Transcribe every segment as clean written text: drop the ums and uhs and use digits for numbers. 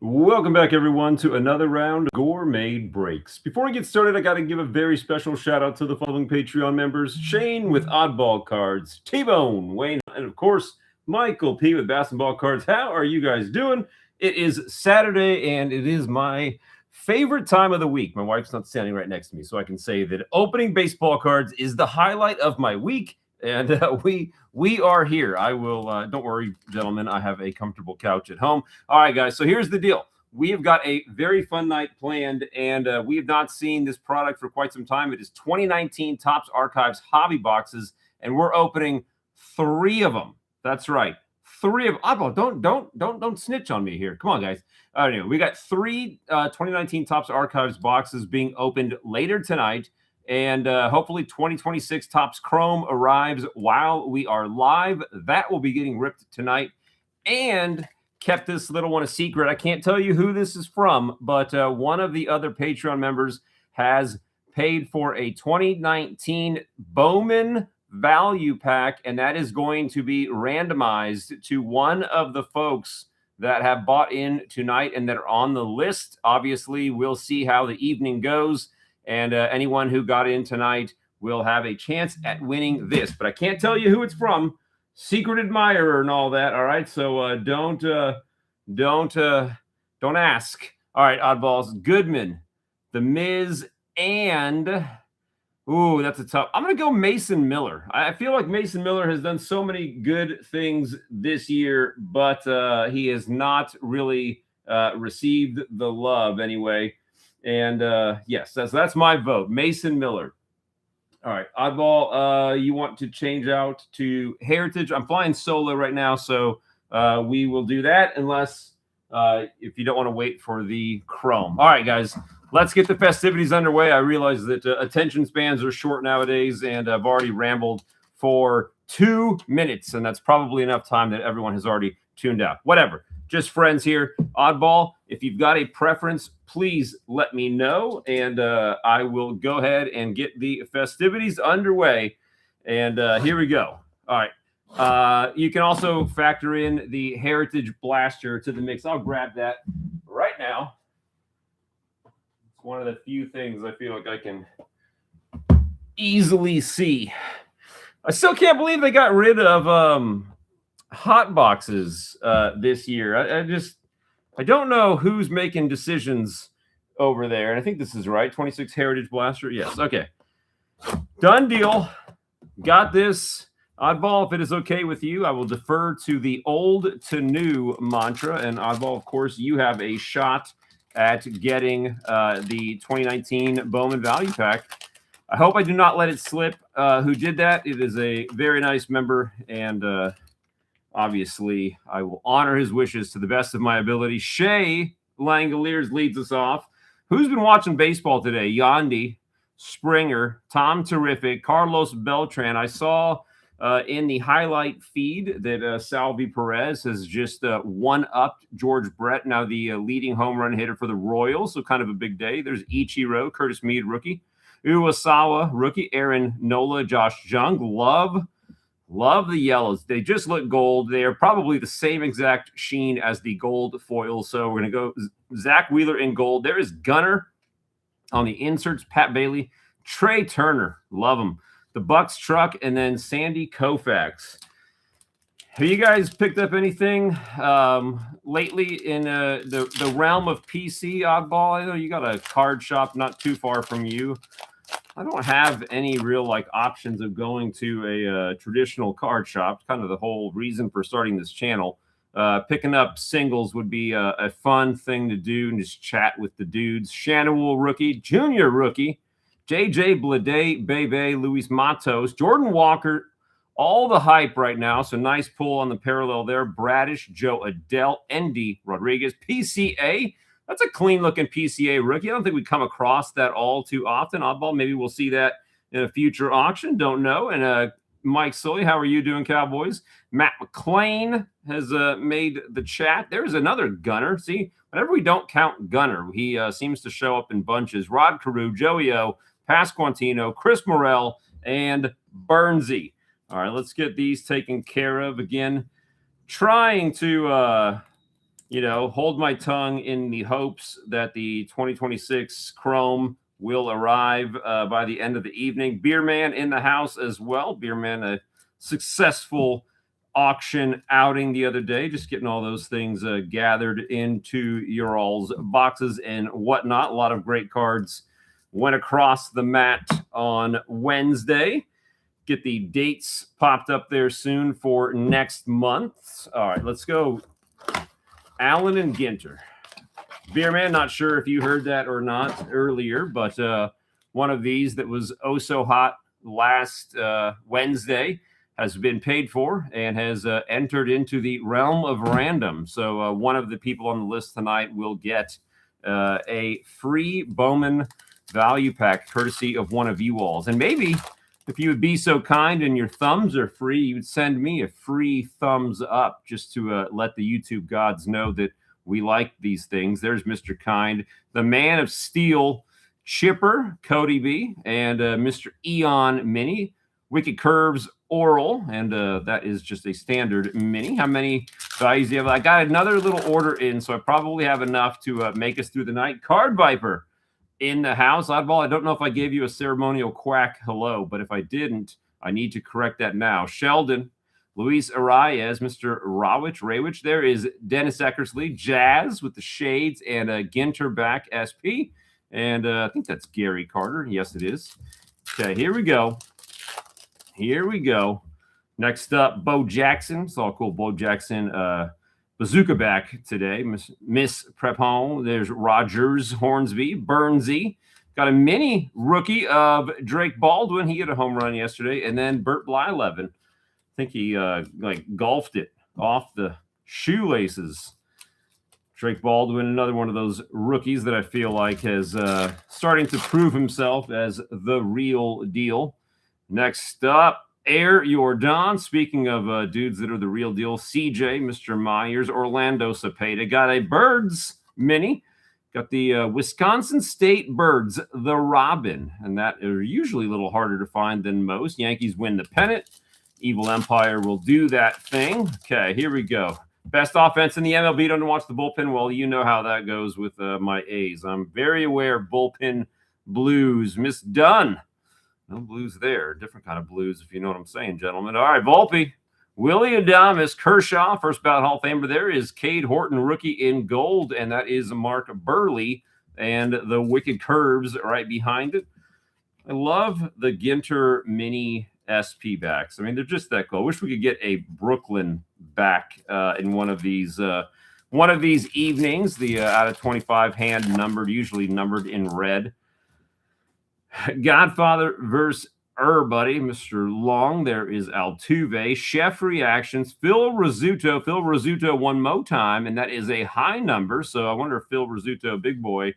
Welcome back, everyone, to another round of Gore Made Breaks. Before we get started, I got to give a very special shout out to the following Patreon members: Shane with Oddball Cards, T-Bone, Wayne, and of course, Michael P with Basketball Cards. How are you guys doing? It is Saturday, and it is my favorite time of the week. My wife's not standing right next to me, so I can say that opening baseball cards is the highlight of my week. And we are here. I will, don't worry, gentlemen, I have a comfortable couch at home. All right, guys, so here's the deal. We have got a very fun night planned, and we have not seen this product for quite some time. It is 2019 Topps Archives Hobby Boxes, and we're opening 3 of them. That's right, 3 of them. Don't snitch on me here. Come on, guys. Anyway, we got 3 2019 Topps Archives boxes being opened later tonight. And hopefully 2026 Topps Chrome arrives while we are live. That will be getting ripped tonight. And kept this little one a secret. I can't tell you who this is from, but one of the other Patreon members has paid for a 2019 Bowman value pack, and that is going to be randomized to one of the folks that have bought in tonight and that are on the list. Obviously, we'll see how the evening goes. And anyone who got in tonight will have a chance at winning this. But I can't tell you who it's from. Secret admirer and all that. All right, so don't ask. All right, oddballs. Goodman, The Miz, and that's a tough. I'm gonna go Mason Miller. I feel like Mason Miller has done so many good things this year, but he has not really received the love anyway. And yes, that's my vote. Mason Miller. All right, oddball. You want to change out to Heritage? I'm flying solo right now, so we will do that unless if you don't want to wait for the Chrome. All right, guys, let's get the festivities underway. I realize that attention spans are short nowadays, and I've already rambled for 2 minutes, and that's probably enough time that everyone has already tuned out. Whatever. Just friends here. Oddball, if you've got a preference, please let me know, and I will go ahead and get the festivities underway. And here we go. All right. You can also factor in the Heritage Blaster to the mix. I'll grab that right now. It's one of the few things I feel like I can easily see. I still can't believe they got rid of hot boxes this year. I don't know who's making decisions over there. And I think this is right. 26 Heritage Blaster. Yes. Okay. Done deal. Got this. Oddball, if it is okay with you, I will defer to the old to new mantra. And Oddball, of course, you have a shot at getting the 2019 Bowman Value Pack. I hope I do not let it slip. Who did that? It is a very nice member, and obviously, I will honor his wishes to the best of my ability. Shea Langoliers leads us off. Who's been watching baseball today? Yandy, Springer, Tom Terrific, Carlos Beltran. I saw in the highlight feed that Salvi Perez has just one-upped George Brett, now the leading home run hitter for the Royals, so kind of a big day. There's Ichiro, Curtis Mead, rookie. Uwasawa, rookie. Aaron Nola, Josh Jung. Love the yellows. They just look gold. They are probably the same exact sheen as the gold foil. So we're going to go Zach Wheeler in gold. There is Gunner on the inserts. Pat Bailey. Trey Turner. Love him. The Bucks truck. And then Sandy Koufax. Have you guys picked up anything lately in the realm of PC, Oddball? I know you got a card shop not too far from you. I don't have any real options of going to a traditional card shop. Kind of the whole reason for starting this channel. Picking up singles would be a fun thing to do and just chat with the dudes. Shanawul, rookie. Junior, rookie. JJ Bleday, Bebe, Luis Matos, Jordan Walker. All the hype right now. So nice pull on the parallel there. Bradish, Joe Adele, Endy Rodriguez, PCA. That's a clean-looking PCA rookie. I don't think we come across that all too often. Oddball, maybe we'll see that in a future auction. Don't know. And Mike Sully, how are you doing, Cowboys? Matt McClain has made the chat. There's another Gunner. See, whenever we don't count Gunner, he seems to show up in bunches. Rod Carew, Joey O, Pasquantino, Chris Morrell, and Burnsy. All right, let's get these taken care of. Again, trying to hold my tongue in the hopes that the 2026 Chrome will arrive by the end of the evening. Beer Man in the house as well. Beer Man, a successful auction outing the other day, just getting all those things gathered into your all's boxes and whatnot. A lot of great cards went across the mat on Wednesday. Get the dates popped up there soon for next month. All right, let's go. Allen and Ginter. Beer Man, not sure if you heard that or not earlier, but one of these that was oh so hot last Wednesday has been paid for and has entered into the realm of random. So one of the people on the list tonight will get a free Bowman value pack courtesy of one of you alls. And maybe if you would be so kind and your thumbs are free, you would send me a free thumbs up just to let the YouTube gods know that we like these things. There's Mr. Kind, the Man of Steel, Chipper, Cody B, and Mr. Eon Mini, Wicked Curves Oral, and that is just a standard mini. How many values do you have? I got another little order in, so I probably have enough to make us through the night. Card Viper in the house. Oddball, I don't know if I gave you a ceremonial quack hello, but if I didn't, I need to correct that now. Sheldon, Luis Arias, Mr. Rawich. There is Dennis Eckersley, Jazz with the shades, and Ginter back SP. And I think that's Gary Carter. Yes, it is. Okay, here we go. Next up, Bo Jackson. It's all cool. Bo Jackson, Bazooka back today. Miss Prepon. There's Rogers, Hornsby, Burnsy. Got a mini rookie of Drake Baldwin. He hit a home run yesterday. And then Bert Blyleven. I think he golfed it off the shoelaces. Drake Baldwin, another one of those rookies that I feel like has starting to prove himself as the real deal. Next up, Air Jordan. Speaking of dudes that are the real deal, CJ, Mr. Myers, Orlando Cepeda. Got a Birds mini. Got the Wisconsin State Birds, the Robin. And that are usually a little harder to find than most. Yankees win the pennant. Evil Empire will do that thing. Okay, here we go. Best offense in the MLB. Don't watch the bullpen. Well, you know how that goes with my A's. I'm very aware of bullpen blues. Miss Dunn. No blues there. Different kind of blues, if you know what I'm saying, gentlemen. All right, Volpe. Willie Adames, Kershaw, first ballot Hall of Famer. There is Cade Horton, rookie in gold, and that is Mark Burley and the Wicked Curves right behind it. I love the Ginter mini SP backs. I mean, they're just that cool. I wish we could get a Brooklyn back in one of these evenings. The out of 25 hand numbered, usually numbered in red. Godfather versus buddy, Mr. Long. There is Altuve. Chef Reactions. Phil Rizzuto. Phil Rizzuto one more time, and that is a high number. So I wonder if Phil Rizzuto, big boy,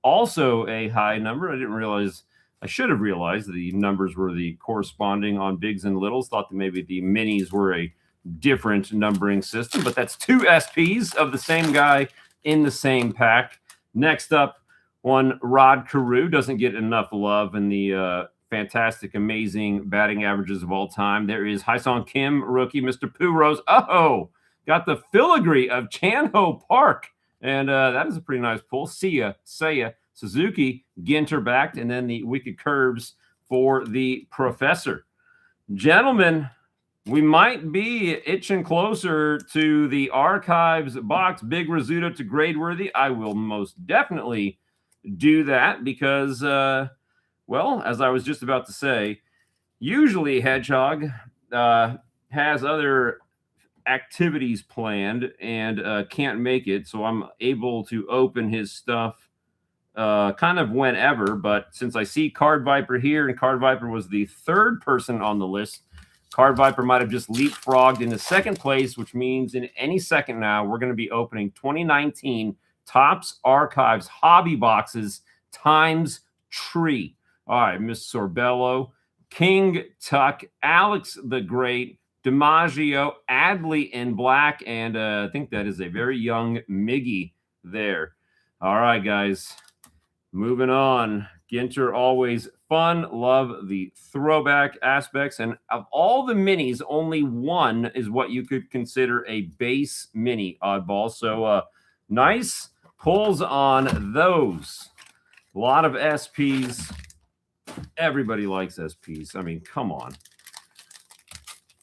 also a high number. I didn't realize. I should have realized the numbers were the corresponding on bigs and littles. Thought that maybe the minis were a different numbering system, but that's two SPs of the same guy in the same pack. Next up, one Rod Carew. Doesn't get enough love in the fantastic, amazing batting averages of all time. There is Hyesung Kim, rookie, Mr. Puros. Oh, got the filigree of Chan-Ho Park, and that is a pretty nice pull. Seiya, Suzuki, Ginter backed, and then the Wicked Curves for the Professor. Gentlemen, we might be itching closer to the archives box. Big Rizzuto to grade-worthy. I will most definitely do that because, well, as I was just about to say, usually Hedgehog has other activities planned and can't make it, so I'm able to open his stuff kind of whenever, but since I see Card Viper here, and Card Viper was the third person on the list, Card Viper might have just leapfrogged into second place, which means in any second now, we're going to be opening 2019 Topps Archives Hobby Boxes times tree. All right, Miss Sorbello, King Tuck, Alex the Great, DiMaggio, Adley in black, and I think that is a very young Miggy there. All right, guys. Moving on. Ginter, always fun. Love the throwback aspects. And of all the minis, only one is what you could consider a base mini, oddball. So Nice pulls on those. A lot of SPs. Everybody likes SPs. I mean, come on.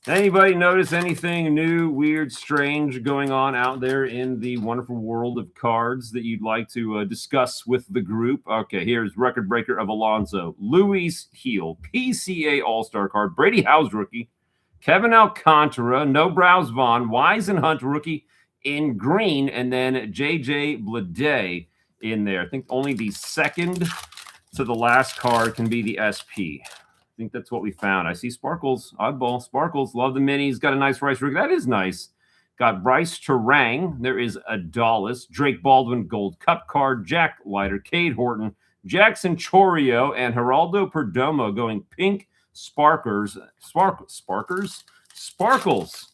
Anybody notice anything new, weird, strange going on out there in the wonderful world of cards that you'd like to discuss with the group? Okay, here's record breaker of Alonso, Luis Heel, PCA All-Star card, Brady Howes rookie, Kevin Alcantara, No Brows Vaughn, Wise and Hunt rookie in green, and then JJ Bleday in there. I think only the second to the last card can be the SP. I think that's what we found. I see Sparkles, oddball, Sparkles. Love the minis. Got a nice Rice rig. That is nice. Got Bryce Terang. There is Adalis, Drake Baldwin, Gold Cup card, Jack Leiter, Cade Horton, Jackson Chorio, and Geraldo Perdomo going pink Sparkles,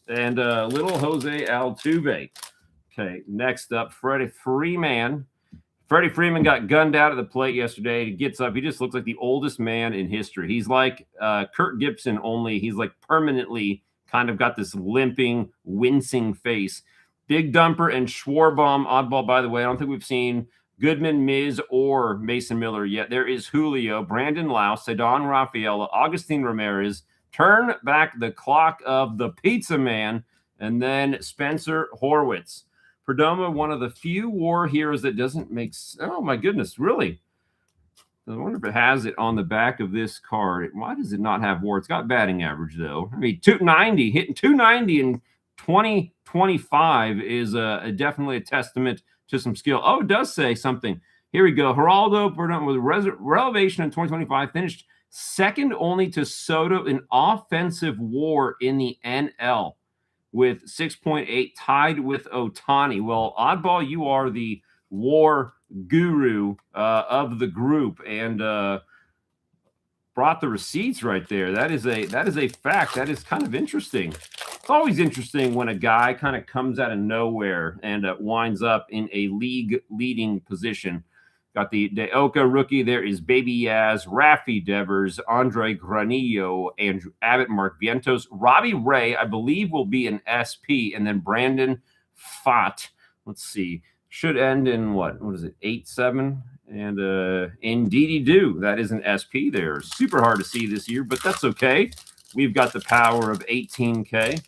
and little Jose Altuve. Okay, next up, Freddie Freeman. Freddie Freeman got gunned out at the plate yesterday. He gets up. He just looks like the oldest man in history. He's like Kurt Gibson, only he's like permanently kind of got this limping, wincing face. Big Dumper and Schwarbaum, oddball, by the way. I don't think we've seen Goodman, Miz, or Mason Miller yet. There is Julio, Brandon Lau, Cedon Rafaela, Augustine Ramirez. Turn back the clock of the Pizza Man, and then Spencer Horwitz. Perdomo, one of the few war heroes that doesn't make... Oh, my goodness, really? I wonder if it has it on the back of this card. Why does it not have war? It's got batting average, though. I mean, 290, hitting 290 in 2025 is definitely a testament to some skill. Oh, it does say something. Here we go. Geraldo Perdomo with relevation in 2025, finished second only to Soto in offensive war in the NL. With 6.8, tied with Ohtani. Well, oddball, you are the war guru of the group, and brought the receipts right there. That is a fact. That is kind of interesting. It's always interesting when a guy kind of comes out of nowhere and winds up in a league-leading position. Got the Deoka rookie. There is Baby Yaz, Rafi Devers, Andre Granillo, Andrew Abbott, Mark Vientos. Robbie Ray, I believe, will be an SP. And then Brandon Pfaadt. Let's see. Should end in what is it? 8-7. And indeedy do. That is an SP there. Super hard to see this year, but that's okay. We've got the power of 18K.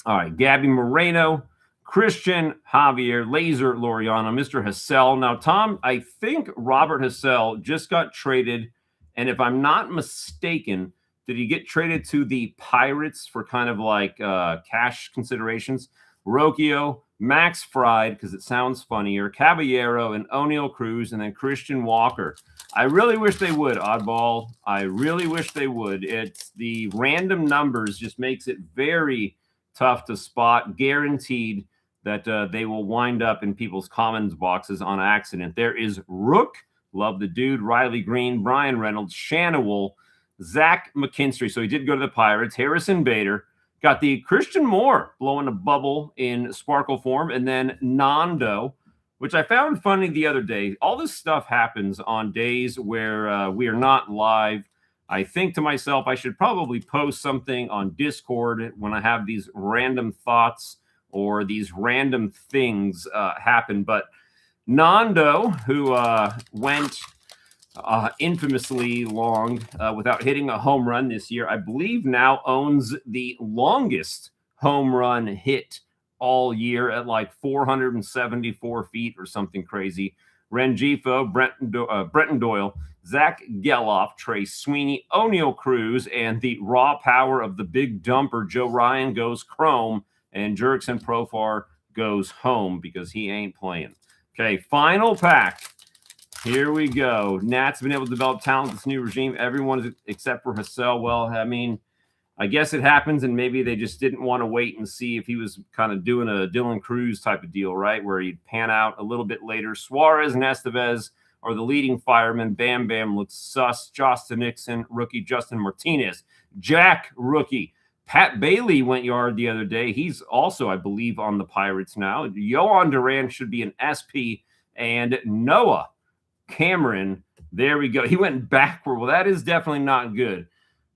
All right. Gabby Moreno. Christian Javier, Laser Loriano, Mr. Hassel. Now, Tom, I think Robert Hassel just got traded, and if I'm not mistaken, did he get traded to the Pirates for kind of like cash considerations? Rocchio, Max Fried, because it sounds funnier, Caballero, and O'Neill Cruz, and then Christian Walker. I really wish they would, oddball. I really wish they would. It's the random numbers just makes it very tough to spot, guaranteed that they will wind up in people's comments boxes on accident. There is Rook, love the dude, Riley Green, Brian Reynolds, Shanawol, Zach McKinstry. So he did go to the Pirates. Harrison Bader. Got the Christian Moore blowing a bubble in sparkle form. And then Nando, which I found funny the other day. All this stuff happens on days where we are not live. I think to myself, I should probably post something on Discord when I have these random thoughts or these random things happen. But Nando, who went infamously long without hitting a home run this year, I believe now owns the longest home run hit all year at like 474 feet or something crazy. Rengifo, Brenton Doyle, Zach Geloff, Trey Sweeney, O'Neill Cruz, and the raw power of the big dumper, Joe Ryan, goes chrome, and Jurickson Profar goes home because he ain't playing. Okay, final pack. Here we go. Nats have been able to develop talent in this new regime. Everyone except for Hassel. Well, I mean, I guess it happens, and maybe they just didn't want to wait and see if he was kind of doing a Dylan Cruz type of deal, right, where he'd pan out a little bit later. Suarez and Estevez are the leading firemen. Bam Bam looks sus. Josh Nixon, rookie. Justin Martinez, Jack, rookie. Pat Bailey went yard the other day. He's also, I believe, on the Pirates now. Yohan Duran should be an SP. And Noah Cameron, there we go. He went backward. Well, that is definitely not good.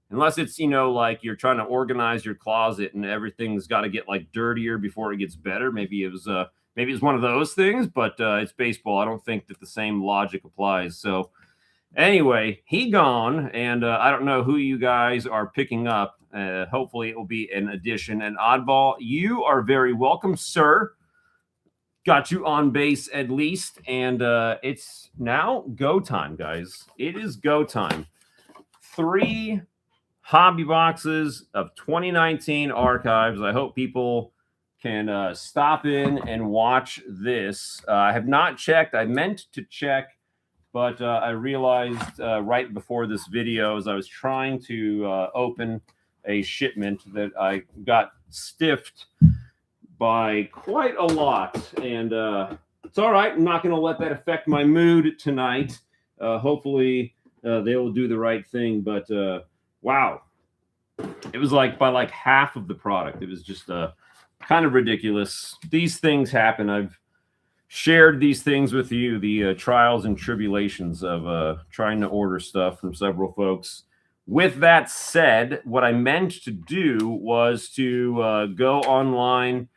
Unless it's, like you're trying to organize your closet and everything's got to get like dirtier before it gets better. Maybe it was maybe it's one of those things, but it's baseball. I don't think that the same logic applies. So anyway, he gone, and I don't know who you guys are picking up. Hopefully it will be an addition. And Oddball, you are very welcome, sir. Got you on base at least, and it's now go time, guys. It is go time. 3 hobby boxes of 2019 archives. I hope people can stop in and watch this. I have not checked. I meant to check, but I realized right before this video, as I was trying to open a shipment, that I got stiffed by quite a lot. And it's all right. I'm not going to let that affect my mood tonight. Hopefully they will do the right thing. But wow, it was like by like half of the product. It was just kind of ridiculous. These things happen. I've shared these things with you, the trials and tribulations of trying to order stuff from several folks. With that said, what I meant to do was to go online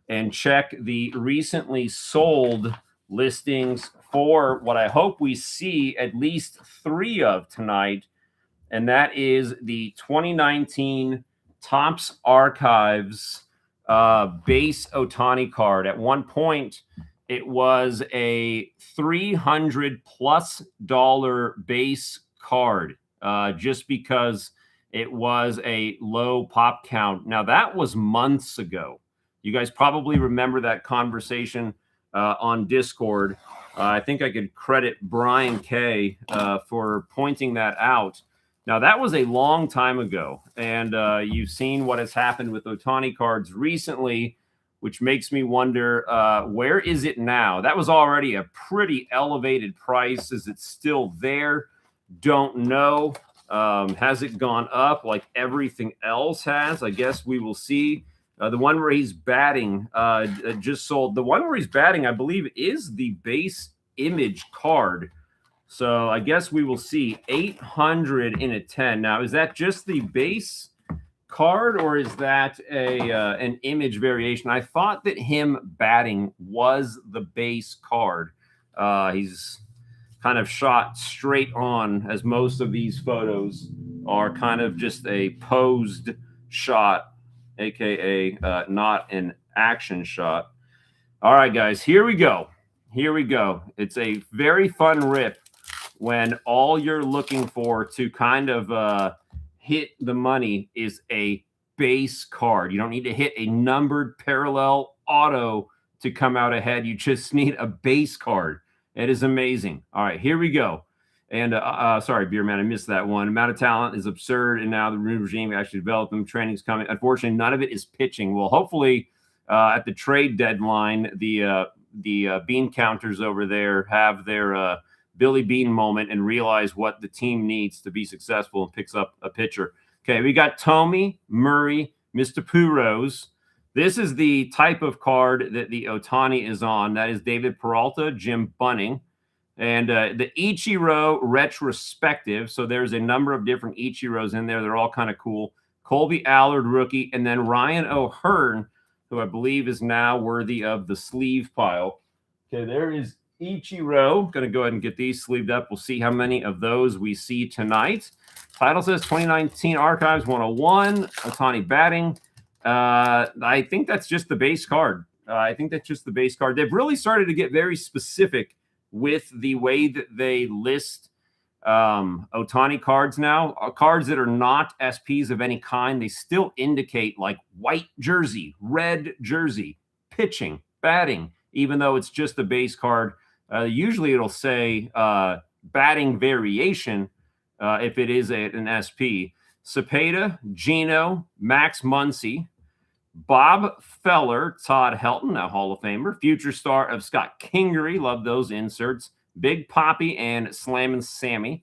and check the recently sold listings for what I hope we see at least 3 of tonight, and that is the 2019 Topps Archives base Ohtani card. At one point, it was a $300+ base card, just because it was a low pop count. Now, that was months ago. You guys probably remember that conversation on Discord. I think I could credit Brian K for pointing that out. Now, that was a long time ago, and you've seen what has happened with Ohtani cards recently, which makes me wonder, where is it now? That was already a pretty elevated price. Is it still there? Don't know. Has it gone up like everything else has? I guess we will see. The one where he's batting just sold. The one where he's batting, I believe, is the base image card. So I guess we will see 800 in a 10. Now, is that just the base card, or is that an image variation? I thought that him batting was the base card. He's kind of shot straight on, as most of these photos are kind of just a posed shot, aka not an action shot. All right, guys, here we go. Here we go. It's a very fun rip when all you're looking for to kind of hit the money is a base card. You don't need to hit a numbered parallel auto to come out ahead. You just need a base card. It is amazing. All right, here we go. And sorry, Beer Man, I missed that one. Amount of talent is absurd, and now the new regime actually developed them. Training's coming. Unfortunately, none of it is pitching. Well, hopefully at the trade deadline, the bean counters over there have their Billy Bean moment and realize what the team needs to be successful and picks up a pitcher. Okay, we got Tommy, Murray, Mr. Puros. This is the type of card that the Ohtani is on. That is David Peralta, Jim Bunning, and the Ichiro retrospective. So there's a number of different Ichiros in there. They're all kind of cool. Colby Allard, rookie, and then Ryan O'Hearn, who I believe is now worthy of the sleeve pile. Okay, there is Ichiro. Going to go ahead and get these sleeved up. We'll see how many of those we see tonight. Title says 2019 Archives 101, Ohtani batting. I think that's just the base card. They've really started to get very specific with the way that they list Ohtani cards now. Cards that are not SPs of any kind, they still indicate like white jersey, red jersey, pitching, batting, even though it's just a base card. Usually it'll say batting variation if it is an SP. Cepeda, Gino, Max Muncy, Bob Feller, Todd Helton, a Hall of Famer, future star of Scott Kingery, love those inserts, Big Poppy, and Slammin' Sammy.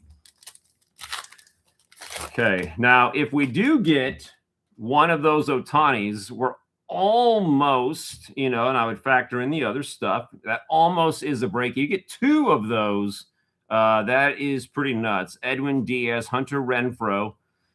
Okay, now if we do get one of those Ohtanis, we're almost, and I would factor in the other stuff, that almost is a break. You get 2 of those, that is pretty nuts. Edwin Diaz, Hunter Renfroe.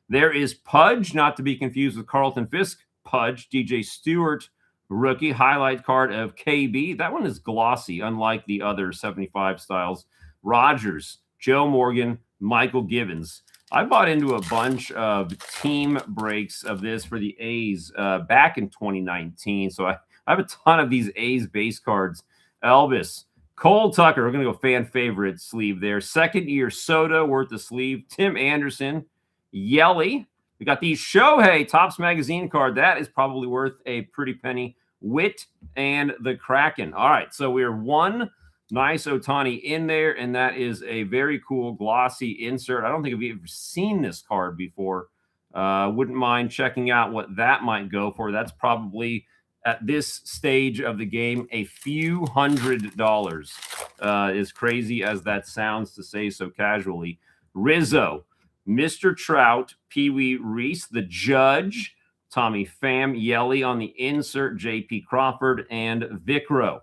There is Pudge, not to be confused with Carlton Fisk. Pudge, DJ Stewart, rookie. Highlight card of KB. That one is glossy, unlike the other 75 styles. Rogers, Joe Morgan, Michael Givens. I bought into a bunch of team breaks of this for the A's back in 2019. So I have a ton of these A's base cards. Elvis, Cole Tucker, we're going to go fan favorite sleeve there. Second year Soto, worth the sleeve. Tim Anderson, Yelly. We got the Shohei Topps Magazine card. That is probably worth a pretty penny. Witt and the Kraken. All right, so we're one nice Ohtani in there, and that is a very cool glossy insert. I don't think I've ever seen this card before. Wouldn't mind checking out what that might go for. That's probably, at this stage of the game, a few $100. As crazy as that sounds to say so casually. Rizzo, Mr. Trout, Pee Wee Reese, the Judge, Tommy Pham, Yelly on the insert, J.P. Crawford, and Vicro.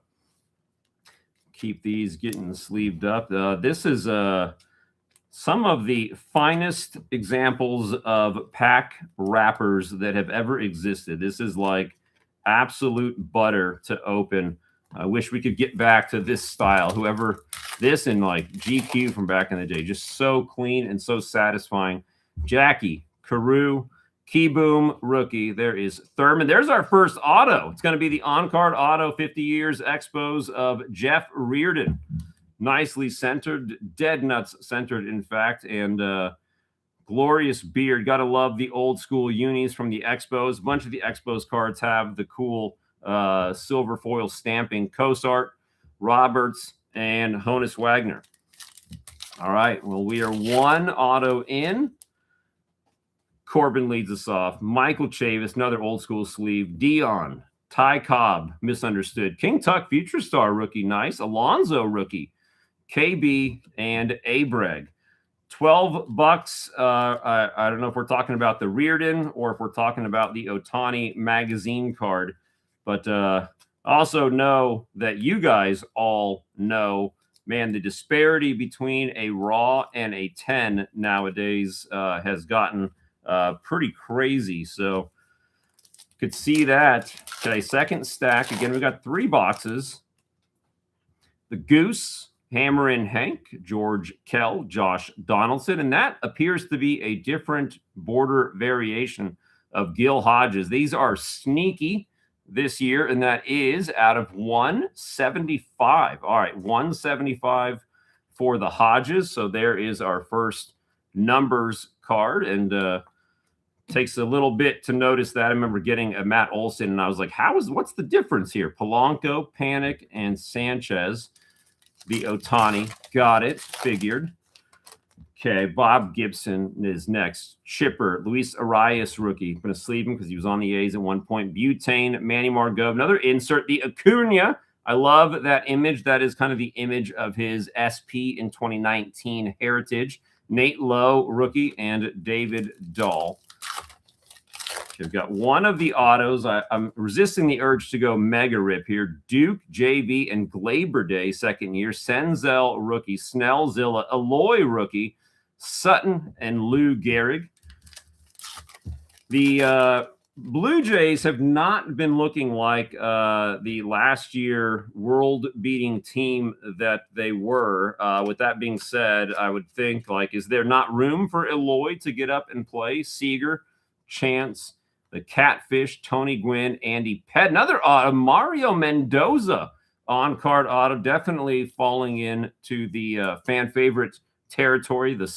Keep these getting sleeved up. This is some of the finest examples of pack wrappers that have ever existed. This is like absolute butter to open. I wish we could get back to this style. Whoever this in like GQ from back in the day, just so clean and so satisfying. Jackie, Carew, Keyboom, rookie. There is Thurman. There's our first auto. It's going to be the on-card auto 50 years expos of Jeff Reardon. Nicely centered, dead nuts centered, in fact, and glorious beard. Got to love the old school unis from the expos. A bunch of the expos cards have the cool silver foil stamping. Cosart, Roberts, and Honus Wagner. All right, well, we are one auto in. Corbin leads us off. Michael Chavis, another old school sleeve. Dion, Ty Cobb, misunderstood. King Tuck, Future Star rookie, nice. Alonzo rookie. KB and Abreg. $12. I don't know if we're talking about the Reardon or if we're talking about the Ohtani magazine card, but also know that you guys all know, man, the disparity between a raw and a 10 nowadays has gotten pretty crazy. So could see that. Okay, second stack. Again, we got 3 boxes. The Goose, Hammer and Hank, George Kell, Josh Donaldson, and that appears to be a different border variation of Gil Hodges. These are sneaky this year, and that is out of 175. All right, 175 for the Hodges. So there is our first numbers card, and takes a little bit to notice that. I remember getting a Matt Olson, and I was like, what's the difference here? Polanco, Panic, and Sanchez. The Ohtani. Got it. Figured. Okay, Bob Gibson is next. Chipper, Luis Arias rookie. I'm going to sleeve him because he was on the A's at one point. Butane, Manny Margot. Another insert. The Acuna. I love that image. That is kind of the image of his SP in 2019 heritage. Nate Lowe, rookie, and David Dahl. I've got one of the autos. I'm resisting the urge to go mega rip here. Duke, JV, and Glaber Day, second year. Senzel, rookie. Snellzilla, Eloy, rookie. Sutton, and Lou Gehrig. The Blue Jays have not been looking like the last year world-beating team that they were. With that being said, I would think, like, is there not room for Eloy to get up and play? Seager, Chance, the Catfish, Tony Gwynn, Andy Pett. Another auto, Mario Mendoza on-card auto, definitely falling into the fan favorite territory, the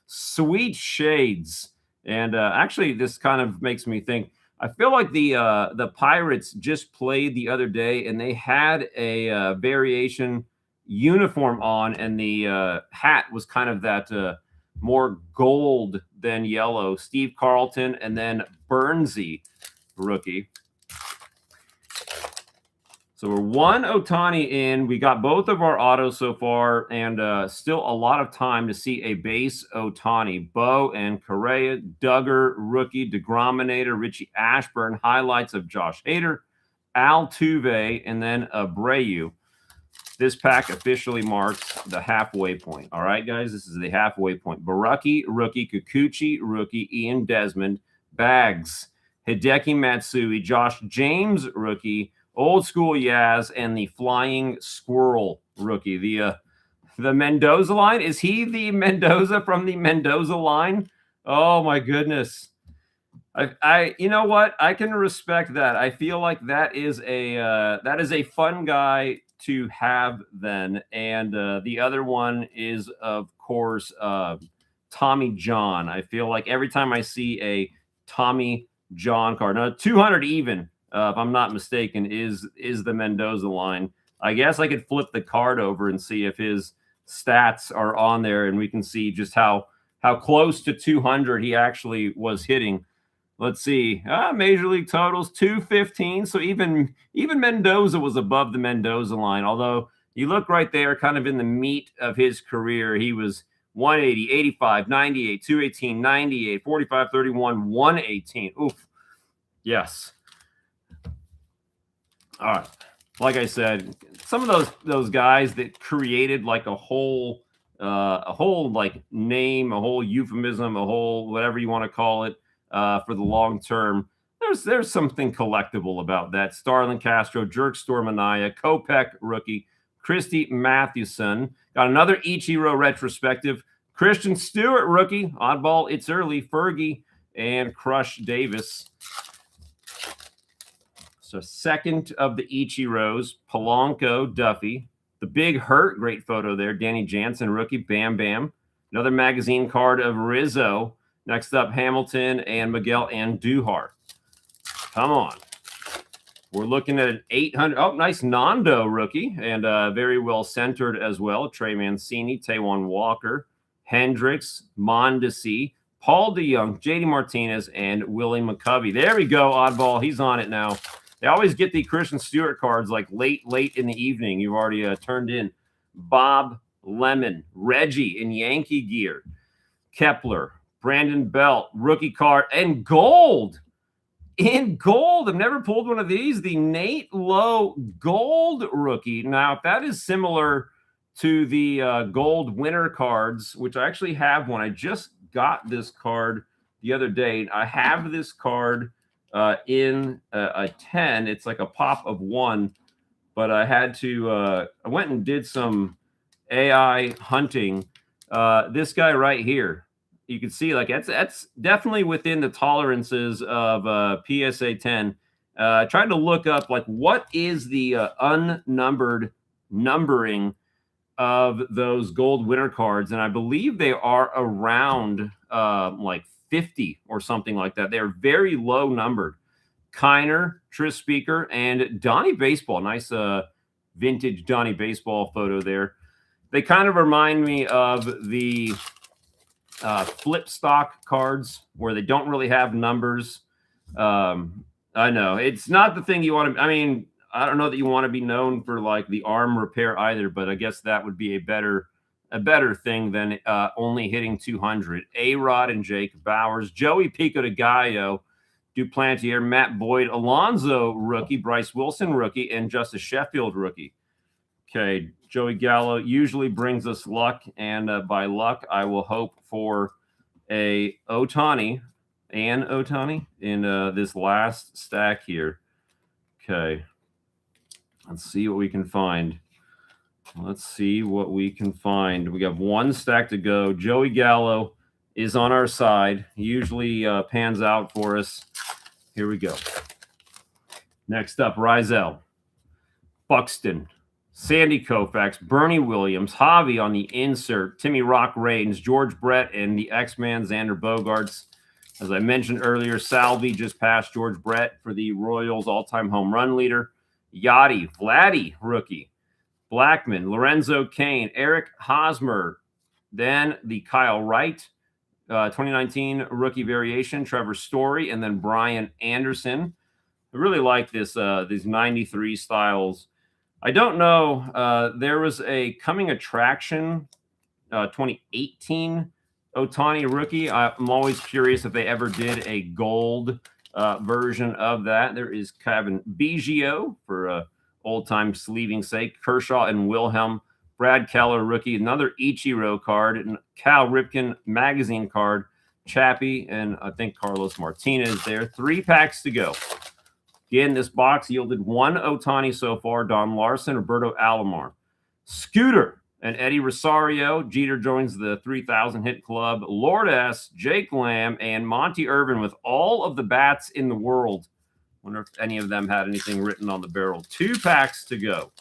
sweet shades. And actually, this kind of makes me think, I feel like the Pirates just played the other day, and they had a variation uniform on, and the hat was kind of that more gold than yellow. Steve Carlton, and then Burnsy, rookie. So we're one Ohtani in. We got both of our autos so far, and still a lot of time to see a base Ohtani. Bo and Correa, Duggar, rookie, DeGrominator, Richie Ashburn, highlights of Josh Hader, Altuve, and then Abreu. This pack officially marks the halfway point. All right, guys, this is the halfway point. Baraki, rookie, Kikuchi, rookie, Ian Desmond, Bags, Hideki Matsui, Josh James, rookie, Old school Yaz, and the Flying Squirrel rookie. The Mendoza line. Is he the Mendoza from the Mendoza line? Oh my goodness. You know what? I can respect that. I feel like that is a fun guy to have then. And the other one is, of course, Tommy John. I feel like every time I see a Tommy John card, now 200 even, if I'm not mistaken, is the Mendoza line. I guess I could flip the card over and see if his stats are on there, and we can see just how close to 200 he actually was hitting. Let's see. Major league totals 215. So even Mendoza was above the Mendoza line. Although you look right there, kind of in the meat of his career, he was 180, 85, 98, 218, 98, 45, 31, 118. Oof. Yes. All right. Like I said, some of those guys that created like a whole like name, a whole euphemism, a whole whatever you want to call it, for the long term. There's something collectible about that. Starlin Castro, Jerk Stormanaya, Kopech rookie, Christy Mathewson. Got another Ichiro retrospective. Christian Stewart rookie, oddball, it's early, Fergie, and Crush Davis. So second of the Ichiros, Polanco, Duffy. The Big Hurt, great photo there. Danny Jansen rookie, Bam Bam. Another magazine card of Rizzo. Next up, Hamilton and Miguel Andujar. Come on. We're looking at an 800. Oh, nice Nando rookie, and very well centered as well. Trey Mancini, Taijuan Walker, Hendricks, Mondesi, Paul DeYoung, JD Martinez, and Willie McCovey. There we go, oddball. He's on it now. They always get the Christian Stewart cards like late in the evening. You've already turned in Bob Lemon, Reggie in Yankee gear, Kepler, Brandon Belt, rookie card, and gold. In gold. I've never pulled one of these. The Nate Lowe gold rookie. Now, if that is similar to the gold winner cards, which I actually have one. I just got this card the other day. I have this card in a 10. It's like a pop of 1, but I had to I went and did some AI hunting. This guy right here, you can see like that's definitely within the tolerances of PSA 10. Trying to look up like what is the unnumbered numbering of those gold winner cards, and I believe they are around like 50 or something like that. They're very low numbered. Kiner, Tris Speaker, and Donnie Baseball. Nice vintage Donnie Baseball photo there. They kind of remind me of the flip stock cards where they don't really have numbers. I know it's not the thing you want to. I mean, I don't know that you want to be known for like the arm repair either, but I guess that would be a better thing than only hitting 200. A-Rod and Jake Bowers, Joey Pico de Gallo, Duplantier, Matt Boyd, Alonso rookie, Bryce Wilson rookie, and Justice Sheffield rookie. Okay, Joey Gallo usually brings us luck, and by luck, I will hope for a Ohtani in this last stack here. Okay, let's see what we can find. Let's see what we can find. We got one stack to go. Joey Gallo is on our side. He usually pans out for us. Here we go. Next up, Rizal, Buxton, Sandy Koufax, Bernie Williams, Javi on the insert, Timmy Rock Reigns, George Brett, and the X-Man Xander Bogaerts. As I mentioned earlier, Salvi just passed George Brett for the Royals all-time home run leader. Yachty, Vladdy, rookie. Blackman, Lorenzo Cain, Eric Hosmer, then the Kyle Wright, 2019 rookie variation, Trevor Story, and then Brian Anderson. I really like this these 93 styles. I don't know. There was a coming attraction 2018 Ohtani rookie. I'm always curious if they ever did a gold version of that. There is Kevin Biggio for old-time sleeving sake. Kershaw and Wilhelm. Brad Keller rookie. Another Ichiro card. And Cal Ripken magazine card. Chappie and I think Carlos Martinez there. 3 packs to go. Again, this box yielded one Ohtani so far, Don Larson, Roberto Alomar. Scooter and Eddie Rosario. Jeter joins the 3,000 hit club. Lord S., Jake Lamb, and Monty Irvin with all of the bats in the world. Wonder if any of them had anything written on the barrel. 2 packs to go.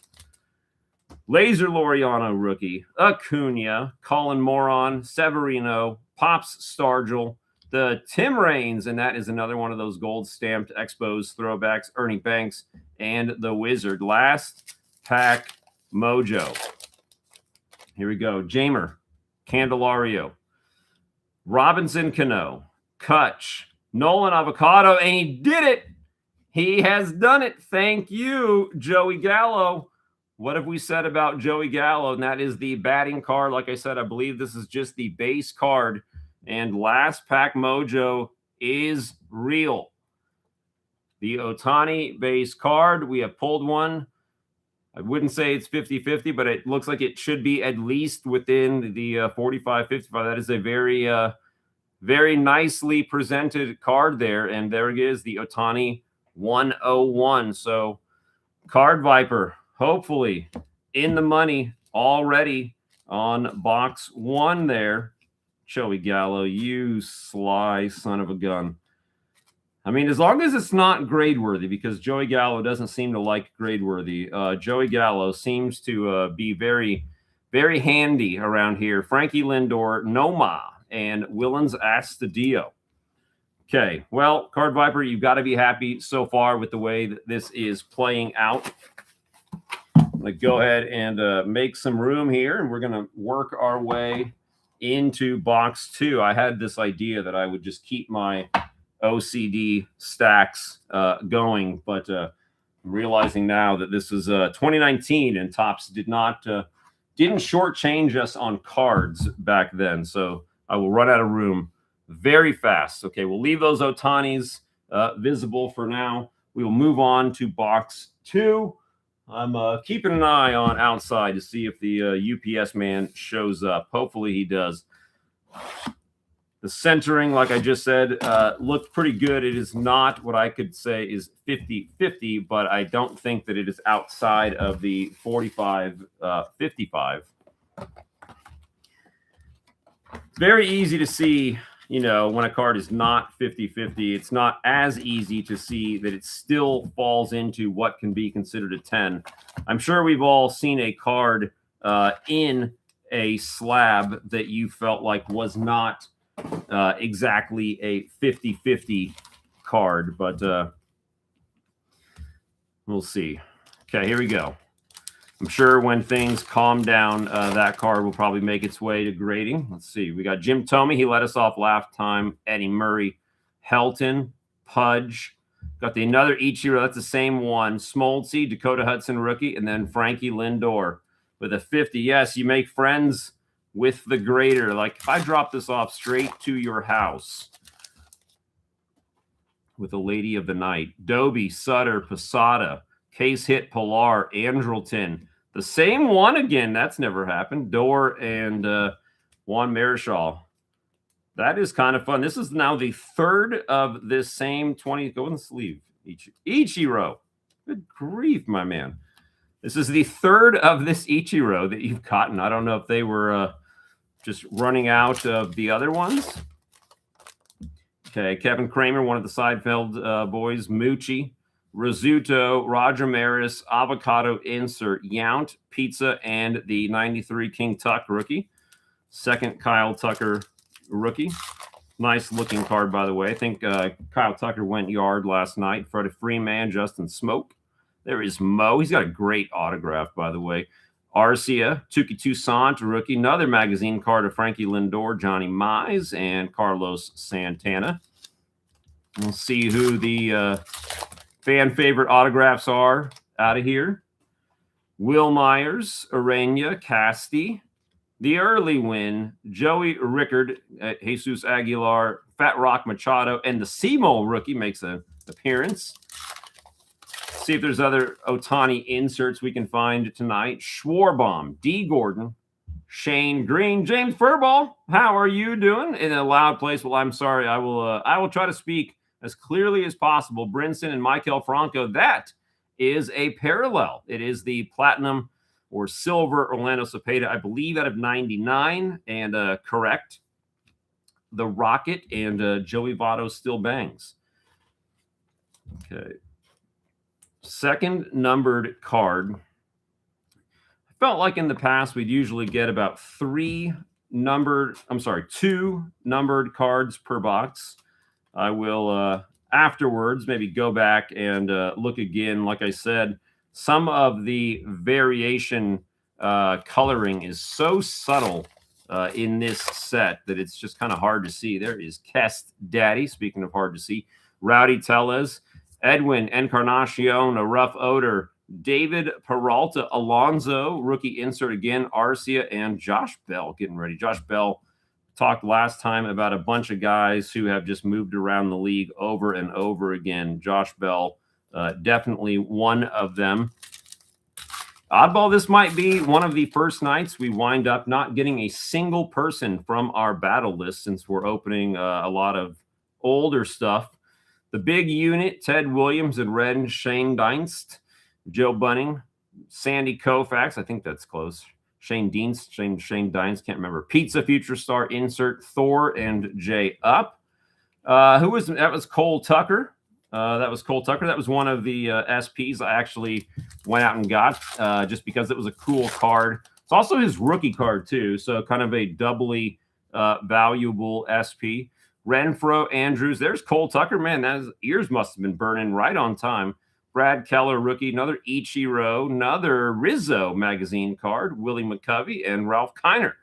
Laser Laureano rookie, Acuna, Colin Moron, Severino, Pops Stargell, the Tim Raines, and that is another one of those gold stamped Expos throwbacks, Ernie Banks, and the Wizard. Last pack, Mojo. Here we go. Jamer, Candelario, Robinson Cano, Kutch, Nolan Avocado, and he did it. He has done it. Thank you, Joey Gallo. What have we said about Joey Gallo? And that is the batting card. Like I said, I believe this is just the base card. And last pack mojo is real. The Ohtani base card. We have pulled one. I wouldn't say it's 50-50, but it looks like it should be at least within the 45-55. That is a very, very nicely presented card there. And there it is, the Ohtani 101. So Card Viper, hopefully in the money already on box 1 there. Joey Gallo, you sly son of a gun. I mean, as long as it's not grade worthy, because Joey Gallo doesn't seem to like grade worthy. Joey Gallo seems to be very, very handy around here. Frankie Lindor, Noma, and Willens Astudillo. Okay, well, Card Viper, you've got to be happy so far with the way that this is playing out. Like, go ahead and make some room here, and we're going to work our way into box 2. I had this idea that I would just keep my OCD stacks going, but I'm realizing now that this is 2019 and Topps didn't shortchange us on cards back then, so I will run out of room very fast. Okay, we'll leave those Ohtanis visible for now. We will move on to box 2. I'm keeping an eye on outside to see if the UPS man shows up. Hopefully he does. The centering, like I just said, looked pretty good. It is not what I could say is 50-50, but I don't think that it is outside of the 45-55. It's very easy to see, you know, when a card is not 50-50. It's not as easy to see that it still falls into what can be considered a 10. I'm sure we've all seen a card in a slab that you felt like was not exactly a 50-50 card, but we'll see. Okay, here we go. I'm sure when things calm down, that card will probably make its way to grading. Let's see. We got Jim Thome. He let us off last time. Eddie Murray, Helton, Pudge. Got another Ichiro. That's the same one. Smoltzy, Dakota Hudson rookie, and then Frankie Lindor with a 50. Yes, you make friends with the grader. Like, if I drop this off straight to your house with a lady of the night, Doby, Sutter, Posada, Case Hit, Pilar, Andrelton. The same one again. That's never happened. Door and Juan Marichal. That is kind of fun. This is now the third of this same 20. Go in the sleeve. Ichiro. Good grief, my man. This is the third of this Ichiro that you've gotten. I don't know if they were just running out of the other ones. Okay, Kevin Kramer, one of the Seinfeld boys. Moochie, Rizzuto, Roger Maris, Avocado insert, Yount, Pizza, and the 93 King Tuck rookie. Second Kyle Tucker rookie. Nice looking card, by the way. I think Kyle Tucker went yard last night. Freddie Freeman, Justin Smoke. There is Mo. He's got a great autograph, by the way. Arcia, Tuki Toussaint, rookie. Another magazine card of Frankie Lindor, Johnny Mize, and Carlos Santana. We'll see who the fan favorite autographs are out of here. Will Myers, Arena, Casti. The early win, Joey Rickard, Jesus Aguilar, Fat Rock Machado, and the Simo rookie makes an appearance. See if there's other Ohtani inserts we can find tonight. Schwarbaum, D. Gordon, Shane Green, James Furball. How are you doing? In a loud place. Well, I'm sorry. I will try to speak as clearly as possible. Brinson and Michael Franco, that is a parallel. It is the platinum or silver Orlando Cepeda, I believe, out of 99, and correct. The Rocket and Joey Votto still bangs. Okay. Second numbered card. I felt like in the past we'd usually get about two numbered cards per box. I will afterwards maybe go back and look again. Like I said, some of the variation coloring is so subtle in this set that it's just kind of hard to see. There is Kest Daddy, speaking of hard to see. Rowdy Tellez, Edwin Encarnacion, a rough odor, David Peralta, Alonso, rookie insert again, Arcia, and Josh Bell getting ready. Josh Bell talked last time about a bunch of guys who have just moved around the league over and over again. Josh Bell, definitely one of them. Oddball, this might be one of the first nights we wind up not getting a single person from our battle list since we're opening a lot of older stuff. The big unit, Ted Williams and Red Shane Dienst, Joe Bunning, Sandy Koufax, I think that's close. Shane Dienst, Shane Dienst, can't remember. Pizza Future Star insert, Thor and Jay Up. That was Cole Tucker. That was one of the SPs I actually went out and got just because it was a cool card. It's also his rookie card too, so kind of a doubly valuable SP. Renfro Andrews, there's Cole Tucker. Man, his ears must have been burning right on time. Brad Keller, rookie, another Ichiro, another Rizzo magazine card, Willie McCovey, and Ralph Kiner.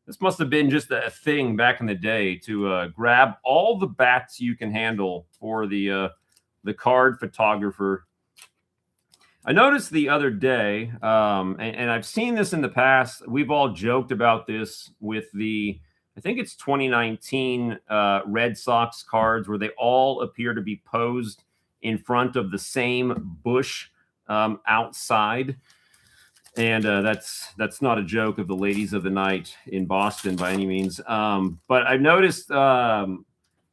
This must have been just a thing back in the day to grab all the bats you can handle for the card photographer. I noticed the other day, and I've seen this in the past, we've all joked about this with I think it's 2019 Red Sox cards where they all appear to be posed in front of the same bush outside. And that's not a joke of the ladies of the night in Boston by any means. But I've noticed, if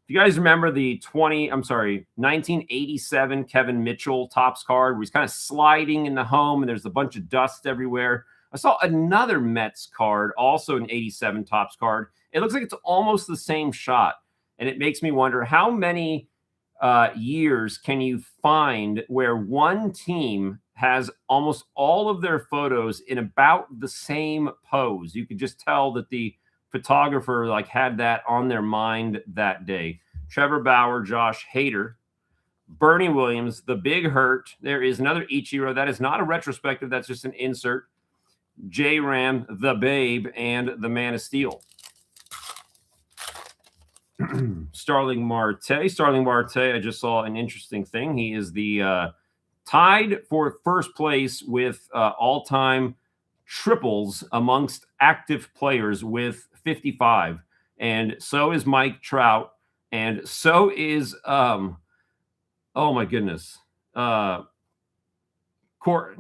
you guys remember the 1987 Kevin Mitchell Topps card where he's kind of sliding in the home and there's a bunch of dust everywhere. I saw another Mets card, also an 87 Topps card. It looks like it's almost the same shot. And it makes me wonder how many years can you find where one team has almost all of their photos in about the same pose. You could just tell that the photographer had that on their mind that day. Trevor Bauer, Josh Hader, Bernie Williams, the Big Hurt. There is another Ichiro. That is not a retrospective. That's just an insert. J Ram, the Babe, and the Man of Steel. Starling Marte, I just saw an interesting thing. He is the tied for first place with all-time triples amongst active players with 55. And so is Mike Trout. And so is, oh my goodness. No,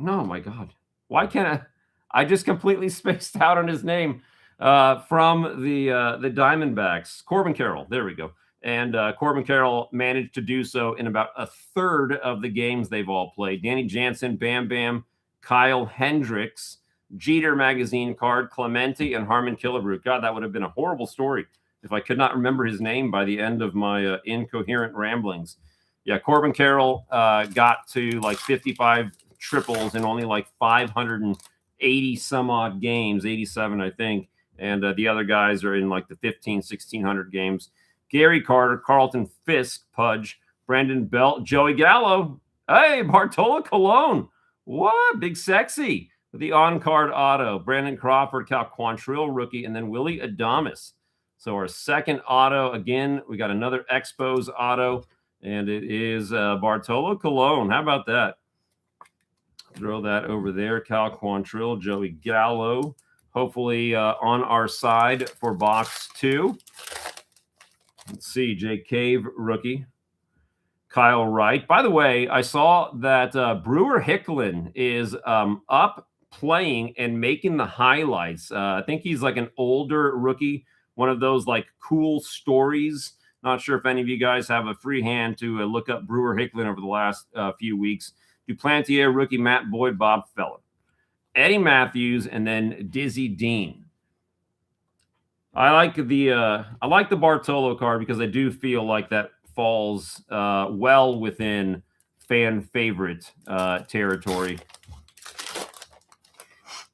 my God. Why can't I just completely spaced out on his name. From the Diamondbacks, Corbin Carroll. There we go. And Corbin Carroll managed to do so in about a third of the games they've all played. Danny Jansen, Bam Bam, Kyle Hendricks, Jeter magazine card, Clemente, and Harmon Killebrew. God, that would have been a horrible story if I could not remember his name by the end of my incoherent ramblings. Yeah, Corbin Carroll got to 55 triples in only 580 some odd games, 87, I think. And the other guys are in the 1,1600 games. Gary Carter, Carlton Fisk, Pudge, Brandon Belt, Joey Gallo. Hey, Bartolo Colon. What? Big Sexy. With the on-card auto. Brandon Crawford, Cal Quantrill, rookie, and then Willie Adames. So our second auto, again, we got another Expos auto, and it is Bartolo Colon. How about that? Throw that over there. Cal Quantrill, Joey Gallo. Hopefully on our side for box 2. Let's see, Jay Cave, rookie. Kyle Wright. By the way, I saw that Brewer Hicklin is up playing and making the highlights. I think he's an older rookie, one of those cool stories, Not sure if any of you guys have a free hand to look up Brewer Hicklin over the last few weeks. Duplantier, rookie Matt Boyd, Bob Feller, Eddie Matthews, and then Dizzy Dean. I like the Bartolo card because I do feel like that falls well within fan favorite territory.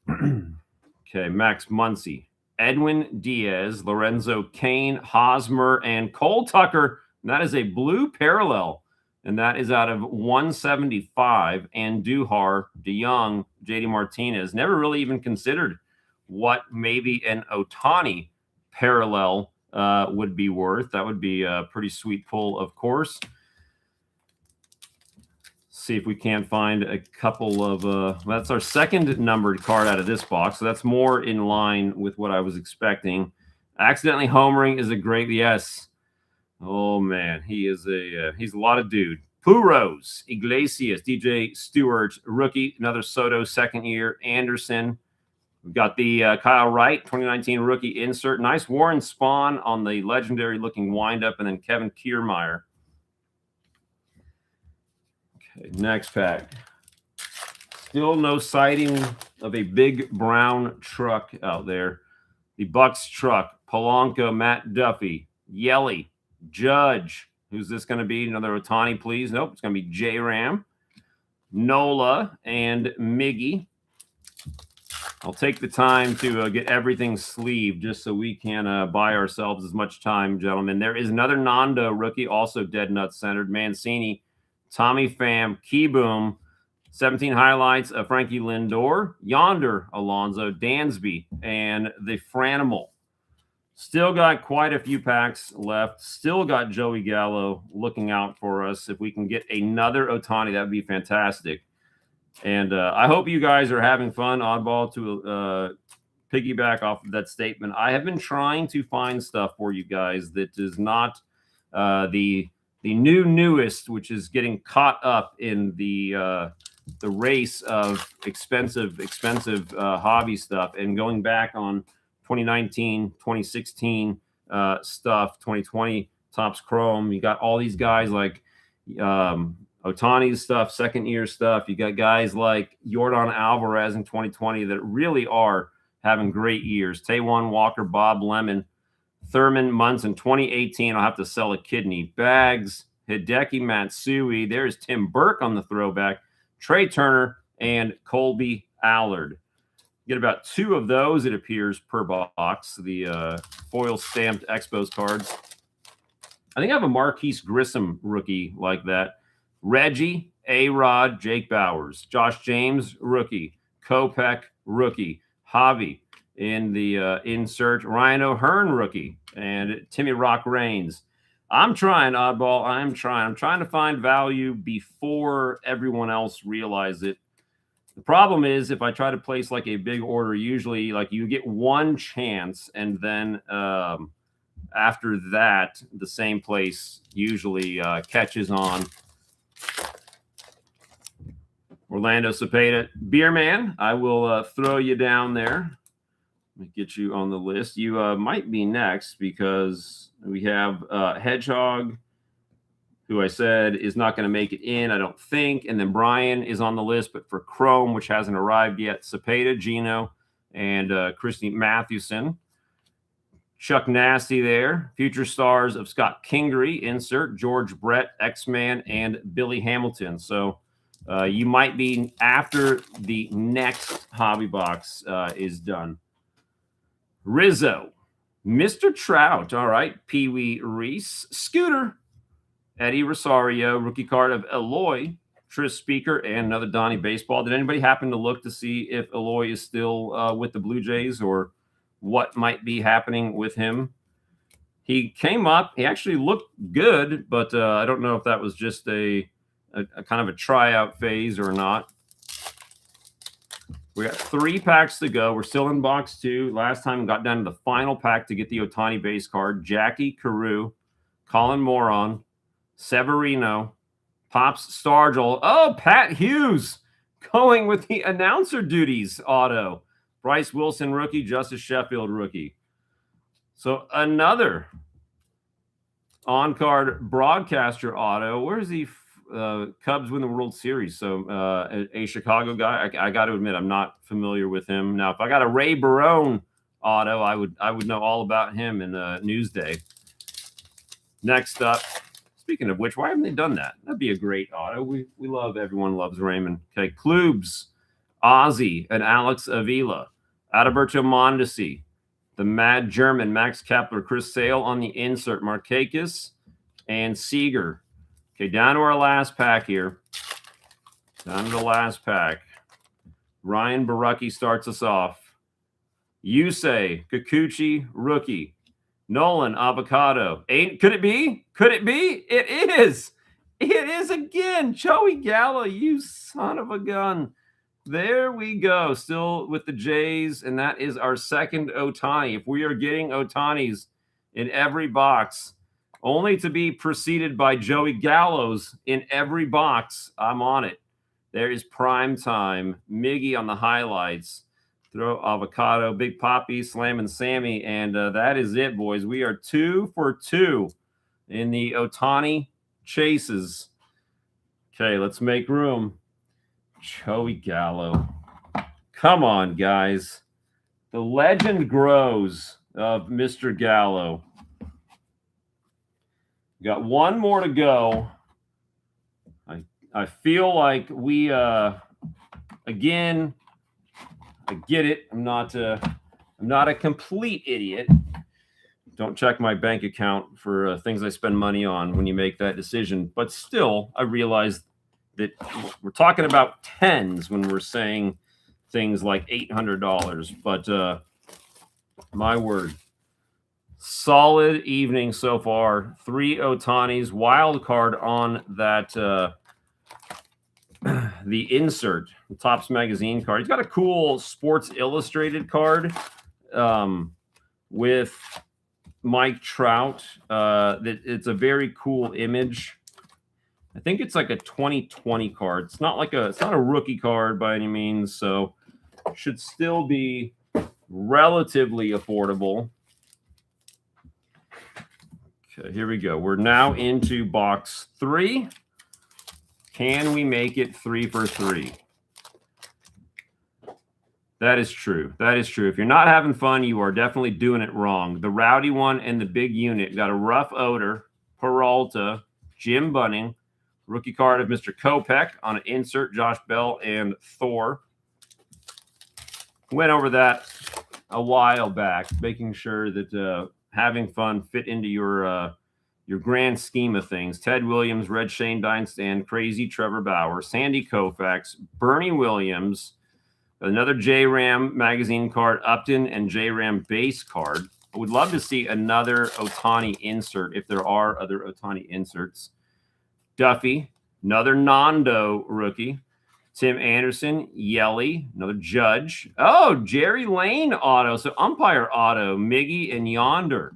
Okay, Max Muncy, Edwin Diaz, Lorenzo Cain, Hosmer, and Cole Tucker. And that is a blue parallel, and that is out of 175. And Duhar, DeYoung, JD Martinez. Never really even considered what maybe an Ohtani parallel would be worth. That would be a pretty sweet pull, of course. See if we can't find a couple of that's our second numbered card out of this box, so that's more in line with what I was expecting. Accidentally homering is a great yes. Oh man, he's a lot of dude. Puros, Iglesias, DJ Stewart, rookie, another Soto second year, Anderson. We've got the Kyle Wright 2019 rookie insert, nice Warren Spahn on the legendary looking windup, and then Kevin Kiermaier. Okay, next pack. Still no sighting of a big brown truck out there. The Bucks truck, Polanco, Matt Duffy, Yelly, Judge. Who's this going to be? Another Ohtani, please. Nope, it's going to be J-Ram, Nola, and Miggy. I'll take the time to get everything sleeved just so we can buy ourselves as much time, gentlemen. There is another Nando rookie, also dead nut centered. Mancini, Tommy Pham, Keyboom, 17 highlights of Frankie Lindor, Yonder, Alonso, Dansby, and the Franimal. Still got quite a few packs left. Still got Joey Gallo looking out for us. If we can get another Ohtani, that would be fantastic. And I hope you guys are having fun. Oddball, to piggyback off of that statement, I have been trying to find stuff for you guys that is not the newest, which is getting caught up in the race of expensive hobby stuff, and going back on 2019, 2016 stuff, 2020 Topps Chrome. You got all these guys like Ohtani's stuff, second year stuff. You got guys like Yordan Alvarez in 2020 that really are having great years. Taijuan Walker, Bob Lemon, Thurman Munson. 2018, I'll have to sell a kidney. Bags, Hideki Matsui. There's Tim Burke on the throwback. Trey Turner and Colby Allard. Get about 2 of those, it appears, per box. The foil stamped Expos cards. I think I have a Marquise Grissom rookie like that. Reggie, A-Rod, Jake Bowers, Josh James, rookie, Kopech, rookie, Javi in the insert, Ryan O'Hearn, rookie, and Timmy Rock Reigns. I'm trying, Oddball. I'm trying to find value before everyone else realizes it. The problem is if I try to place like a big order, usually like you get one chance, and then after that, the same place usually catches on. Orlando Cepeda, Beer Man, I will throw you down there. Let me get you on the list. You might be next because we have Hedgehog, who I said is not going to make it in, I don't think. And then Brian is on the list, but for Chrome, which hasn't arrived yet, Cepeda, Gino, and Christy Mathewson. Chuck Nasty there. Future stars of Scott Kingery, insert, George Brett, X-Man, and Billy Hamilton. So you might be after the next hobby box is done. Rizzo, Mr. Trout, all right, Pee Wee Reese, Scooter, Eddie Rosario, rookie card of Eloy, Tris Speaker, and another Donnie Baseball. Did anybody happen to look to see if Eloy is still with the Blue Jays or what might be happening with him? He came up. He actually looked good, but I don't know if that was just a kind of a tryout phase or not. We got 3 packs to go. We're still in box 2. Last time we got down to the final pack to get the Ohtani base card. Jackie Carew, Colin Moron, Severino, Pops Stargell. Oh, Pat Hughes going with the announcer duties auto. Bryce Wilson rookie, Justice Sheffield rookie. So another On-card broadcaster auto. Where's the Cubs win the World Series? So a Chicago guy. I got to admit, I'm not familiar with him. Now, if I got a Ray Barone auto, I would know all about him in Newsday. Next up, speaking of which, why haven't they done that? That'd be a great auto. We love, everyone loves Raymond. Okay, Klubs, Ozzy, and Alex Avila. Adalberto Mondesi, the Mad German, Max Kepler, Chris Sale on the insert, Markakis, and Seager. Okay, down to our last pack here. Down to the last pack. Ryan Barucki starts us off. Yusei Kikuchi, rookie. Nolan Avocado. Could it be? Could it be? It is. It is again. Joey Gallo, you son of a gun. There we go. Still with the Jays, and that is our second Ohtani. If we are getting Ohtanis in every box, only to be preceded by Joey Gallo's in every box, I'm on it. There is prime time. Miggy on the highlights. Throw Avocado, Big Poppy, Slam and Sammy, and that is it, boys. We are 2 for 2 in the Ohtani chases. Okay, let's make room. Joey Gallo. Come on, guys. The legend grows of Mr. Gallo. Got one more to go. I feel like we, again, I get it. I'm not a complete idiot. Don't check my bank account for things I spend money on when you make that decision. But still, I realize that we're talking about tens when we're saying things like $800. But my word, solid evening so far. 3 Ohtanis, wild card on that. The insert, the Topps magazine card. He's got a cool Sports Illustrated card with Mike Trout. It's a very cool image. I think it's like a 2020 card. It's not a rookie card by any means, so should still be relatively affordable. Okay, here we go. We're now into box 3. Can we make it 3 for 3? That is true. That is true. If you're not having fun, you are definitely doing it wrong. The rowdy one and the big unit got a rough odor. Peralta, Jim Bunning, rookie card of Mr. Kopech on an insert, Josh Bell and Thor. Went over that a while back, making sure that having fun fit into your grand scheme of things. Ted Williams, Red Shane Dienst, Crazy Trevor Bauer, Sandy Koufax, Bernie Williams, another J-Ram magazine card, Upton, and J-Ram base card. I would love to see another Ohtani insert if there are other Ohtani inserts. Duffy, another Nando rookie. Tim Anderson, Yelly, another Judge. Oh, Jerry Lane auto. So umpire auto, Miggy and Yonder.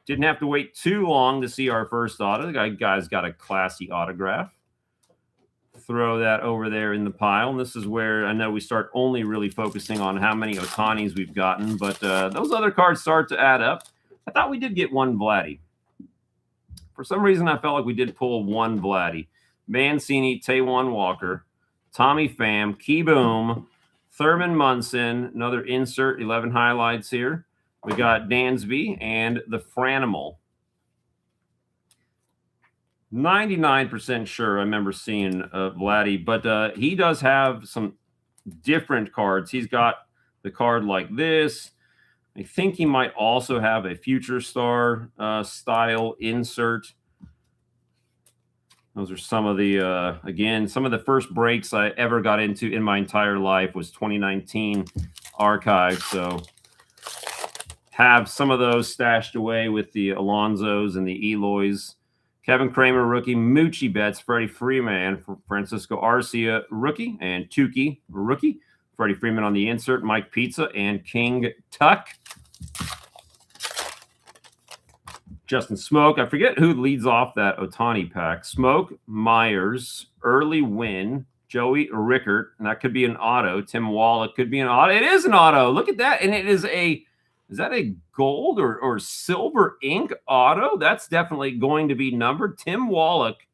Didn't have to wait too long to see our first auto. The guy's got a classy autograph. Throw that over there in the pile. And this is where I know we start only really focusing on how many Ohtanis we've gotten, but those other cards start to add up. I thought we did get one Vladdy. For some reason, I felt like we did pull one Vladdy. Mancini, Taijuan Walker, Tommy Pham, Key Boom, Thurman Munson, another insert, 11 highlights here. We got Dansby and the Franimal. 99% sure I remember seeing Vladdy, but he does have some different cards. He's got the card like this. I think he might also have a Future Star style insert. Those are some of the, again, some of the first breaks I ever got into in my entire life was 2019 archive. So have some of those stashed away with the Alonzos and the Eloys. Kevin Kramer, rookie. Moochie Betts, Freddie Freeman, Francisco Arcia, rookie. And Tukey, rookie. Freddie Freeman on the insert. Mike Pizza and King Tuck. Justin Smoke. I forget who leads off that Ohtani pack. Smoke, Myers, Early Win, Joey Rickert, and that could be an auto. Tim Wallach could be an auto. It is an auto. Look at that. And it is a Is that a gold or silver ink auto? That's definitely going to be numbered. Tim Wallach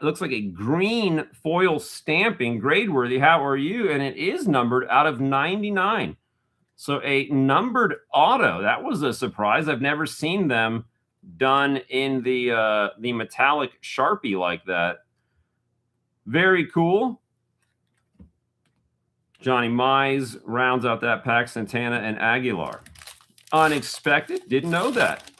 looks like a green foil stamping, grade worthy. How are you? And it is numbered out of 99. So a numbered auto. That was a surprise. I've never seen them done in the metallic Sharpie like that. Very cool. Johnny Mize rounds out that pack. Santana and Aguilar. Unexpected. Didn't know that.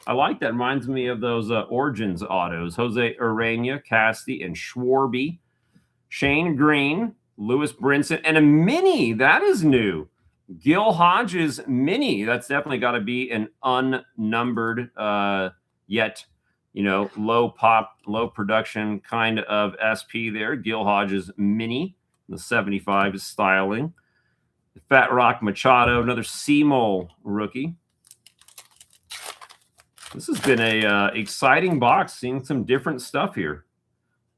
I like that. Reminds me of those Origins autos. Jose Urena, Casti, and Schwarby. Shane Green, Lewis Brinson, and a mini. That is new. Gil Hodges mini. That's definitely got to be an unnumbered, yet, low pop, low production kind of SP there. Gil Hodges mini. The 75 is styling. Fat Rock Machado, another C-Mole rookie. This has been a exciting box, seeing some different stuff here.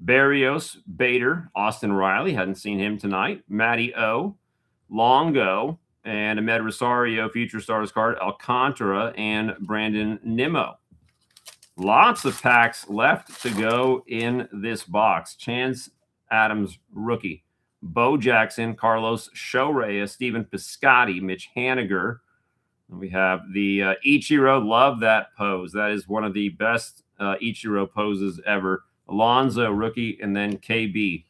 Barrios, Bader, Austin Riley, hadn't seen him tonight. Matty O, Longo, and Ahmed Rosario, Future Stars card, Alcantara, and Brandon Nimmo. Lots of packs left to go in this box. Chance Adams, rookie. Bo Jackson, Carlos Shoreya, Stephen Piscotty, Mitch Haniger. We have the Ichiro. Love that pose. That is one of the best Ichiro poses ever. Alonzo, rookie, and then KB.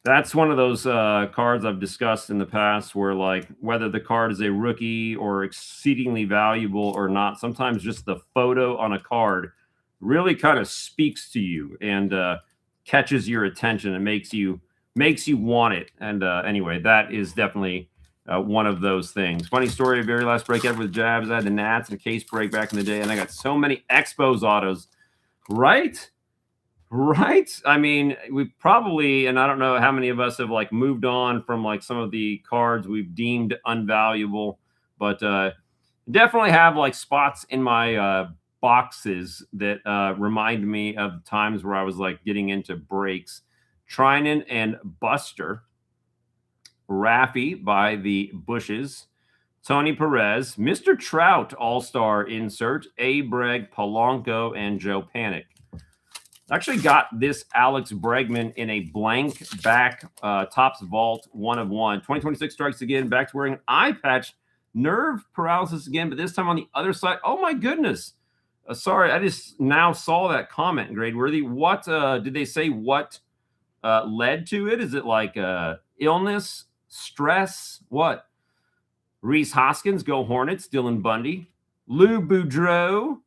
That's one of those cards I've discussed in the past where, like, whether the card is a rookie or exceedingly valuable or not, sometimes just the photo on a card really kind of speaks to you and catches your attention and makes you want it. And anyway, that is definitely one of those things. Funny story, very last break ever with Jabs. I had the Nats and a case break back in the day, and I got so many Expos autos. Right? I mean, we probably, and I don't know how many of us have like moved on from like some of the cards we've deemed unvaluable, but definitely have like spots in my boxes that remind me of times where I was like getting into breaks. Trinan and Buster. Raffy by the Bushes. Tony Perez. Mr. Trout All-Star insert. Abreg, Polanco, and Joe Panic. Actually got this Alex Bregman in a blank back Topps Vault 1 of 1. 2026 strikes again. Back to wearing an eye patch. Nerve paralysis again, but this time on the other side. Oh, my goodness. Sorry, I just now saw that comment, Grade Worthy. What did they say what led to it? Is it like illness, stress? What? Reese Hoskins, go Hornets. Dylan Bundy. Lou Boudreau.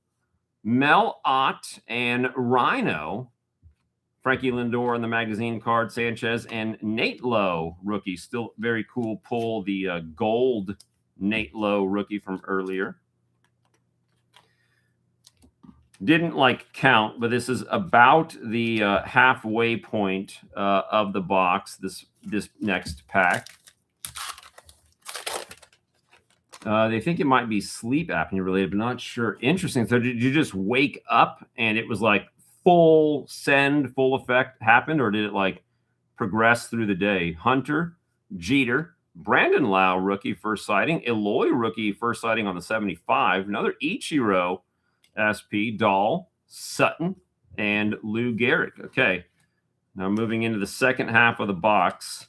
Mel Ott and Rhino. Frankie Lindor on the magazine card. Sanchez and Nate Lowe, rookie. Still very cool pull. The gold Nate Lowe rookie from earlier. Didn't like count, but this is about the halfway point of the box, this next pack. They think it might be sleep apnea related, but not sure. Interesting. So did you just wake up and it was like full send, full effect happened, or did it like progress through the day? Hunter, Jeter, Brandon Lau, rookie, first sighting. Eloy, rookie, first sighting on the 75. Another Ichiro, SP, Dahl, Sutton, and Lou Gehrig. Okay. Now moving into the second half of the box.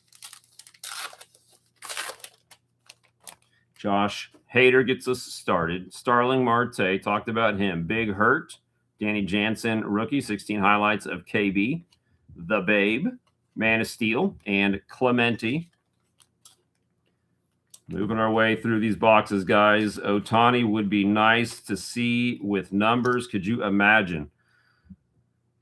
Josh Hader gets us started. Starling Marte, talked about him. Big Hurt. Danny Jansen, rookie, 16 highlights of KB. The Babe, Man of Steel, and Clemente. Moving our way through these boxes, guys. Ohtani would be nice to see with numbers. Could you imagine?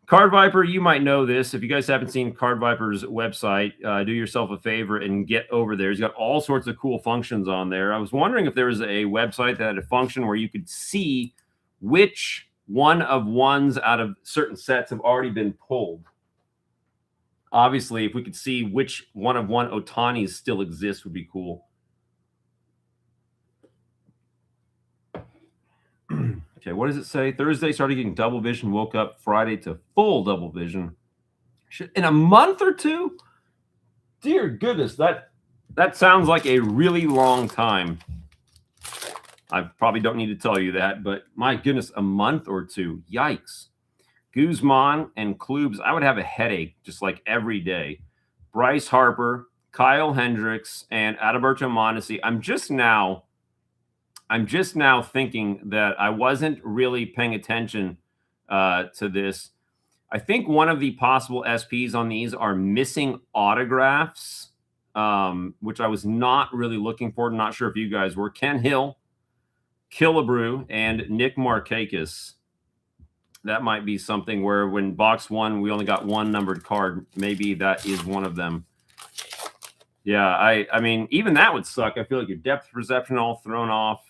Card Viper, you might know this. If you guys haven't seen Card Viper's website, do yourself a favor and get over there. He's got all sorts of cool functions on there. I was wondering if there was a website that had a function where you could see which one of ones out of certain sets have already been pulled. Obviously, if we could see which one of one Ohtanis still exists would be cool. Okay, what does it say? Thursday started getting double vision, woke up Friday to full double vision. In a month or two? Dear goodness, that That sounds like a really long time. I probably don't need to tell you that, but my goodness, a month or two. Yikes. Guzman and Klubs, I would have a headache just like every day. Bryce Harper, Kyle Hendricks, and Adalberto Mondesi. I'm just now thinking that I wasn't really paying attention to this. I think one of the possible SPs on these are missing autographs, which I was not really looking for. Not sure if you guys were. Ken Hill, Killebrew, and Nick Markakis. That might be something where when box one, we only got one numbered card. Maybe that is one of them. Yeah, I mean, even that would suck. I feel like your depth perception all thrown off.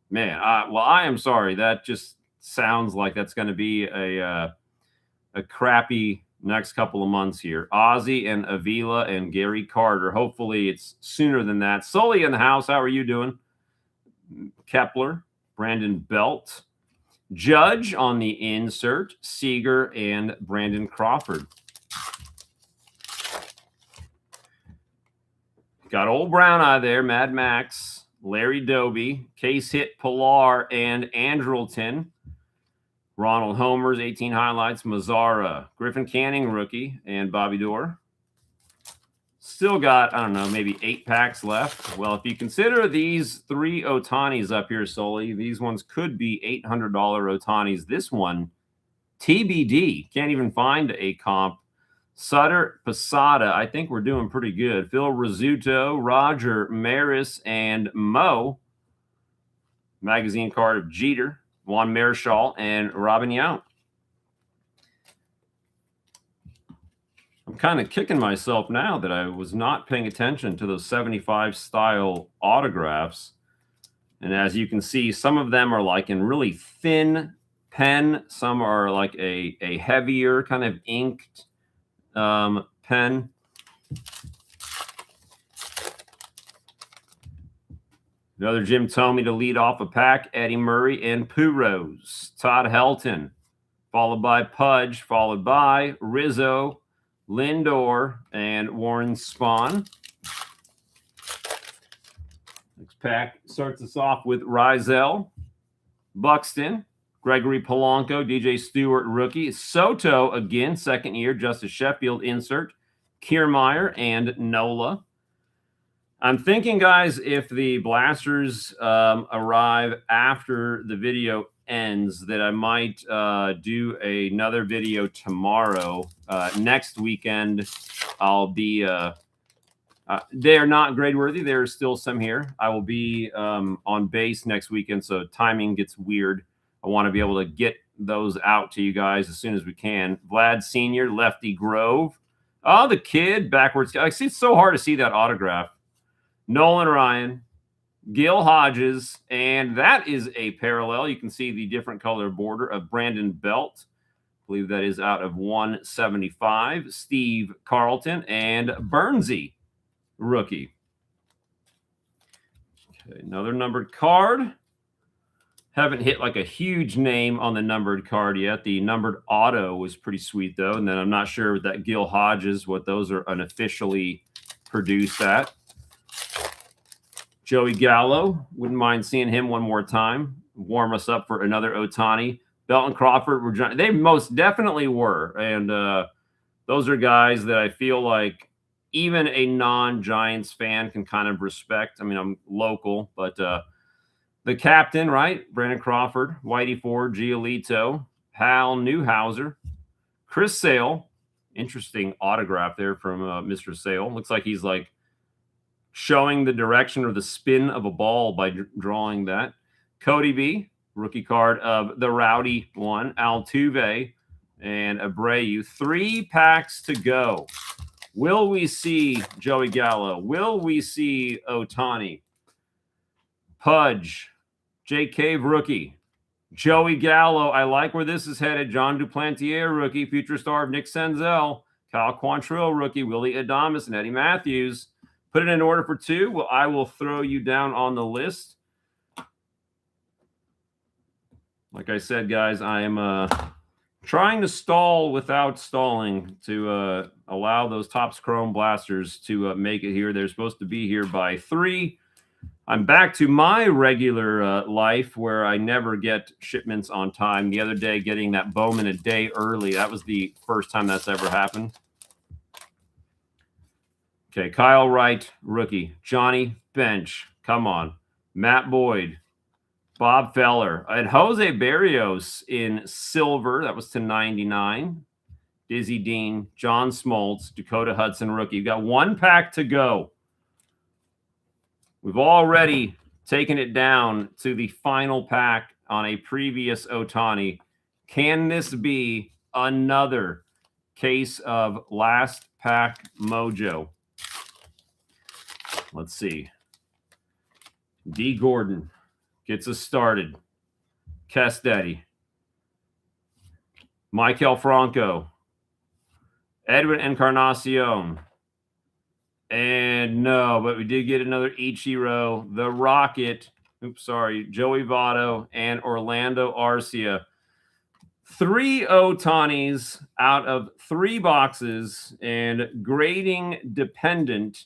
Man, well, I am sorry. That just sounds like that's going to be a crappy next couple of months here. Ozzy and Avila and Gary Carter. Hopefully it's sooner than that. Sully in the house. How are you doing? Kepler, Brandon Belt, Judge on the insert, Seager, and Brandon Crawford. Got old Brown Eye there, Mad Max, Larry Doby, Case Hit Pilar, and Andrelton. Ronald Homers, 18 highlights, Mazzara, Griffin Canning, rookie, and Bobby Dorr. Still got, I don't know, maybe 8 packs left. Well, if you consider these 3 Ohtanis up here, Sully, these ones could be $800 Ohtanis. This one, TBD. Can't even find a comp. Sutter, Posada, I think we're doing pretty good. Phil Rizzuto, Roger Maris, and Mo. Magazine card of Jeter, Juan Marichal, and Robin Yount. I'm kind of kicking myself now that I was not paying attention to those 75 style autographs. And as you can see, some of them are like in really thin pen. Some are like a heavier kind of inked pen. Another Jim Thome to lead off a pack. Eddie Murray and Puros. Todd Helton, followed by Pudge, followed by Rizzo, Lindor, and Warren Spahn. Next pack starts us off with Rizal, Buxton, Gregory Polanco, DJ Stewart, rookie. Soto, again, second year, Justice Sheffield insert, Kiermaier, and Nola. I'm thinking, guys, if the blasters arrive after the video ends, that I might do another video tomorrow. Next weekend, I'll be they are not grade worthy. There are still some here. I will be on base next weekend, so timing gets weird. I want to be able to get those out to you guys as soon as we can. Vlad Sr., Lefty Grove. Oh, the kid, backwards. I see it's so hard to see that autograph. Nolan Ryan, Gil Hodges, and that is a parallel. You can see the different color border of Brandon Belt. I believe that is out of 175. Steve Carlton and Bernsey, rookie. Okay, another numbered card. Haven't hit like a huge name on the numbered card yet. The numbered auto was pretty sweet, though. And then I'm not sure with that Gil Hodges what those are unofficially produced at. Joey Gallo, wouldn't mind seeing him one more time. Warm us up for another Ohtani. Belton Crawford, they most definitely were. And those are guys that I feel like even a non-Giants fan can kind of respect. I mean, I'm local, but the captain, right? Brandon Crawford, Whitey Ford, Giolito, Hal Newhouser, Chris Sale. Interesting autograph there from Mr. Sale. Looks like he's like showing the direction or the spin of a ball by drawing that. Cody B, rookie card of the Rowdy one. Altuve and Abreu. 3 packs to go. Will we see Joey Gallo? Will we see Ohtani? Pudge, Jake Cave, rookie. Joey Gallo, I like where this is headed. John Duplantier, rookie. Future star of Nick Senzel. Kyle Quantrill, rookie. Willie Adames and Eddie Matthews. Put it in order for 2. Well, I will throw you down on the list. Like I said, guys, I am Trying to stall without stalling to allow those Topps Chrome blasters to make it here. They're supposed to be here by 3. I'm back to my regular life where I never get shipments on time. The other day, getting that Bowman a day early, that was the first time that's ever happened. Okay, Kyle Wright, rookie. Johnny Bench, come on. Matt Boyd, Bob Feller, and Jose Barrios in silver. That was to 99. Dizzy Dean, John Smoltz, Dakota Hudson, rookie. You've got 1 pack to go. We've already taken it down to the final pack on a previous Ohtani. Can this be another case of last pack mojo? Let's see. D. Gordon gets us started. Castetti. Michael Franco. Edwin Encarnacion. And no, but we did get another Ichiro, the Rocket. Oops, sorry. Joey Votto and Orlando Arcia. 3 Ohtanis out of 3 boxes, and grading dependent.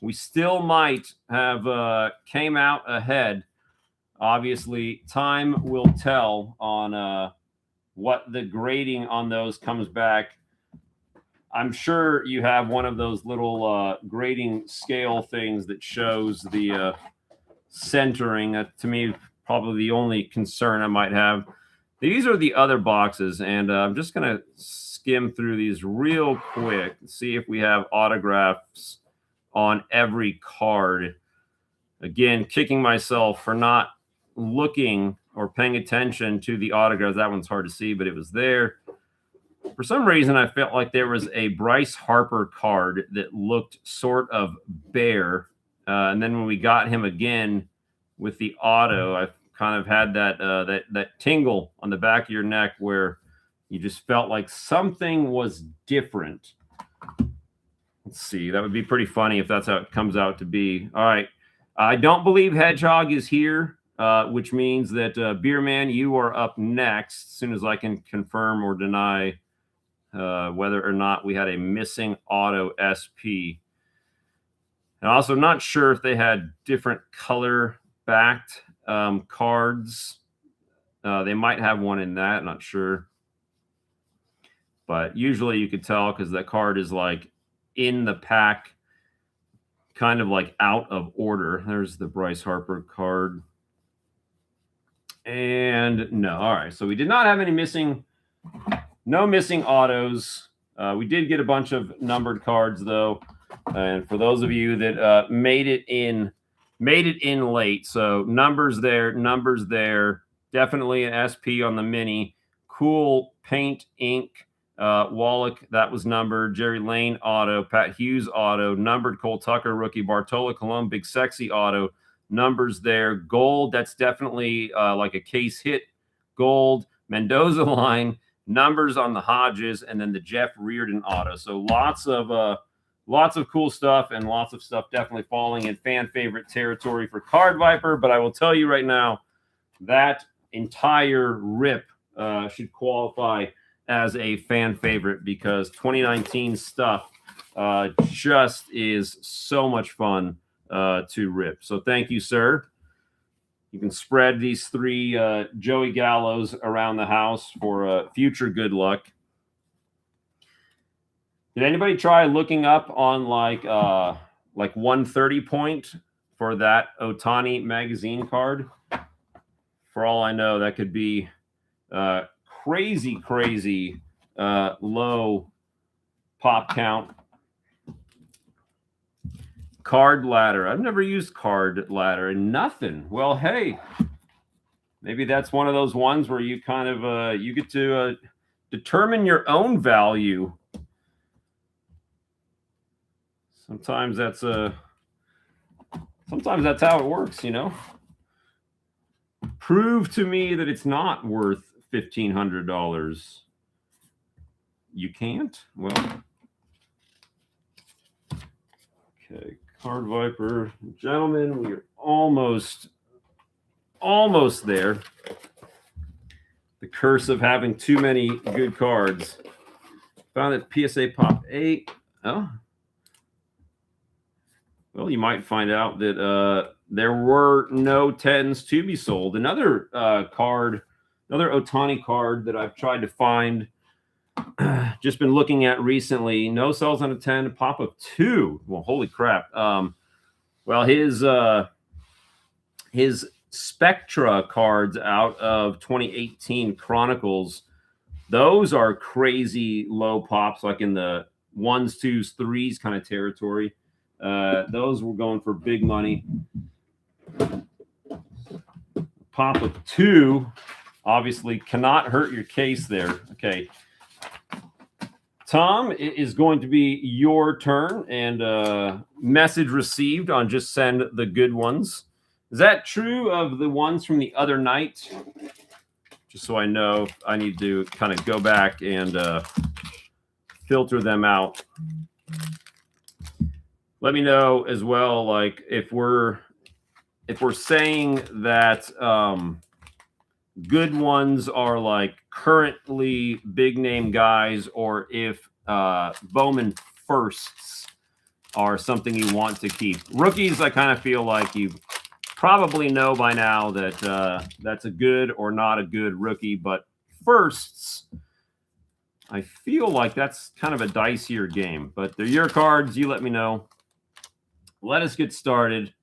We still might have came out ahead. Obviously, time will tell on what the grading on those comes back. I'm sure you have one of those little grading scale things that shows the centering. To me, probably the only concern I might have. These are the other boxes, and I'm just going to skim through these real quick and see if we have autographs on every card. Again, kicking myself for not looking or paying attention to the autographs. That one's hard to see, but it was there. For some reason, I felt like there was a Bryce Harper card that looked sort of bare. And then when we got him again with the auto, I kind of had that tingle on the back of your neck where you just felt like something was different. Let's see. That would be pretty funny if that's how it comes out to be. All right. I don't believe Hedgehog is here, which means that Beerman, you are up next as soon as I can confirm or deny whether or not we had a missing auto SP. And also not sure if they had different color backed cards. They might have one in that, not sure. But usually you could tell because that card is like in the pack, kind of like out of order. There's the Bryce Harper card. And no, all right. So we did not have any missing, no missing autos. We did get a bunch of numbered cards though. And for those of you that made it in late, so numbers there, definitely an SP on the mini. Cool paint ink. Wallach, that was numbered. Jerry Lane auto. Pat Hughes auto. Numbered. Cole Tucker rookie. Bartolo Colon big sexy auto. Numbers there. Gold, that's definitely like a case hit. Gold. Mendoza line. Numbers on the Hodges, and then the Jeff Reardon auto. So lots of cool stuff, and lots of stuff definitely falling in fan favorite territory for Card Viper. But I will tell you right now, that entire rip should qualify as a fan favorite because 2019 stuff just is so much fun to rip. So thank you, sir. You can spread these 3 Joey Gallos around the house for future good luck. Did anybody try looking up on like 130 point for that Ohtani magazine card? For all I know, that could be crazy low pop count. Card ladder. I've never used card ladder and nothing. Well, hey, maybe that's one of those ones where you kind of you get to determine your own value. Sometimes that's how it works, you know. Prove to me that it's not worth $1,500. You can't? Well, okay. Card Viper, gentlemen, we are almost there. The curse of having too many good cards. Found that PSA Pop 8. Oh. Well, you might find out that there were no 10s to be sold. Another card, another Ohtani card that I've tried to find, just been looking at recently. No sells on a 10, pop of 2. Well, holy crap. Well, his Spectra cards out of 2018 Chronicles, those are crazy low pops, like in the 1s, 2s, 3s kind of territory. Those were going for big money. Pop of 2 obviously cannot hurt your case there. Okay. Tom, it is going to be your turn, and message received on just send the good ones. Is that true of the ones from the other night? Just so I know, I need to kind of go back and filter them out. Let me know as well, like if we're saying that good ones are like currently big name guys, or if Bowman firsts are something you want to keep. Rookies, I kind of feel like you probably know by now that that's a good or not a good rookie, but firsts, I feel like that's kind of a dicier game. But they're your cards. You let me know. Let us get started.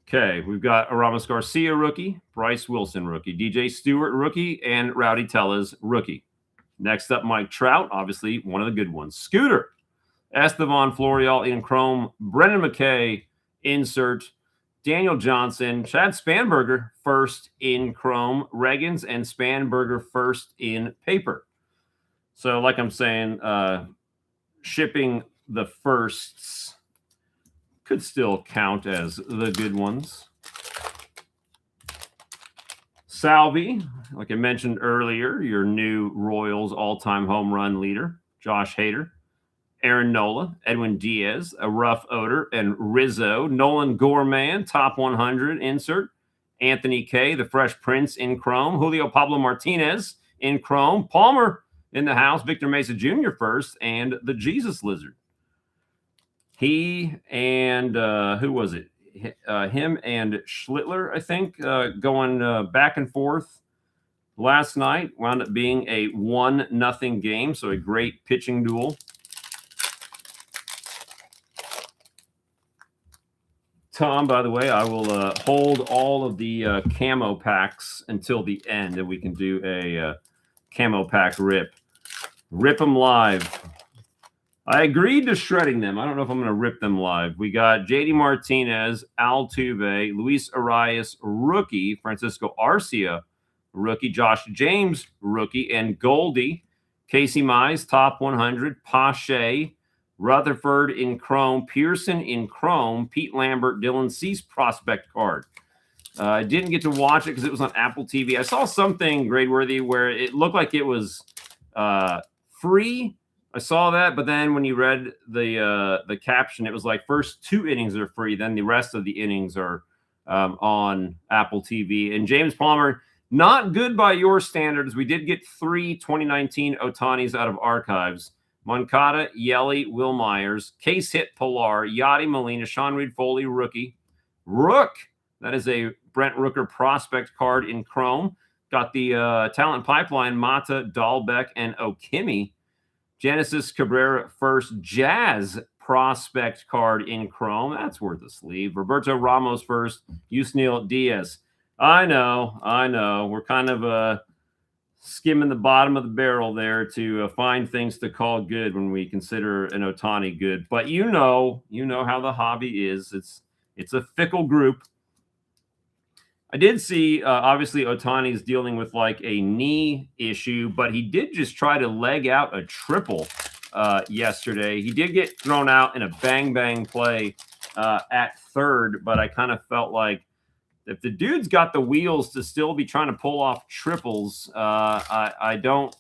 Okay, we've got Aramis Garcia rookie, Bryce Wilson rookie, DJ Stewart rookie, and Rowdy Tellez rookie. Next up, Mike Trout, obviously one of the good ones. Scooter, Estevan Florial in chrome, Brendan McKay insert, Daniel Johnson, Chad Spanberger first in chrome, Reagans and Spanberger first in paper. So like I'm saying, shipping the firsts could still count as the good ones. Salvi, like I mentioned earlier, your new Royals all-time home run leader. Josh Hader, Aaron Nola, Edwin Diaz, a rough odor, and Rizzo. Nolan Gorman, top 100 insert. Anthony K, the Fresh Prince in chrome. Julio Pablo Martinez in chrome. Palmer in the house. Victor Mesa Jr. first, and the Jesus Lizard. He and who was it? Him and Schlittler, I think, going back and forth last night. Wound up being a 1-0 game, so a great pitching duel. Tom, by the way, I will hold all of the camo packs until the end, and we can do a camo pack rip. Rip them live. I agreed to shredding them. I don't know if I'm going to rip them live. We got JD Martinez, Altuve, Luis Arias, rookie, Francisco Arcia, rookie, Josh James, rookie, and Goldie, Casey Mize, top 100, Pache, Rutherford in chrome, Pearson in chrome, Pete Lambert, Dylan Cease prospect card. I didn't get to watch it because it was on Apple TV. I saw something grade-worthy where it looked like it was free. I saw that, but then when you read the caption, it was like first 2 innings are free, then the rest of the innings are on Apple TV. And James Palmer, not good by your standards. We did get 3 2019 Ohtanis out of archives. Moncada, Yelly, Will Myers, Case Hit Pilar, Yachty Molina, Sean Reed Foley, rookie. Rook, that is a Brent Rooker prospect card in chrome. Got the talent pipeline, Mata, Dahlbeck, and Okimi. Genesis Cabrera first, Jazz prospect card in chrome. That's worth a sleeve. Roberto Ramos first, Yusniel Diaz. I know. We're kind of skimming the bottom of the barrel there to find things to call good when we consider an Ohtani good. But you know how the hobby is. It's a fickle group. I did see, obviously, Ohtani's dealing with like a knee issue, but he did just try to leg out a triple yesterday. He did get thrown out in a bang-bang play at third, but I kind of felt like if the dude's got the wheels to still be trying to pull off triples, I don't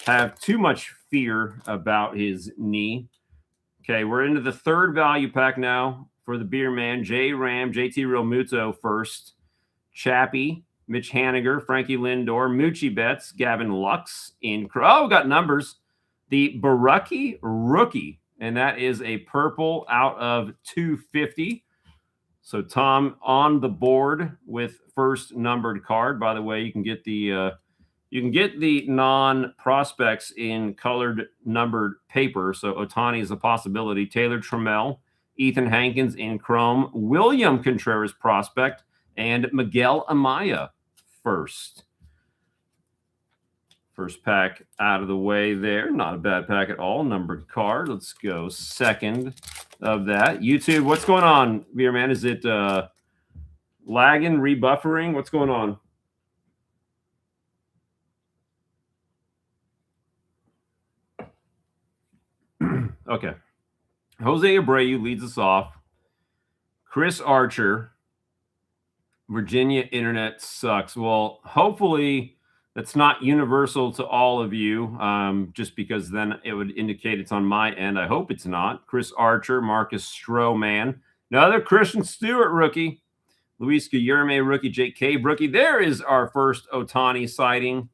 have too much fear about his knee. Okay, we're into the third value pack now for the Beer Man. J. Ram, JT Realmuto first. Chappie, Mitch Haniger, Frankie Lindor, Moochie Betts, Gavin Lux in. Oh, got numbers. The Barucki rookie, and that is a purple out of 250. So Tom on the board with first numbered card. By the way, you can get the non-prospects in colored numbered paper. So Ohtani is a possibility. Taylor Trammell, Ethan Hankins in chrome, William Contreras prospect, and Miguel Amaya first. First pack out of the way there. Not a bad pack at all. Numbered card. Let's go second of that. YouTube, what's going on, Beer Man? Is it lagging, rebuffering? What's going on? Okay. Jose Abreu leads us off. Chris Archer. Virginia internet sucks. Well, hopefully that's not universal to all of you, just because then it would indicate it's on my end. I hope it's not. Chris Archer, Marcus Stroman, another Christian Stewart rookie, Luis Guillermo rookie, Jake Cave rookie. There is our first Ohtani sighting.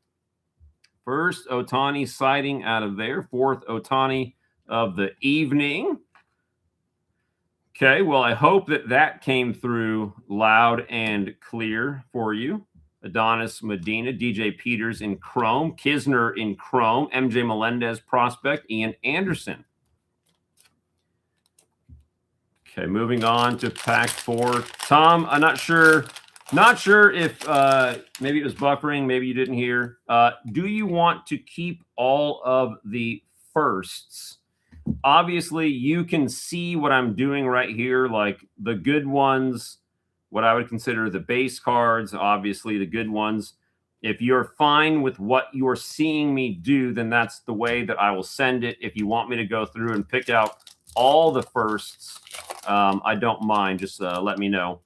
First Ohtani sighting out of there. Fourth Ohtani of the evening. Okay, well, I hope that came through loud and clear for you. Adonis Medina, DJ Peters in chrome, Kisner in chrome, MJ Melendez prospect, Ian Anderson. Okay, moving on to pack 4. Tom, I'm not sure if maybe it was buffering, maybe you didn't hear. Do you want to keep all of the firsts? Obviously, you can see what I'm doing right here, like the good ones, what I would consider the base cards, obviously the good ones. If you're fine with what you're seeing me do, then that's the way that I will send it. If you want me to go through and pick out all the firsts, I don't mind. Just let me know.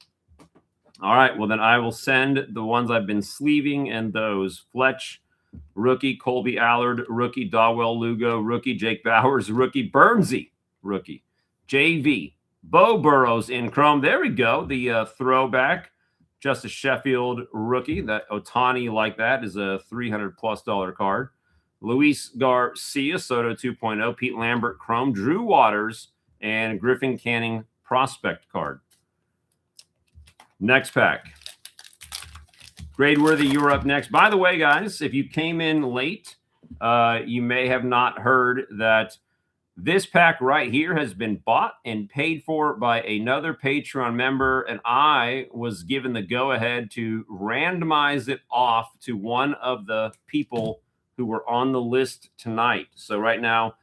All right, well, then I will send the ones I've been sleeving and those. Fletch, rookie. Colby Allard, rookie. Dawell Lugo, rookie. Jake Bowers, rookie. Bernsey, rookie. JV. Bo Burrows in chrome. There we go. The throwback. Justice Sheffield, rookie. That Ohtani like that is a $300+ card. Luis Garcia, Soto 2.0. Pete Lambert, chrome. Drew Waters, and Griffin Canning prospect card. Next pack. Gradeworthy, you're up next. By the way, guys, if you came in late, you may have not heard that this pack right here has been bought and paid for by another Patreon member, and I was given the go-ahead to randomize it off to one of the people who were on the list tonight. So right now,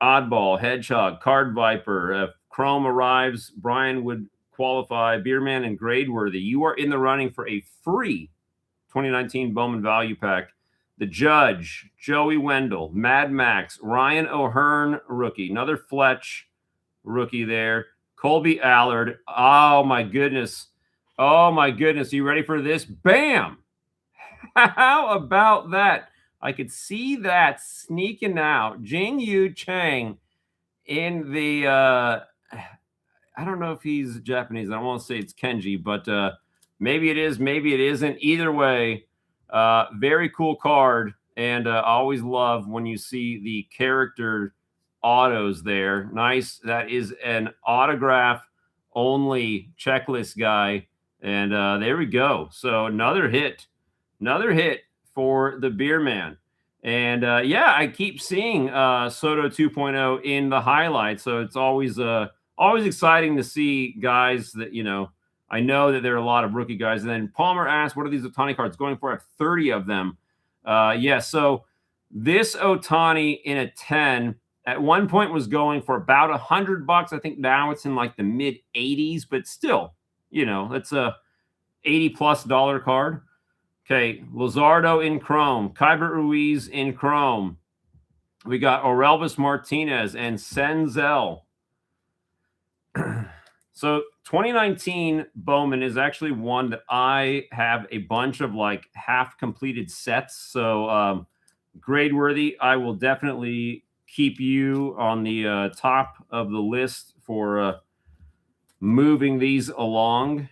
Oddball, Hedgehog, Card Viper, if Chrome arrives, Brian would qualify, Beerman and Gradeworthy. You are in the running for a free 2019 Bowman Value Pack. The Judge, Joey Wendell, Mad Max, Ryan O'Hearn, rookie. Another Fletch, rookie there. Colby Allard. Oh, my goodness. Oh, my goodness. Are you ready for this? Bam! How about that? I could see that sneaking out. Jing Yu Chang in the, I don't know if he's Japanese. I don't want to say it's Kenji, but maybe it is, maybe it isn't. Either way, very cool card. And I always love when you see the character autos there. Nice. That is an autograph only checklist guy. And there we go. So another hit for the Beer Man. And yeah, I keep seeing Soto 2.0 in the highlights. So it's always exciting to see guys that, you know that there are a lot of rookie guys. And then Palmer asked, what are these Ohtani cards going for? I have 30 of them. Yeah, so this Ohtani in a 10 at one point was going for about $100. I think now it's in like the mid 80s, but still, that's a $80+ card. Okay, Luzardo in chrome, Kyber Ruiz in chrome. We got Orelvis Martinez and Senzel. So 2019 Bowman is actually one that I have a bunch of like half completed sets. So Gradeworthy, I will definitely keep you on the top of the list for moving these along.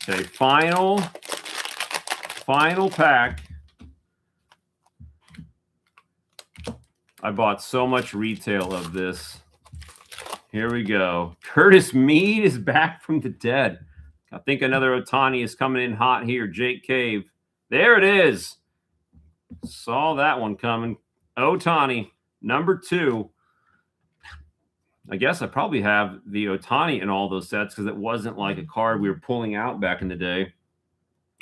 Okay, final pack. I bought so much retail of this. Here we go. Curtis Mead is back from the dead. I think another Ohtani is coming in hot here. Jake Cave. There it is. Saw that one coming. Ohtani, number 2. I guess I probably have the Ohtani in all those sets because it wasn't like a card we were pulling out back in the day.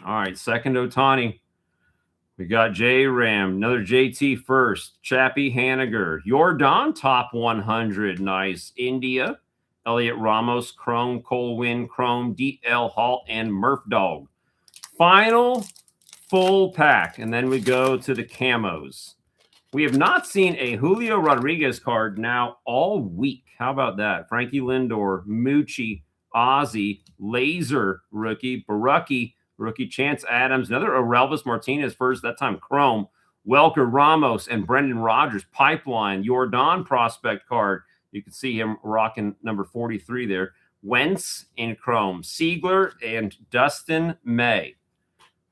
All right, second Ohtani. We got J Ram, another JT first. Chappie Haniger. Jordan, top 100. Nice. India. Elliot Ramos, Chrome, Cole Wynn, Chrome, DL Halt, and Murph Dog. Final full pack. And then we go to the camos. We have not seen a Julio Rodriguez card now all week. How about that? Frankie Lindor, Moochie, Ozzy, Laser rookie, Barucki, rookie, Chance Adams, another Orelvis Martinez first, that time Chrome, Welker Ramos, and Brendan Rodgers, Pipeline, Jordan prospect card. You can see him rocking number 43 there. Wentz in Chrome, Siegler, and Dustin May.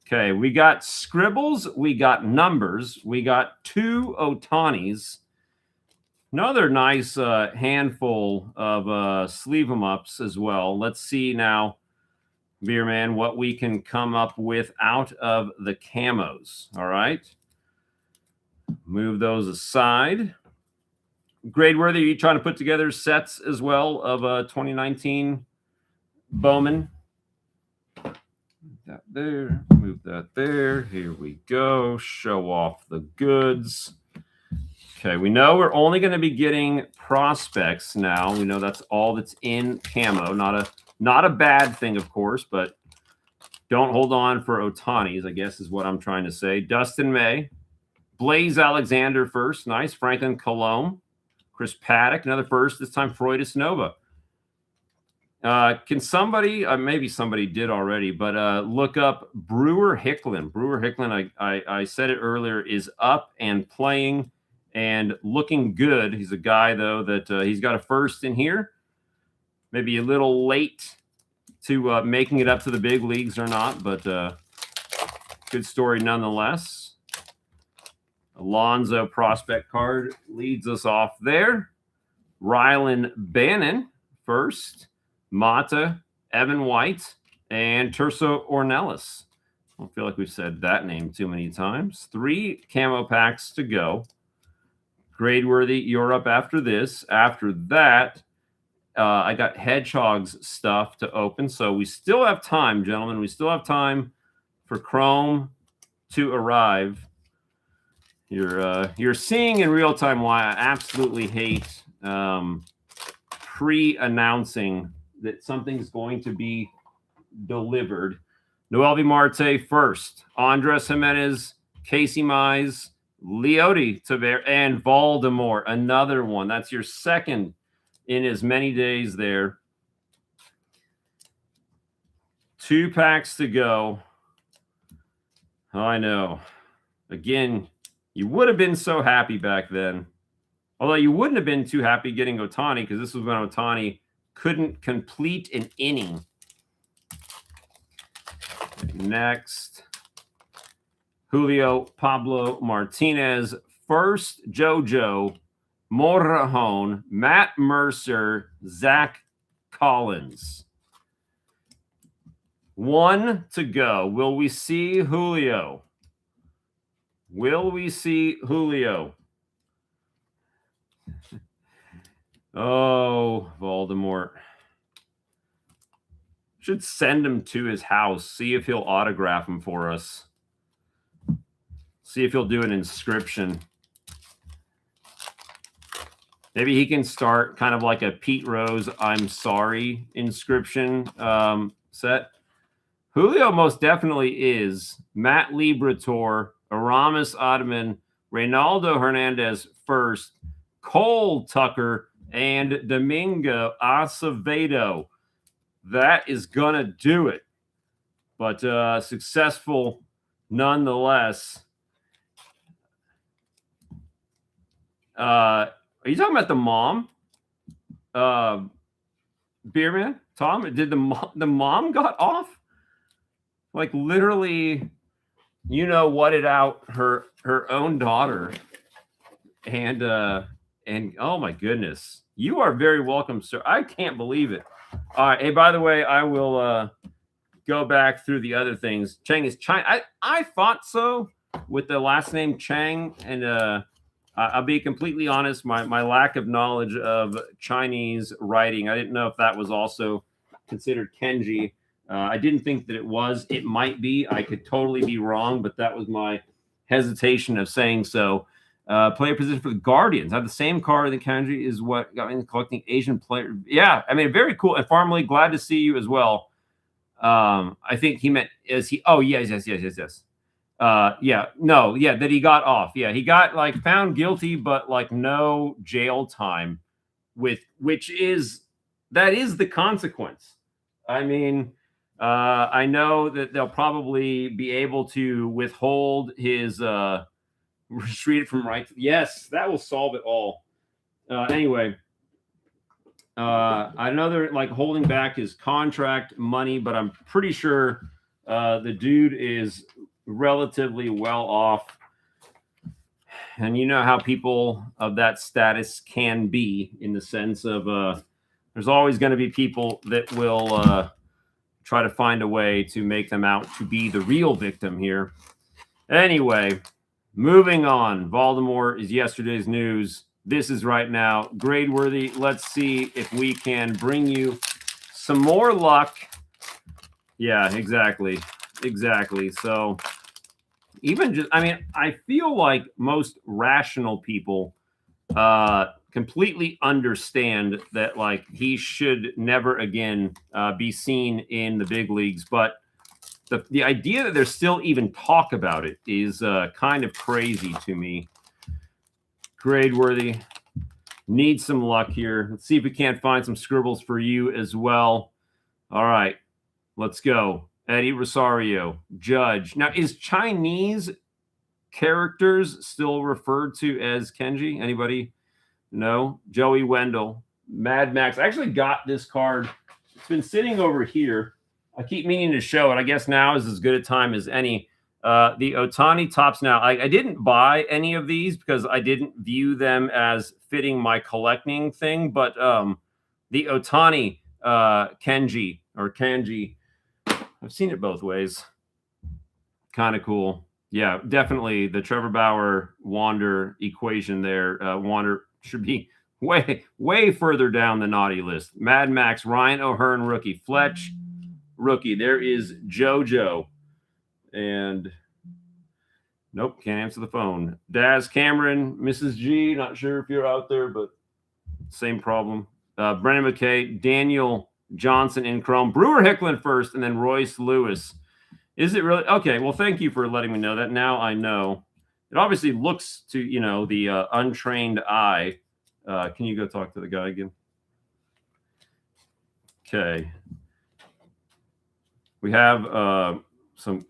Okay, we got scribbles, we got numbers, we got 2 Ohtanis. Another nice handful of sleeve 'em ups as well. Let's see now, Beer Man, what we can come up with out of the camos. All right. Move those aside. Gradeworthy, are you trying to put together sets as well of 2019 Bowman? That there, move that there. Here we go. Show off the goods. Okay, we know we're only going to be getting prospects now. We know that's all that's in camo. Not a bad thing, of course, but don't hold on for Ohtanis, I guess is what I'm trying to say. Dustin May, Blaze Alexander first, nice. Franklin Colomb, Chris Paddock, another first. This time Freudis Nova. Can somebody, maybe somebody did already, but look up Brewer Hicklin. Brewer Hicklin, I said it earlier, is up and playing and looking good. He's a guy, though, that he's got a first in here. Maybe a little late to making it up to the big leagues or not, but good story nonetheless. Alonzo prospect card leads us off there. Rylan Bannon first. Mata, Evan White, and Terso Ornelas. I don't feel like we've said that name too many times. 3 camo packs to go. Gradeworthy, you're up after this. After that, I got Hedgehog's stuff to open. So we still have time, gentlemen. We still have time for Chrome to arrive. You're seeing in real time why I absolutely hate pre-announcing that something's going to be delivered. Noelvi Marte first. Andres Jimenez, Casey Mize, Leody Taver, and Voldemort. Another one. That's your second in as many days there. 2 packs to go. Oh, I know. Again, you would have been so happy back then. Although you wouldn't have been too happy getting Ohtani because this was when Ohtani couldn't complete an inning. Next, Julio Pablo Martinez. First, JoJo Morejon, Matt Mercer, Zach Collins. 1 to go. Will we see Julio? Will we see Julio? Oh, Voldemort. Should send him to his house. See if he'll autograph him for us. See if he'll do an inscription. Maybe he can start kind of like a Pete Rose I'm sorry inscription set. Julio most definitely is. Matt Librator, Aramis Ottoman, Reynaldo Hernandez first, Cole Tucker, and Domingo Acevedo. That is going to do it. But successful nonetheless. Are you talking about the mom? Beerman? Tom, did the mom got off? like literally, you know, what it out her own daughter, and oh my goodness, you are very welcome, sir. I can't believe it. All right. Hey, by the way, I will go back through the other things. Chang is China. I thought so with the last name Chang, and I'll be completely honest. My lack of knowledge of Chinese writing, I didn't know if that was also considered Kenji. I didn't think that it was. It might be. I could totally be wrong, but that was my hesitation of saying so. Player position for the Guardians. I have the same card that Kenji is what got me collecting Asian player. Yeah, I mean, very cool. And Farmley, glad to see you as well. I think he meant is he? Oh yes. Yeah, no, yeah, that he got off. Yeah, he got like found guilty, but like no jail time, which is the consequence. I mean, I know that they'll probably be able to withhold his retreat from right. Yes, that will solve it all. Anyway, I know they're like holding back his contract money, but I'm pretty sure the dude is relatively well off. And you know how people of that status can be, in the sense of there's always going to be people that will try to find a way to make them out to be the real victim here. Anyway, moving on. Voldemort is yesterday's news. This is right now. Grade worthy. Let's see if we can bring you some more luck. Yeah, exactly. So even just, I mean, I feel like most rational people completely understand that like he should never again be seen in the big leagues, but the idea that there's still even talk about it is kind of crazy to me. Grade worthy. Need some luck here. Let's see if we can't find some scribbles for you as well. All right, let's go. Eddie Rosario, Judge. Now, is Chinese characters still referred to as Kenji? Anybody? No? Joey Wendell, Mad Max. I actually got this card. It's been sitting over here. I keep meaning to show it. I guess now is as good a time as any. The Ohtani Topps Now. I didn't buy any of these because I didn't view them as fitting my collecting thing, but the Ohtani Kenji or Kanji, I've seen it both ways. Kind of cool. Yeah, definitely the Trevor Bauer Wander equation there. Wander should be way further down the naughty list. Mad Max, Ryan O'Hearn, rookie. Fletch, rookie. There is JoJo. And nope, can't answer the phone. Daz Cameron, Mrs. G, not sure if you're out there, but same problem. Brennan McKay, Daniel Johnson in Chrome, Brewer Hicklin first, and then Royce Lewis. Is it really? Okay, well, thank you for letting me know that. Now I know. It obviously looks to, you know, the untrained eye. Can you go talk to the guy again? Okay. We have some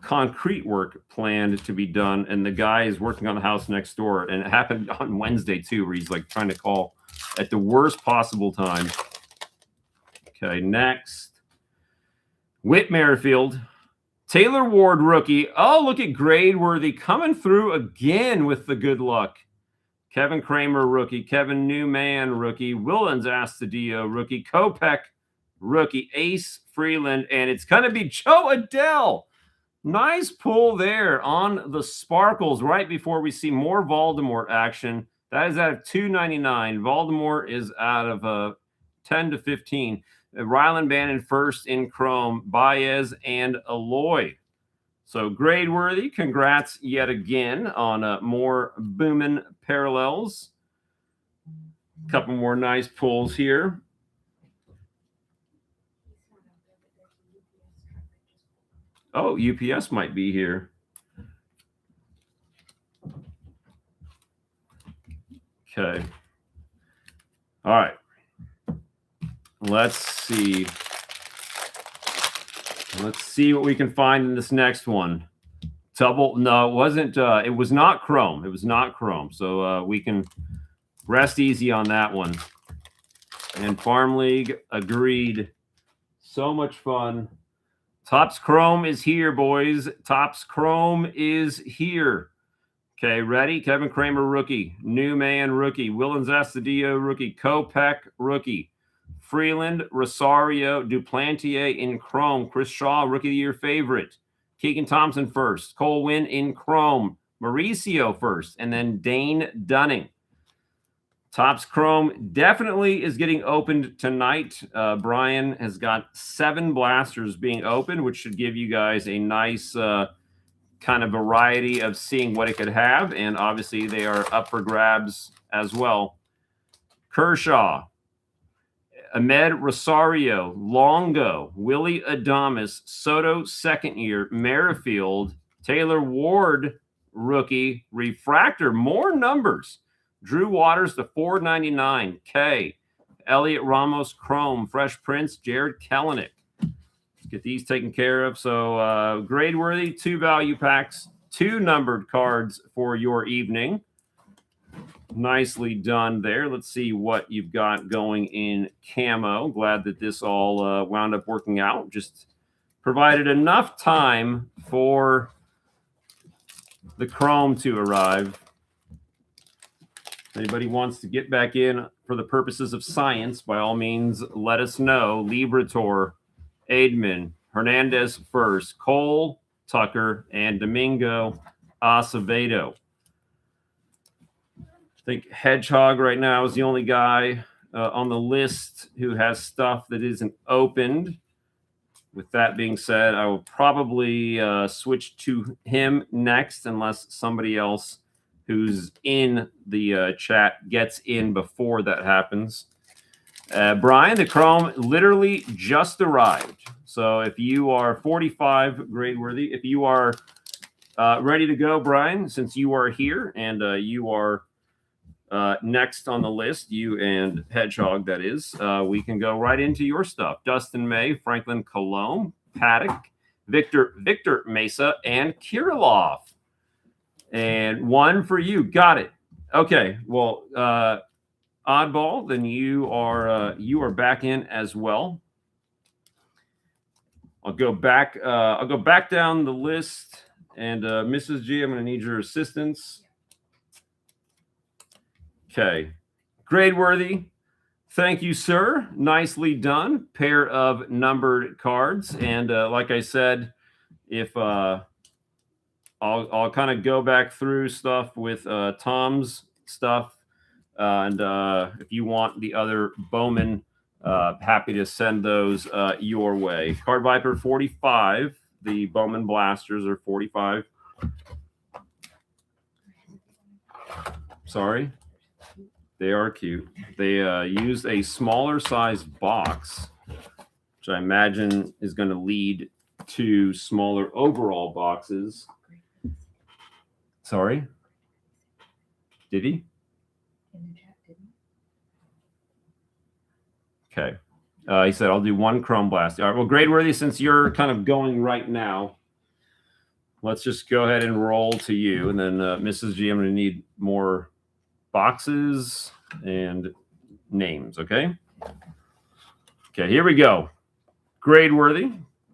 concrete work planned to be done, and the guy is working on the house next door, and it happened on Wednesday too, where he's like trying to call at the worst possible time. Okay, next, Whit Merrifield, Taylor Ward, rookie. Oh, look at grade worthy coming through again with the good luck. Kevin Kramer, rookie. Kevin Newman, rookie. Willens Astudillo, rookie. Kopech, rookie. Ace Freeland, and it's going to be Joe Adele. Nice pull there on the sparkles right before we see more Voldemort action. That is out of 299. Voldemort is out of 10 to 15. Ryland Bannon first in Chrome. Baez and Aloy. So grade worthy. Congrats yet again on more Boomin parallels. Couple more nice pulls here. Oh, UPS might be here. Okay. All right. Let's see. Let's see what we can find in this next one. Double. No, it wasn't. It was not Chrome. It was not Chrome. So we can rest easy on that one. And Farm League agreed. So much fun. Topps Chrome is here, boys. Topps Chrome is here. Okay, ready? Kevin Kramer, rookie. Newman, rookie. Willens Astudillo, rookie. Kopech, rookie. Freeland, Rosario, Duplantier in Chrome. Chris Shaw, Rookie of the Year favorite. Keegan Thompson first. Cole Winn in Chrome. Mauricio first. And then Dane Dunning. Topps Chrome definitely is getting opened tonight. Brian has got 7 blasters being opened, which should give you guys a nice kind of variety of seeing what it could have. And obviously they are up for grabs as well. Kershaw, Ahmed Rosario, Longo, Willie Adames, Soto second year, Merrifield, Taylor Ward rookie, refractor, more numbers. Drew Waters to 499, K. Elliot Ramos Chrome, Fresh Prince, Jared Kelenic. Let's get these taken care of. So grade worthy, 2 value packs, 2 numbered cards for your evening. Nicely done there. Let's see what you've got going in camo. Glad that this all wound up working out. Just provided enough time for the Chrome to arrive. If anybody wants to get back in for the purposes of science, by all means, let us know. Librator, Aidman, Hernandez first, Cole, Tucker, and Domingo Acevedo. I think Hedgehog right now is the only guy on the list who has stuff that isn't opened. With that being said, I will probably switch to him next unless somebody else who's in the chat gets in before that happens. Brian, the Chrome literally just arrived. So if you are 45 grade worthy, if you are ready to go, Brian, since you are here and you are next on the list, you and Hedgehog, that is, we can go right into your stuff. Dustin May, Franklin Colomb, Paddock, Victor Mesa, and Kirilov. And 1 for you. Got it. Okay. Well, Oddball, then you are back in as well. I'll go back down the list, and Mrs. G, I'm going to need your assistance. Okay. Grade worthy. Thank you, sir. Nicely done. Pair of numbered cards. And like I said, if I'll kind of go back through stuff with Tom's stuff. And if you want the other Bowman, happy to send those your way. Card Viper 45. The Bowman blasters are 45. Sorry. They are cute. They used a smaller sized box, which I imagine is going to lead to smaller overall boxes. Sorry? Did he? Okay. He said, I'll do 1 Chrome Blast. All right. Well, grade worthy, since you're kind of going right now, let's just go ahead and roll to you. And then Mrs. G, I'm going to need more boxes and names. Okay. Okay. Here we go. Grade worthy.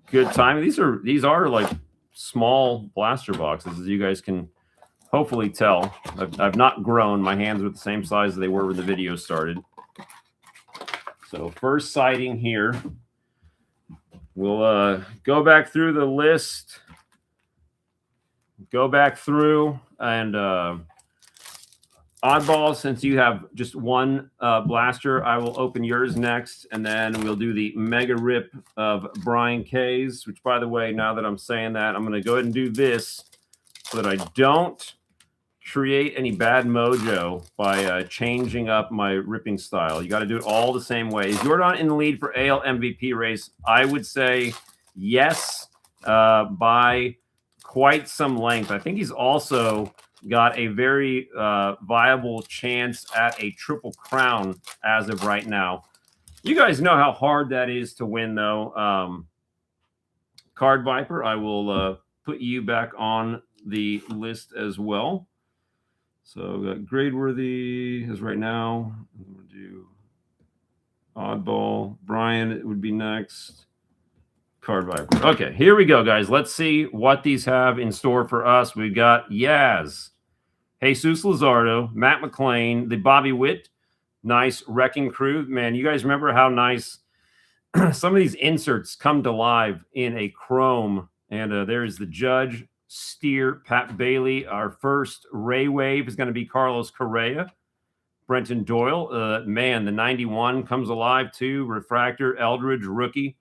Good time. These are like small blaster boxes, as you guys can hopefully tell. I've not grown. My hands are the same size as they were when the video started. So first sighting here, we'll go back through the list, go back through, and Oddball, since you have just 1 blaster, I will open yours next, and then we'll do the mega rip of Brian K's, which, by the way, now that I'm saying that, I'm going to go ahead and do this so that I don't create any bad mojo by changing up my ripping style. You got to do it all the same way. Is Jordan in the lead for AL MVP race? I would say yes, by quite some length. I think he's also got a very viable chance at a Triple Crown as of right now. You guys know how hard that is to win, though. Card Viper, I will put you back on the list as well. So grade worthy is right now. I'm going to do Oddball. Brian, it would be next. Card Viper. Okay, here we go, guys. Let's see what these have in store for us. We've got Yaz, Jesus Luzardo, Matt McClain, the Bobby Witt. Nice Wrecking Crew. Man, you guys remember how nice some of these inserts come to life in a chrome. And there's the Judge, Steer, Pat Bailey. Our first Ray Wave is going to be Carlos Correa. Brenton Doyle. Man, the 91 comes alive too. Refractor, Eldridge, rookie.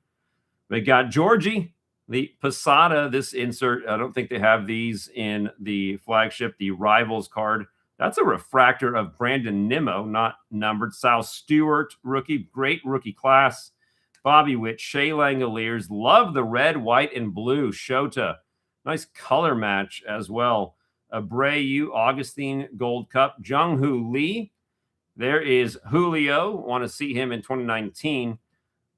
They got Georgie, the Posada. This insert, I don't think they have these in the flagship, the Rivals card. That's a refractor of Brandon Nimmo, not numbered. Sal Stewart, rookie. Great rookie class. Bobby Witt, Shea Langoliers. Love the red, white, and blue. Shota. Nice color match as well. Abreu, Augustine, Gold Cup. Jung-Hoo Lee. There is Julio. Want to see him in 2019.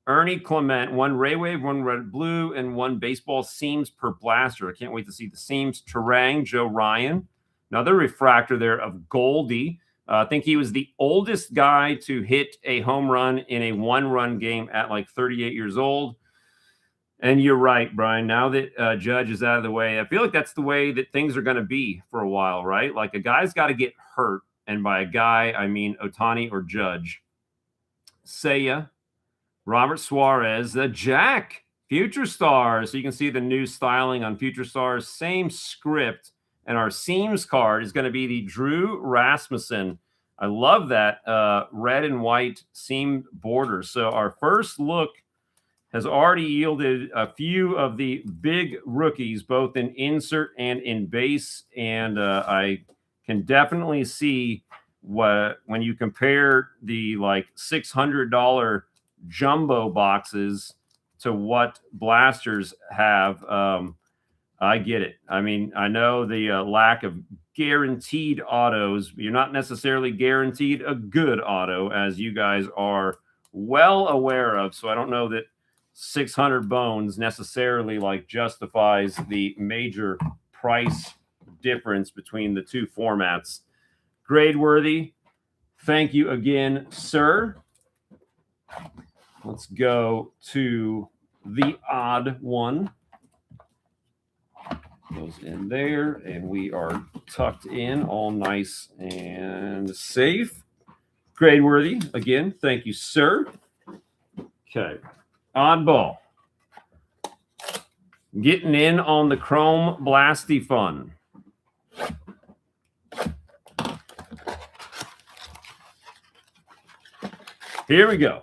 Ernie Clement, one Ray Wave, one red blue, and one baseball seams per blaster. I can't wait to see the seams. Terang, Joe Ryan. Another refractor there of Goldie. I think he was the oldest guy to hit a home run in a one-run game at like 38 years old. And you're right, Brian. Now that Judge is out of the way, I feel like that's the way that things are going to be for a while, right? Like a guy's got to get hurt. And by a guy, I mean Ohtani or Judge. Seiya. Robert Suarez, the Jack, Future Stars. So you can see the new styling on Future Stars. Same script. And our seams card is going to be the Drew Rasmussen. I love that red and white seam border. So our first look has already yielded a few of the big rookies, both in insert and in base. And I can definitely see what when you compare the like $600 jumbo boxes to what blasters have. I get it. I mean, I know the lack of guaranteed autos. You're not necessarily guaranteed a good auto, as you guys are well aware of. So I don't know that 600 bones necessarily like justifies the major price difference between the two formats. Grade worthy. Thank you again, sir. Let's go to the odd one. Goes in there, and we are tucked in all nice and safe. Grade worthy. Again, thank you, sir. Okay. Oddball. Getting in on the Chrome Blasty fun. Here we go.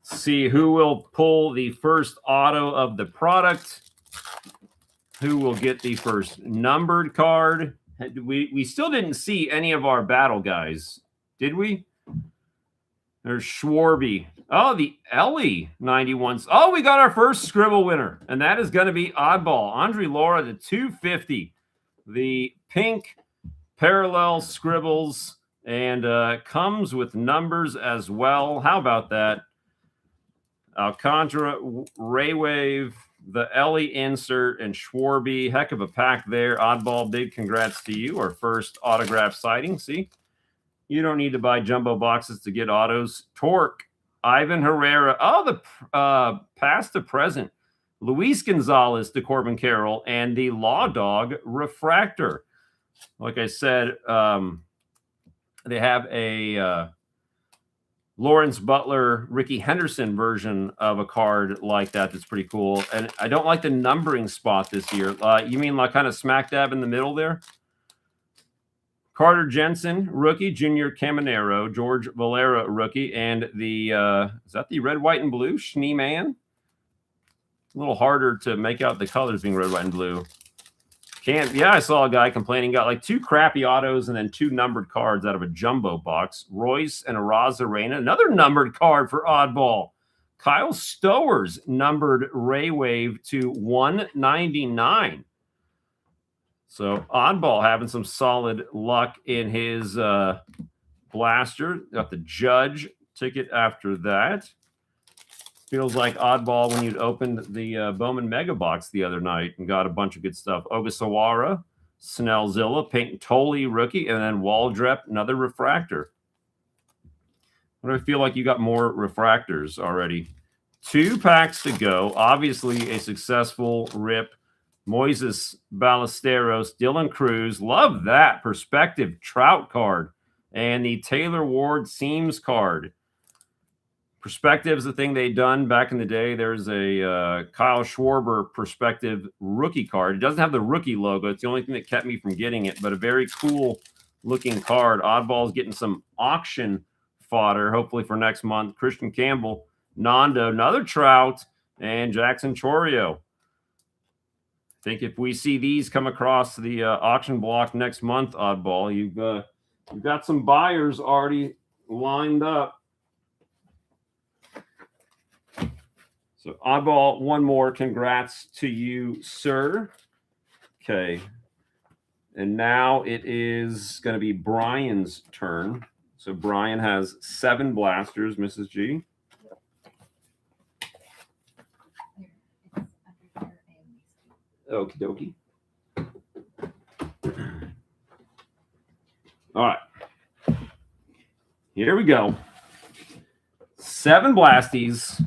See who will pull the first auto of the product. Who will get the first numbered card? We still didn't see any of our battle guys, did we? There's Schwarby. Oh, the Ellie 91s. Oh, we got our first scribble winner, and that is going to be Oddball. Andre Laura, the 250. The pink parallel scribbles, and comes with numbers as well. How about that? Alcantara, Ray Wave, the Ellie insert, and Schwarby. Heck of a pack there. Oddball, big congrats to you. Our first autograph sighting. See, you don't need to buy jumbo boxes to get autos. Torque, Ivan Herrera. Oh, the past to present. Luis Gonzalez to Corbin Carroll, and the Law Dog refractor. Like I said, they have a Lawrence Butler, Ricky Henderson version of a card like that. That's pretty cool. And I don't like the numbering spot this year. You mean like kind of smack dab in the middle there? Carter Jensen, rookie. Junior Caminero. George Valera, rookie. And the, is that the red, white, and blue? Schneeman? A little harder to make out the colors being red, white, and blue. Yeah, I saw a guy complaining, got like 2 crappy autos and then 2 numbered cards out of a jumbo box. Royce and Arozarena, another numbered card for Oddball. Kyle Stowers, numbered Ray Wave to 199. So Oddball having some solid luck in his blaster. Got the Judge ticket after that. Feels like Oddball when you'd opened the Bowman Mega Box the other night and got a bunch of good stuff. Ogasawara, Snellzilla, Peyton Tolley, rookie, and then Waldrep, another refractor. What do I feel like you got more refractors already? 2 packs to go. Obviously, a successful rip. Moises Ballesteros, Dylan Cruz. Love that perspective Trout card. And the Taylor Ward Seams card. Perspective is the thing they done back in the day. There's a Kyle Schwarber perspective rookie card. It doesn't have the rookie logo. It's the only thing that kept me from getting it, but a very cool looking card. Oddball's getting some auction fodder, hopefully for next month. Christian Campbell, Nando, another Trout, and Jackson Chorio. I think if we see these come across the auction block next month, Oddball, you've got some buyers already lined up. So Oddball, one more. Congrats to you, sir. Okay. And now it is going to be Brian's turn. So Brian has 7 blasters, Mrs. G. Okie dokie. All right. Here we go. 7 blasties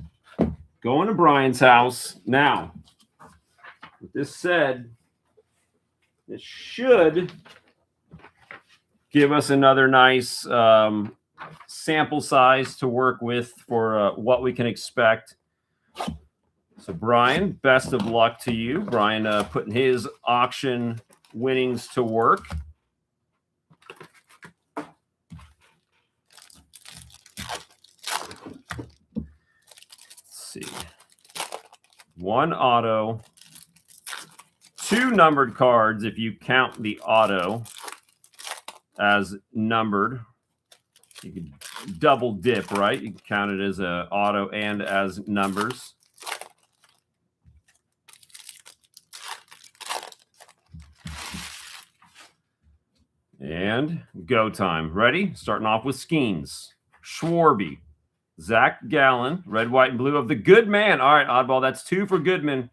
going to Brian's house. Now, with this said, this should give us another nice sample size to work with for what we can expect. So, Brian, best of luck to you. Brian putting his auction winnings to work. Let's see. 1 auto, 2 numbered cards if you count the auto as numbered. You can double dip, right? You can count it as an auto and as numbers. And go time. Ready? Starting off with Skeens. Schwarby. Zach Gallen. Red, white, and blue of the good man. All right, Oddball. That's 2 for Goodman.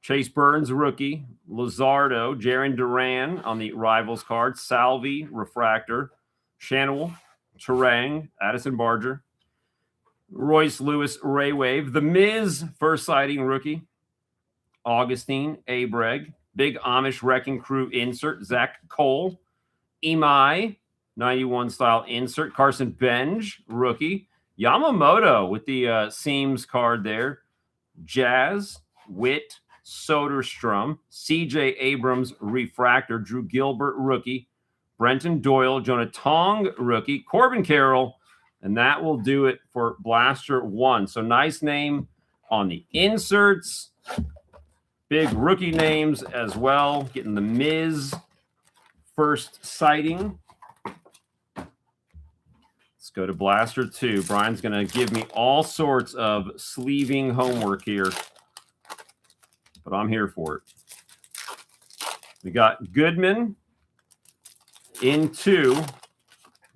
Chase Burns, rookie. Luzardo. Jaron Duran on the Rivals card. Salvi, refractor. Shanwell. Terang. Addison Barger. Royce Lewis, Ray Wave. The Miz, first sighting rookie. Augustine, Abreg. Big Amish Wrecking Crew insert. Zach Cole. Imai, 91 style insert. Carson Benj, rookie. Yamamoto with the seams card there. Jazz, Witt, Soderstrom. CJ Abrams, refractor. Drew Gilbert, rookie. Brenton Doyle, Jonah Tong, rookie. Corbin Carroll, and that will do it for Blaster 1. So nice name on the inserts. Big rookie names as well. Getting the Miz first sighting. Let's go to Blaster 2. Brian's going to give me all sorts of sleeving homework here, but I'm here for it. We got Goodman in 2.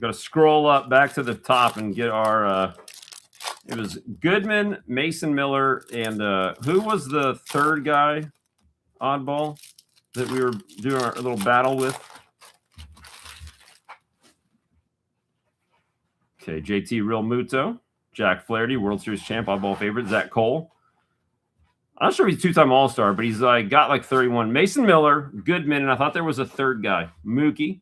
Got to scroll up back to the top and get our it was Goodman, Mason Miller, and who was the third guy, Oddball, that we were doing our little battle with? Okay, JT Real Muto, Jack Flaherty, World Series champ, Oddball favorite, Zach Cole. I'm not sure if he's 2-time All-Star, but he's got like 31. Mason Miller, Goodman, and I thought there was a third guy. Mookie,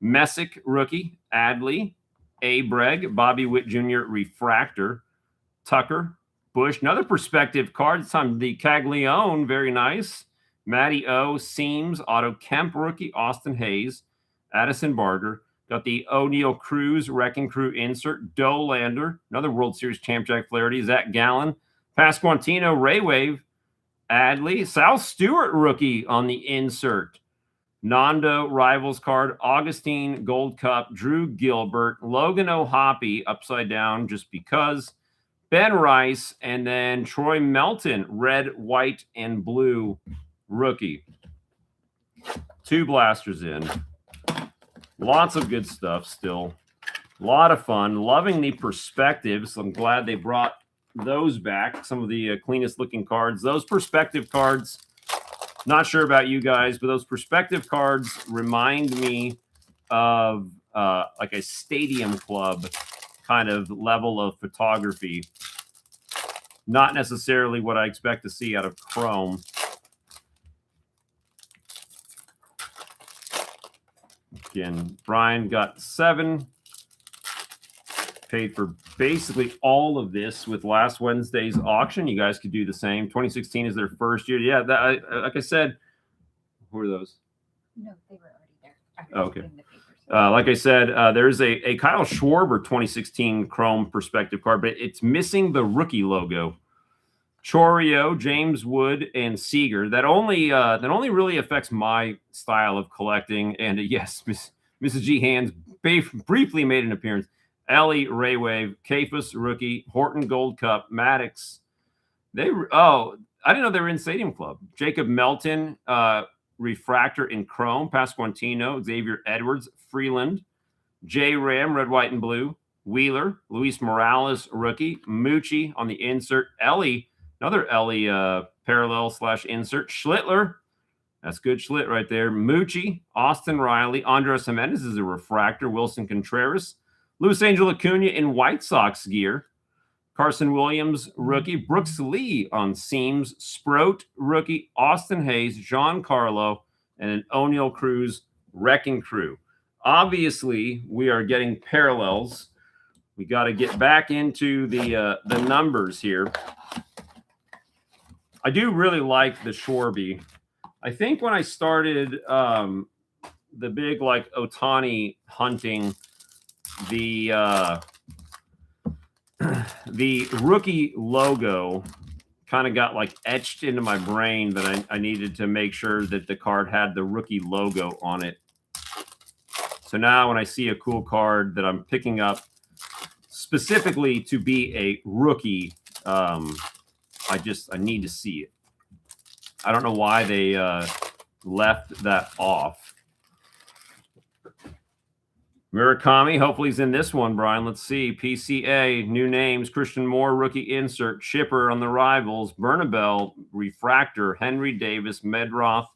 Messick, rookie, Adley, Abreg, Bobby Witt Jr., refractor, Tucker, Bush, another perspective card. This time the Caglione, very nice. Matty O, Seams, Otto Kemp, rookie, Austin Hayes, Addison Barger. Got the O'Neill Cruz, Wrecking Crew insert, Dolander, another World Series champ, Jack Flaherty, Zach Gallen, Pasquantino, Ray Wave, Adley, Sal Stewart, rookie on the insert. Nando, Rivals card, Augustine, Gold Cup, Drew Gilbert, Logan O'Hoppe, upside down just because, Ben Rice, and then Troy Melton, red, white, and blue rookie. 2 blasters in. Lots of good stuff still. A lot of fun. Loving the perspectives. I'm glad they brought those back. Some of the cleanest looking cards. Those perspective cards, not sure about you guys, but those perspective cards remind me of like a stadium club kind of level of photography. not necessarily what I expect to see out of Chrome. Again, Brian got 7. Paid for basically all of this with last Wednesday's auction. You guys could do the same. 2016 is their first year. Yeah, like I said, who are those? No, they were already there. Okay. Like I said, there's a Kyle Schwarber 2016 Chrome perspective card, but it's missing the rookie logo. Chorio, James Wood, and Seager. That only really affects my style of collecting. And yes, Mrs. G Hands briefly made an appearance. Ellie, Raywave, Kafus, rookie, Horton Gold Cup, Maddox. I didn't know they were in Stadium Club. Jacob Melton, refractor in Chrome, Pasquantino, Xavier Edwards, Freeland, J Ram, red, white, and blue, Wheeler, Luis Morales, rookie, Moochie on the insert, Ellie, another Ellie parallel / insert, Schlittler. That's good Schlitt right there. Moochie, Austin Riley, Andres Jimenez is a refractor, Wilson Contreras, Luis Angel Acuna in White Sox gear. Carson Williams, rookie. Brooks Lee on seams. Sproat, rookie. Austin Hayes, Giancarlo, and an O'Neill Cruz Wrecking Crew. Obviously, we are getting parallels. We got to get back into the numbers here. I do really like the Schwarby. I think when I started the big like Ohtani hunting, the rookie logo kind of got like etched into my brain that I needed to make sure that the card had the rookie logo on it. So now when I see a cool card that I'm picking up specifically to be a rookie, I need to see it. I don't know why they left that off. Murakami, hopefully he's in this one, Brian. Let's see. PCA, new names. Christian Moore, rookie insert. Chipper on the Rivals. Bernabel, refractor. Henry Davis, Medroth.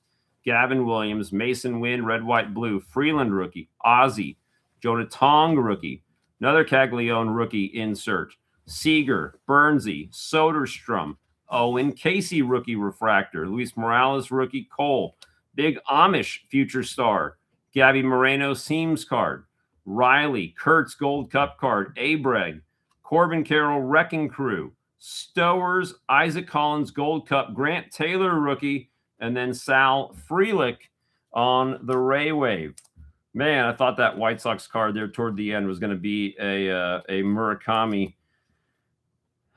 Gavin Williams. Mason Wynn, red, white, blue. Freeland, rookie. Ozzie. Jonah Tong, rookie. Another Caglione, rookie insert. Seager, Bernsey, Soderstrom. Owen Casey, rookie refractor. Luis Morales, rookie. Cole. Big Amish, future star. Gabby Moreno, seams card. Riley, Kurtz Gold Cup card, Abreg, Corbin Carroll Wrecking Crew, Stowers, Isaac Collins Gold Cup, Grant Taylor rookie, and then Sal Frelick on the Ray Wave. Man, I thought that White Sox card there toward the end was going to be a Murakami.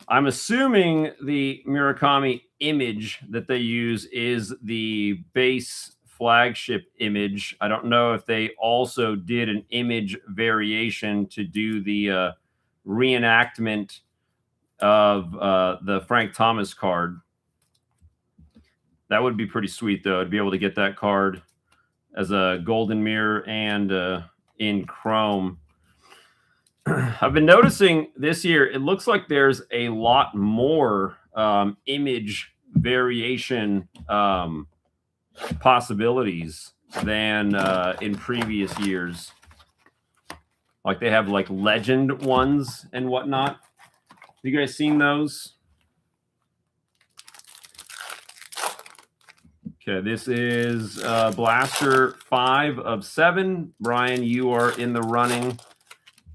I'm assuming the Murakami image that they use is the base flagship image. I don't know if they also did an image variation to do the reenactment of the Frank Thomas card. That would be pretty sweet, though. I'd be able to get that card as a golden mirror and in Chrome. I've been noticing this year, it looks like there's a lot more image variation possibilities than in previous years. Like they have like legend ones and whatnot. Have you guys seen those? Okay, this is Blaster 5 of 7. Brian, you are in the running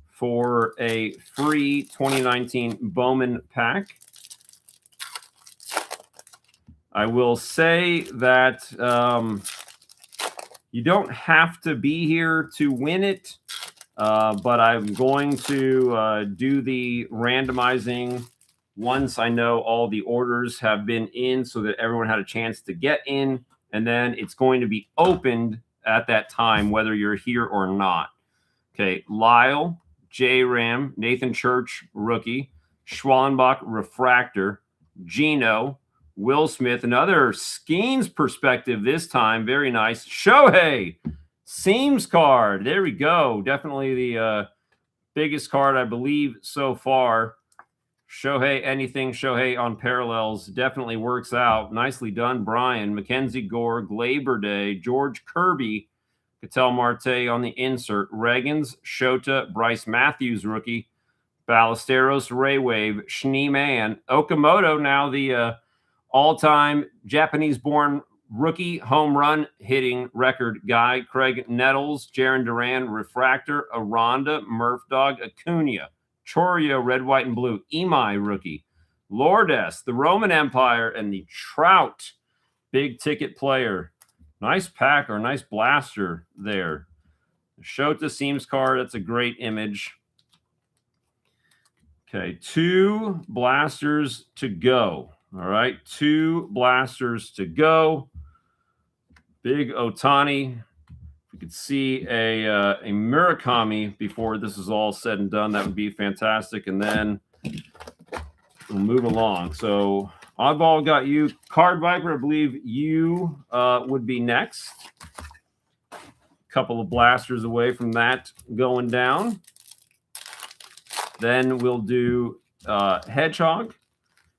for a free 2019 Bowman pack. I will say that you don't have to be here to win it, but I'm going to do the randomizing once I know all the orders have been in so that everyone had a chance to get in, and then it's going to be opened at that time, whether you're here or not. Okay, Lyle, J-Ram, Nathan Church, rookie, Schwallenbach, refractor, Gino, Will Smith, another Skeens perspective this time. Very nice. Shohei, seams card. There we go. Definitely the biggest card, I believe, so far. Shohei, anything Shohei on parallels definitely works out. Nicely done, Brian. Mackenzie Gore, Glaber Day, George Kirby, Ketel Marte on the insert. Regans, Shota, Bryce Matthews, rookie. Ballesteros, Ray Wave, Schneeman, Okamoto, now the all-time Japanese-born rookie home run hitting record guy. Craig Nettles, Jaron Duran, Refractor, Aranda, Murph Dog, Acuna, Chorio, red, white, and blue, Imai rookie, Lourdes, the Roman Empire, and the Trout big ticket player. Nice pack or nice blaster there. Shota Seams card, that's a great image. Okay, 2 blasters to go. All right, 2 blasters to go. Big Ohtani. If we could see a Murakami before this is all said and done, that would be fantastic. And then we'll move along. So Oddball got you. Card Viper, I believe you would be next. Couple of blasters away from that going down. Then we'll do Hedgehog.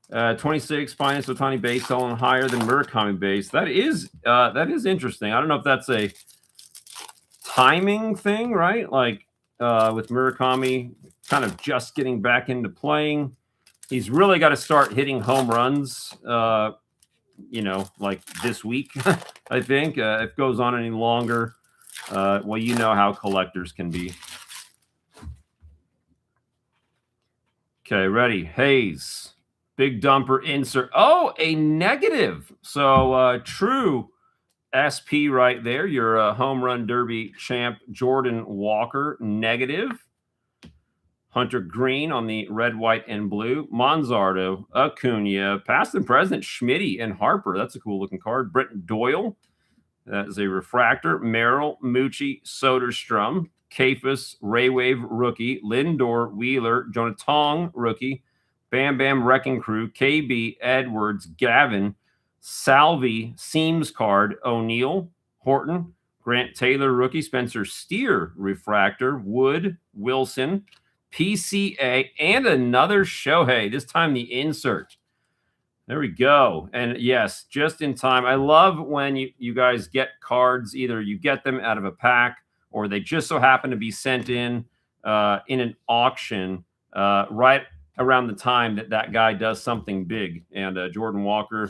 26 finest Ohtani base selling higher than Murakami base. That is interesting. I don't know if that's a timing thing, right? Like with Murakami kind of just getting back into playing. He's really got to start hitting home runs, you know, like this week, I think. If it goes on any longer, well, you know how collectors can be. Okay, ready. Hayes. Big dumper insert. Oh, a negative. So true SP right there. Your home run derby champ, Jordan Walker, negative. Hunter Green on the red, white, and blue. Monzardo, Acuna, past and present, Schmitty and Harper. That's a cool looking card. Britton Doyle. That is a refractor. Merrill, Moochie, Soderstrom, Kafus, Raywave, rookie. Lindor, Wheeler, Jonatong, rookie. Bam Bam, Wrecking Crew, KB, Edwards, Gavin, Salvi, Seams card, O'Neill, Horton, Grant Taylor, rookie. Spencer Steer, refractor. Wood, Wilson, PCA, and another Shohei. This time the insert. There we go. And yes, just in time. I love when you guys get cards. Either you get them out of a pack or they just so happen to be sent in an auction right around the time that guy does something big. And Jordan Walker,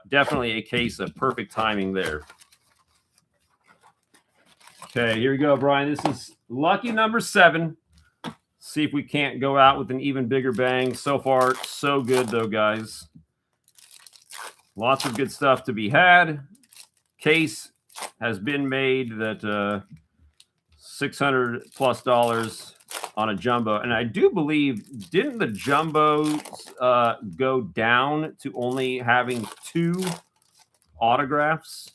definitely a case of perfect timing there. Okay, here we go, Brian. This is lucky number 7. See if we can't go out with an even bigger bang. So far, so good, though, guys. Lots of good stuff to be had. Case has been made that $600+ on a jumbo. And I do believe, didn't the jumbos go down to only having 2 autographs?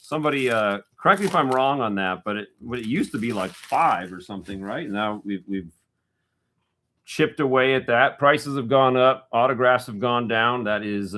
Somebody correct me if I'm wrong on that, but it used to be like 5 or something, right? Now we've chipped away at that. Prices have gone up, autographs have gone down. That is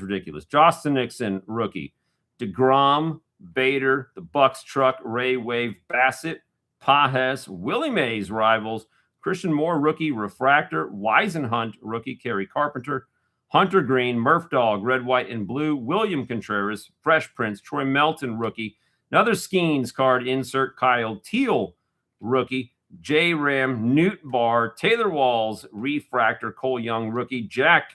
ridiculous. Justin Nixon, rookie. DeGrom, Bader, the Bucks truck, Ray Wave, Bassett, Pajes, Willie Mays rivals, Christian Moore, rookie, refractor, Weisenhunt, rookie, Kerry Carpenter, Hunter Green, Murph Dog, red, white, and blue, William Contreras, Fresh Prince, Troy Melton, rookie, another Skeens card insert, Kyle Teal, rookie, J Ram, Newt Barr, Taylor Walls, refractor, Cole Young, rookie, Jack,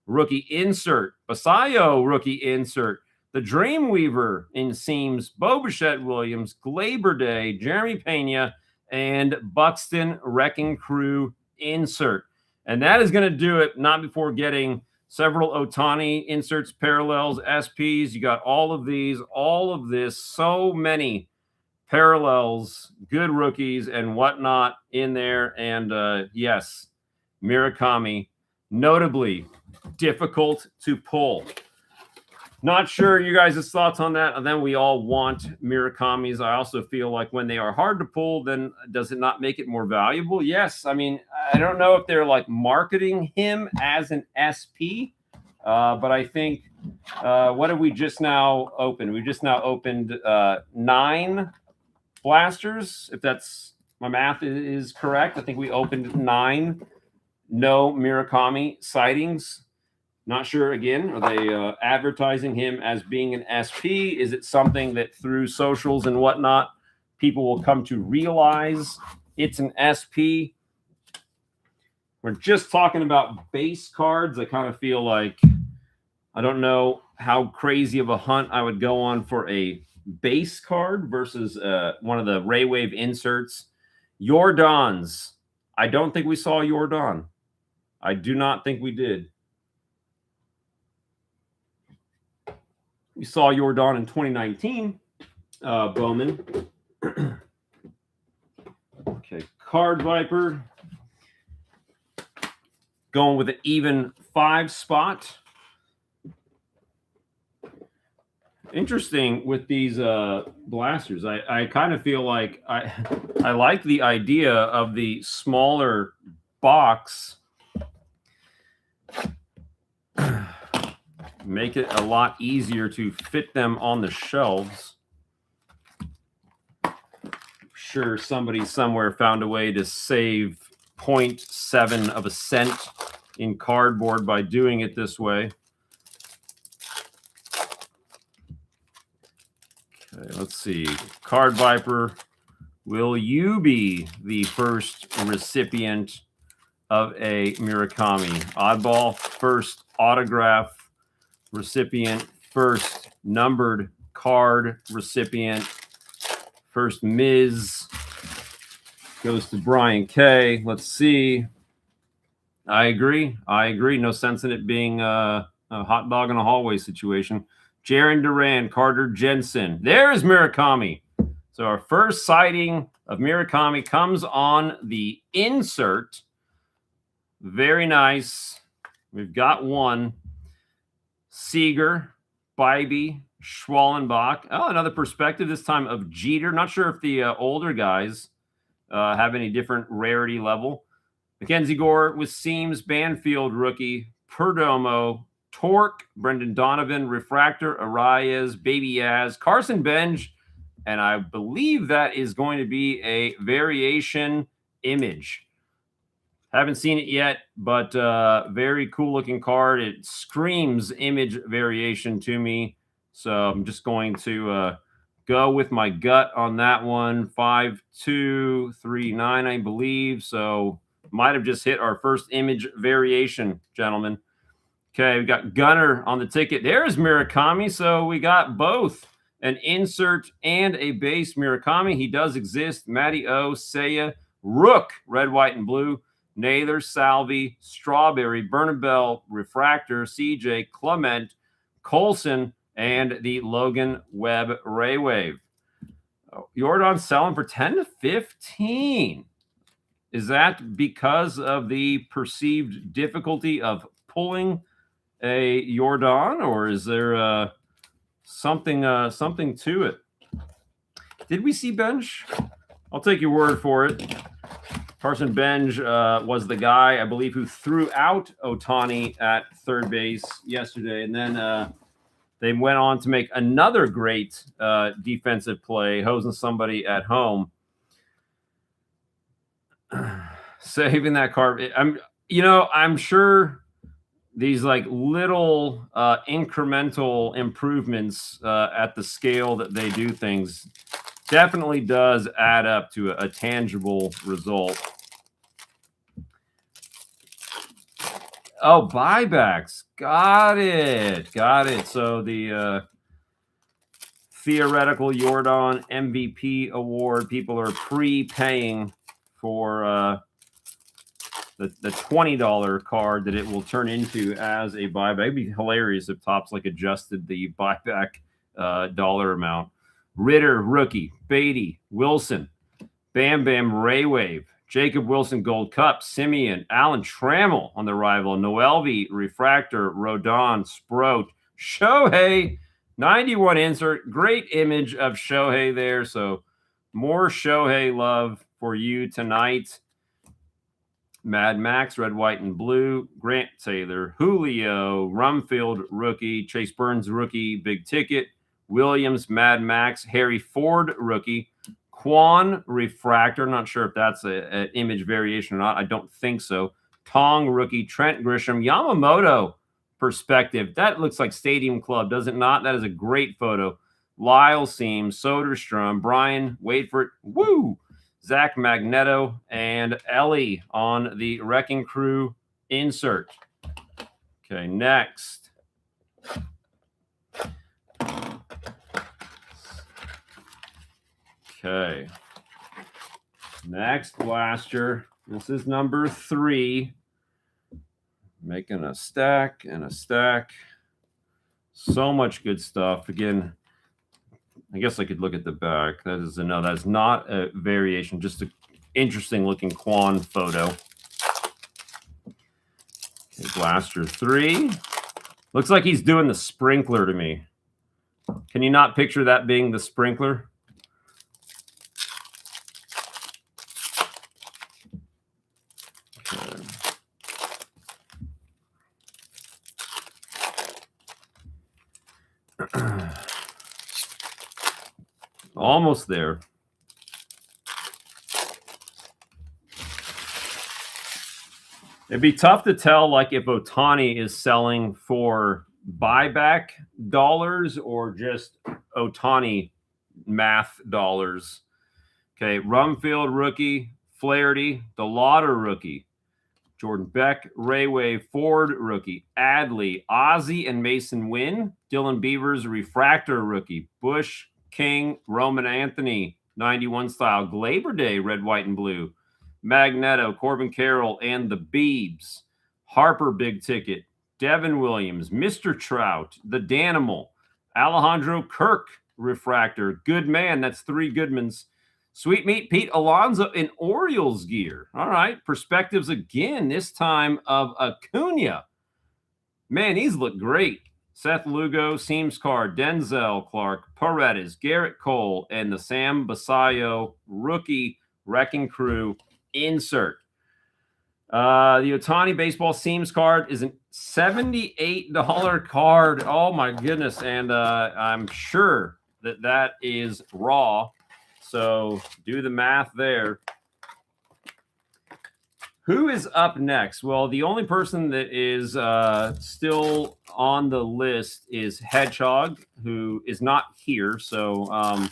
rookie insert, Basayo, rookie insert, the Dreamweaver in seams, Bo Bichette Williams, Glaber Day, Jeremy Pena, and Buxton Wrecking Crew insert. And that is going to do it, not before getting several Ohtani inserts, parallels, SPs. You got all of these, all of this, so many parallels, good rookies, and whatnot in there. And yes, Murakami, notably difficult to pull. Not sure you guys' thoughts on that. And then we all want Murakamis. I also feel like when they are hard to pull, then does it not make it more valuable? Yes. I mean, I don't know if they're like marketing him as an SP, but I think what have we just now opened? We just now opened 9 blasters, if that's my math is correct. I think we opened 9 no Murakami sightings. Not sure, again, are they advertising him as being an SP? Is it something that through socials and whatnot, people will come to realize it's an SP? we're just talking about base cards, I kind of feel like I don't know how crazy of a hunt I would go on for a base card versus one of the Ray Wave inserts. Jordan's. I don't think we saw Jordan. I do not think we did. We saw Jordan in 2019, Bowman. Okay, Card Viper. Going with an even 5 spot. Interesting with these blasters. I kind of feel like I like the idea of the smaller box. Make it a lot easier to fit them on the shelves. I'm sure somebody somewhere found a way to save 0.7 of a cent in cardboard by doing it this way. Okay, let's see. Card Viper, will you be the first recipient of a Murakami? Oddball, first autograph recipient, first numbered card recipient, first Ms. goes to Brian K. Let's see. I agree. No sense in it being a hot dog in a hallway situation. Jaron Duran, Carter Jensen. There's Murakami. So our first sighting of Murakami comes on the insert. Very nice. We've got one. Seager, Bybee, Schwallenbach. Oh, another perspective, this time of Jeter. Not sure if the older guys have any different rarity level. Mackenzie Gore with Seams, Banfield rookie, Perdomo, Torque, Brendan Donovan, Refractor, Arraez, Baby Yaz, Carson Benj, and I believe that is going to be a variation image. Haven't seen it yet, but very cool looking card. It screams image variation to me. So I'm just going to go with my gut on that one. 5239, I believe. So might have just hit our first image variation, gentlemen. Okay, we got Gunner on the ticket. There's Murakami. So we got both an insert and a base Murakami. He does exist. Matty O, Seiya, Rook, red, white, and blue. Naylor, Salvi, Strawberry, Bernabell, Refractor, CJ, Clement, Colson, and the Logan Webb Ray Wave. Jordan selling for 10 to 15. Is that because of the perceived difficulty of pulling a Jordan, or is there something to it? Did we see Bench? I'll take your word for it. Carson Benj was the guy, I believe, who threw out Ohtani at third base yesterday. And then they went on to make another great defensive play, hosing somebody at home. Saving that card. I'm sure these like little incremental improvements at the scale that they do things definitely does add up to a tangible result. Oh, buybacks. Got it. So the theoretical Jordan MVP award, people are prepaying for the $20 card that it will turn into as a buyback. It'd be hilarious if Topps like adjusted the buyback dollar amount. Ritter, rookie. Beatty, Wilson, Bam Bam, Ray Wave, Jacob Wilson, Gold Cup, Simeon, Alan Trammell on the rival, Noelvi, Refractor, Rodon, Sproat, Shohei, 91 insert. Great image of Shohei there. So more Shohei love for you tonight. Mad Max, red, white, and blue. Grant Taylor, Julio, Rumfield, rookie. Chase Burns, rookie. Big ticket. Williams, Mad Max, Harry Ford, rookie. Quan, Refractor. Not sure if that's an image variation or not. I don't think so. Tong, rookie. Trent Grisham, Yamamoto, perspective. That looks like Stadium Club, does it not? That is a great photo. Lyle Seams, Soderstrom, Brian, wait for it. Woo! Zach Magneto, and Ellie on the Wrecking Crew insert. Okay, next. Okay. Next blaster. This is number 3. Making a stack and a stack. So much good stuff. Again, I guess I could look at the back. That is that's not a variation, just an interesting looking Quan photo. Okay, blaster 3. Looks like he's doing the sprinkler to me. Can you not picture that being the sprinkler? Okay. Almost there. It'd be tough to tell, like, if Ohtani is selling for buyback dollars or just Ohtani math dollars. Okay, Rumfield rookie, Flaherty, DeLauder rookie, Jordan Beck, Rayway, Ford rookie, Adley, Ozzie and Mason Wynn, Dylan Beavers refractor rookie, Bush, King, Roman Anthony, 91 style, Glaber Day, red, white, and blue, Magneto, Corbin Carroll, and the Beebs, Harper big ticket, Devin Williams, Mr. Trout, the Danimal, Alejandro Kirk refractor, good man, that's 3 Goodmans, Sweet Meat Pete Alonso in Orioles gear. All right, perspectives again, this time of Acuna. Man, these look great. Seth Lugo, Seams card, Denzel Clark, Paredes, Garrett Cole, and the Sam Basayo rookie Wrecking Crew insert. The Ohtani baseball Seams card is a $78 card. Oh my goodness, and I'm sure that is raw. So do the math there. Who is up next? Well, the only person that is still on the list is Hedgehog, who is not here. So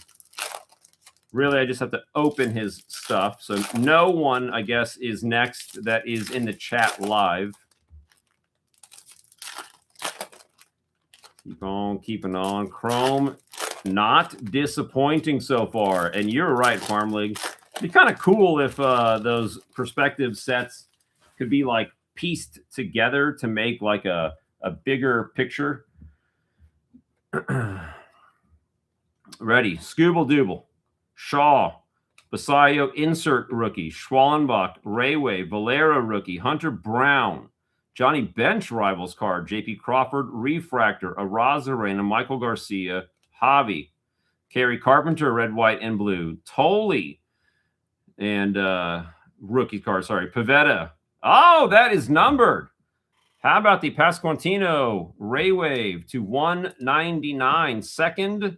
really, I just have to open his stuff. So no one, I guess, is next that is in the chat live. Keep on keeping on. Chrome, not disappointing so far. And you're right, Farm League. It'd be kind of cool if those perspective sets could be like pieced together to make like a bigger picture. Ready. Scooble Dooble, Shaw, Basayo insert rookie, Schwallenbach, Rayway, Valera rookie, Hunter Brown, Johnny Bench rivals card, JP Crawford refractor, Arazarena, Michael Garcia, Javi, Kerry Carpenter, red, white, and blue, Tolley, and rookie card, sorry, Pavetta. Oh, that is numbered. How about the Pasquantino Raywave to 199, second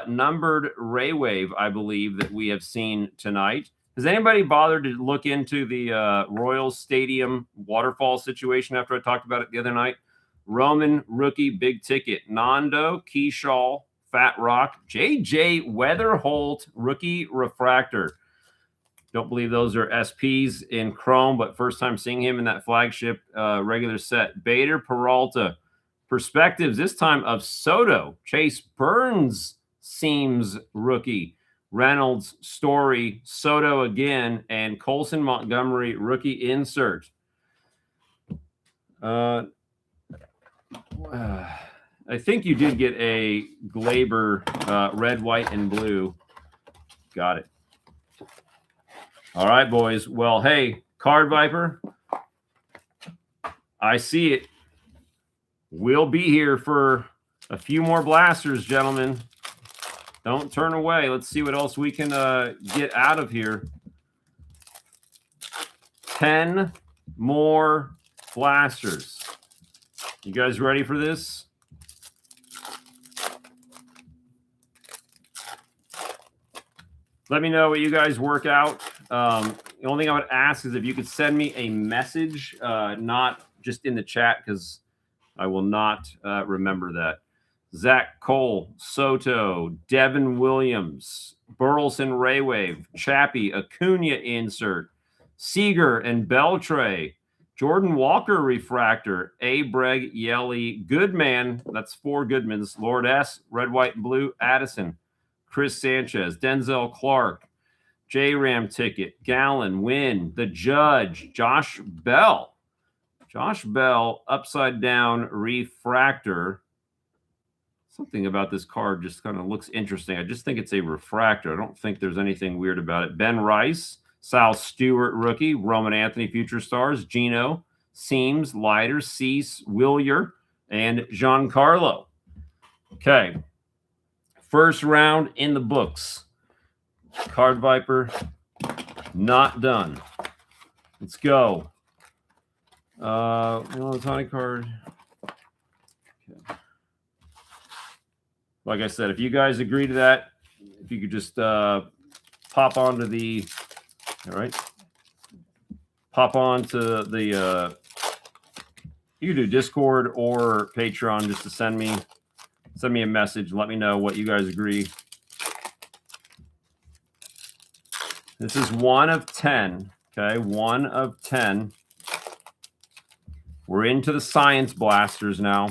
numbered Raywave, I believe, that we have seen tonight. Has anybody bothered to look into the Royals Stadium waterfall situation after I talked about it the other night? Roman, rookie, big ticket. Nando, Keyshaw, Fat Rock, JJ Weatherholt, rookie refractor. Don't believe those are SPs in Chrome, but first time seeing him in that flagship regular set. Bader, Peralta, perspectives this time of Soto, Chase Burns seems rookie, Reynolds, Story, Soto again, and Colson Montgomery rookie insert. I think you did get a Glaber red, white, and blue. Got it. All right, boys. Well, hey, Card Viper, I see it. We'll be here for a few more blasters, gentlemen. Don't turn away. Let's see what else we can get out of here. 10 more blasters. You guys ready for this? Let me know what you guys work out. The only thing I would ask is if you could send me a message, not just in the chat, because I will not remember that. Zach Cole, Soto, Devin Williams, Burleson Raywave, Chappie, Acuna insert, Seager and Beltray, Jordan Walker refractor, A. Breg, Yelly, Goodman, that's 4 Goodmans, Lord S, Red, White, and Blue, Addison, Chris Sanchez, Denzel Clark, J-Ram ticket, Gallon, Win, The Judge, Josh Bell, upside down refractor. Something about this card just kind of looks interesting. I just think it's a refractor. I don't think there's anything weird about it. Ben Rice, Sal Stewart rookie, Roman Anthony future stars, Gino, Seams, Leiter, Cease, Willier, and Giancarlo. Okay. First round in the books. Card Viper, not done. Let's go. Ohtani card. Okay. Like I said, if you guys agree to that, if you could just pop onto the, all right, pop onto the, you can do Discord or Patreon just to send me a message. Let me know what you guys agree. This is 1 of 10. Okay, 1 of 10. We're into the Science Blasters now.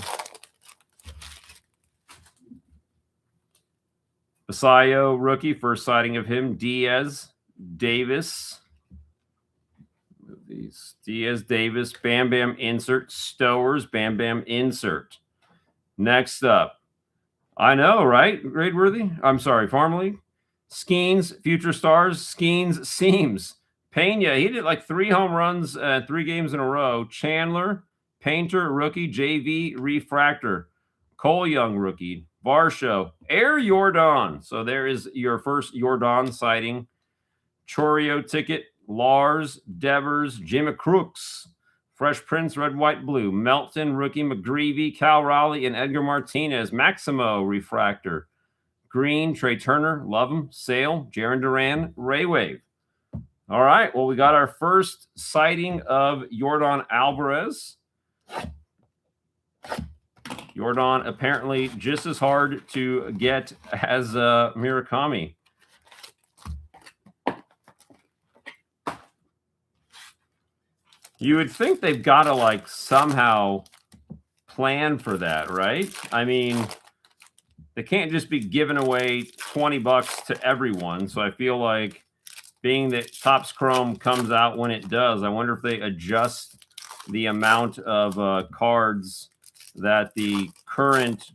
Basayo rookie, first sighting of him. Diaz, Davis. Diaz, Davis, Bam Bam insert. Stowers, Bam Bam insert. Next up. I know, right? Grade worthy? I'm sorry, Farm League. Skeens, future stars. Skeens, Seams. Pena, he did like 3 home runs, 3 games in a row. Chandler, Painter, rookie. JV, refractor. Cole Young, rookie. Varsho, Air Jordan. So there is your first Jordan sighting. Chorio ticket, Lars, Devers, Jimmy Crooks, Fresh Prince, Red, White, Blue, Melton, rookie, McGreevy, Cal Raleigh, and Edgar Martinez. Maximo, refractor. Green, Trey Turner, love him. Sale, Jaron Duran, Ray Wave. All right, well, we got our first sighting of Jordan Alvarez. Jordan apparently just as hard to get as Murakami. You would think they've got to like somehow plan for that, right? I mean, they can't just be giving away $20 to everyone. So I feel like being that Topps Chrome comes out when it does, I wonder if they adjust the amount of cards that the current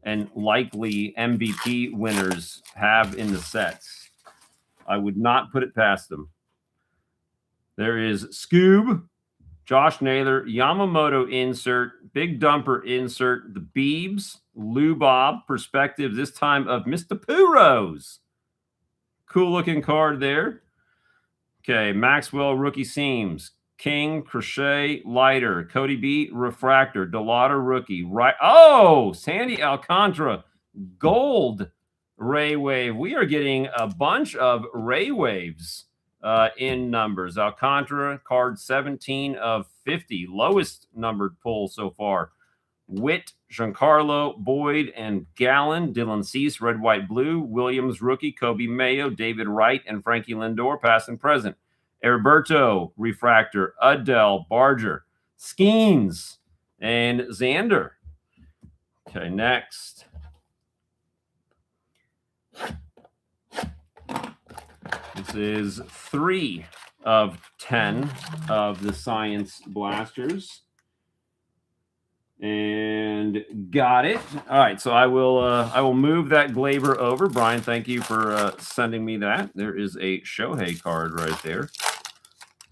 and likely MVP winners have in the sets. I would not put it past them. There is Scoob, Josh Naylor, Yamamoto insert, Big Dumper insert, the Beebs, Lou Bob, perspectives this time of Mr. Puros. Cool looking card there. Okay, Maxwell rookie seams. King, Crochet, Lighter, Cody B, Refractor, Delauder rookie, right? Oh, Sandy Alcantara, gold Ray Wave. We are getting a bunch of Ray Waves in numbers. Alcantara, card 17 of 50, lowest numbered pull so far. Witt, Giancarlo, Boyd, and Gallon, Dylan Cease, Red, White, Blue, Williams rookie, Kobe Mayo, David Wright, and Frankie Lindor, past and present. Heriberto, Refractor, Adele, Barger, Skeens, and Xander. Okay, next. This is 3 of 10 of the Science Blasters. And got it. All right, so I will move that Glaber over. Brian, thank you for sending me that. There is a Shohei card right there.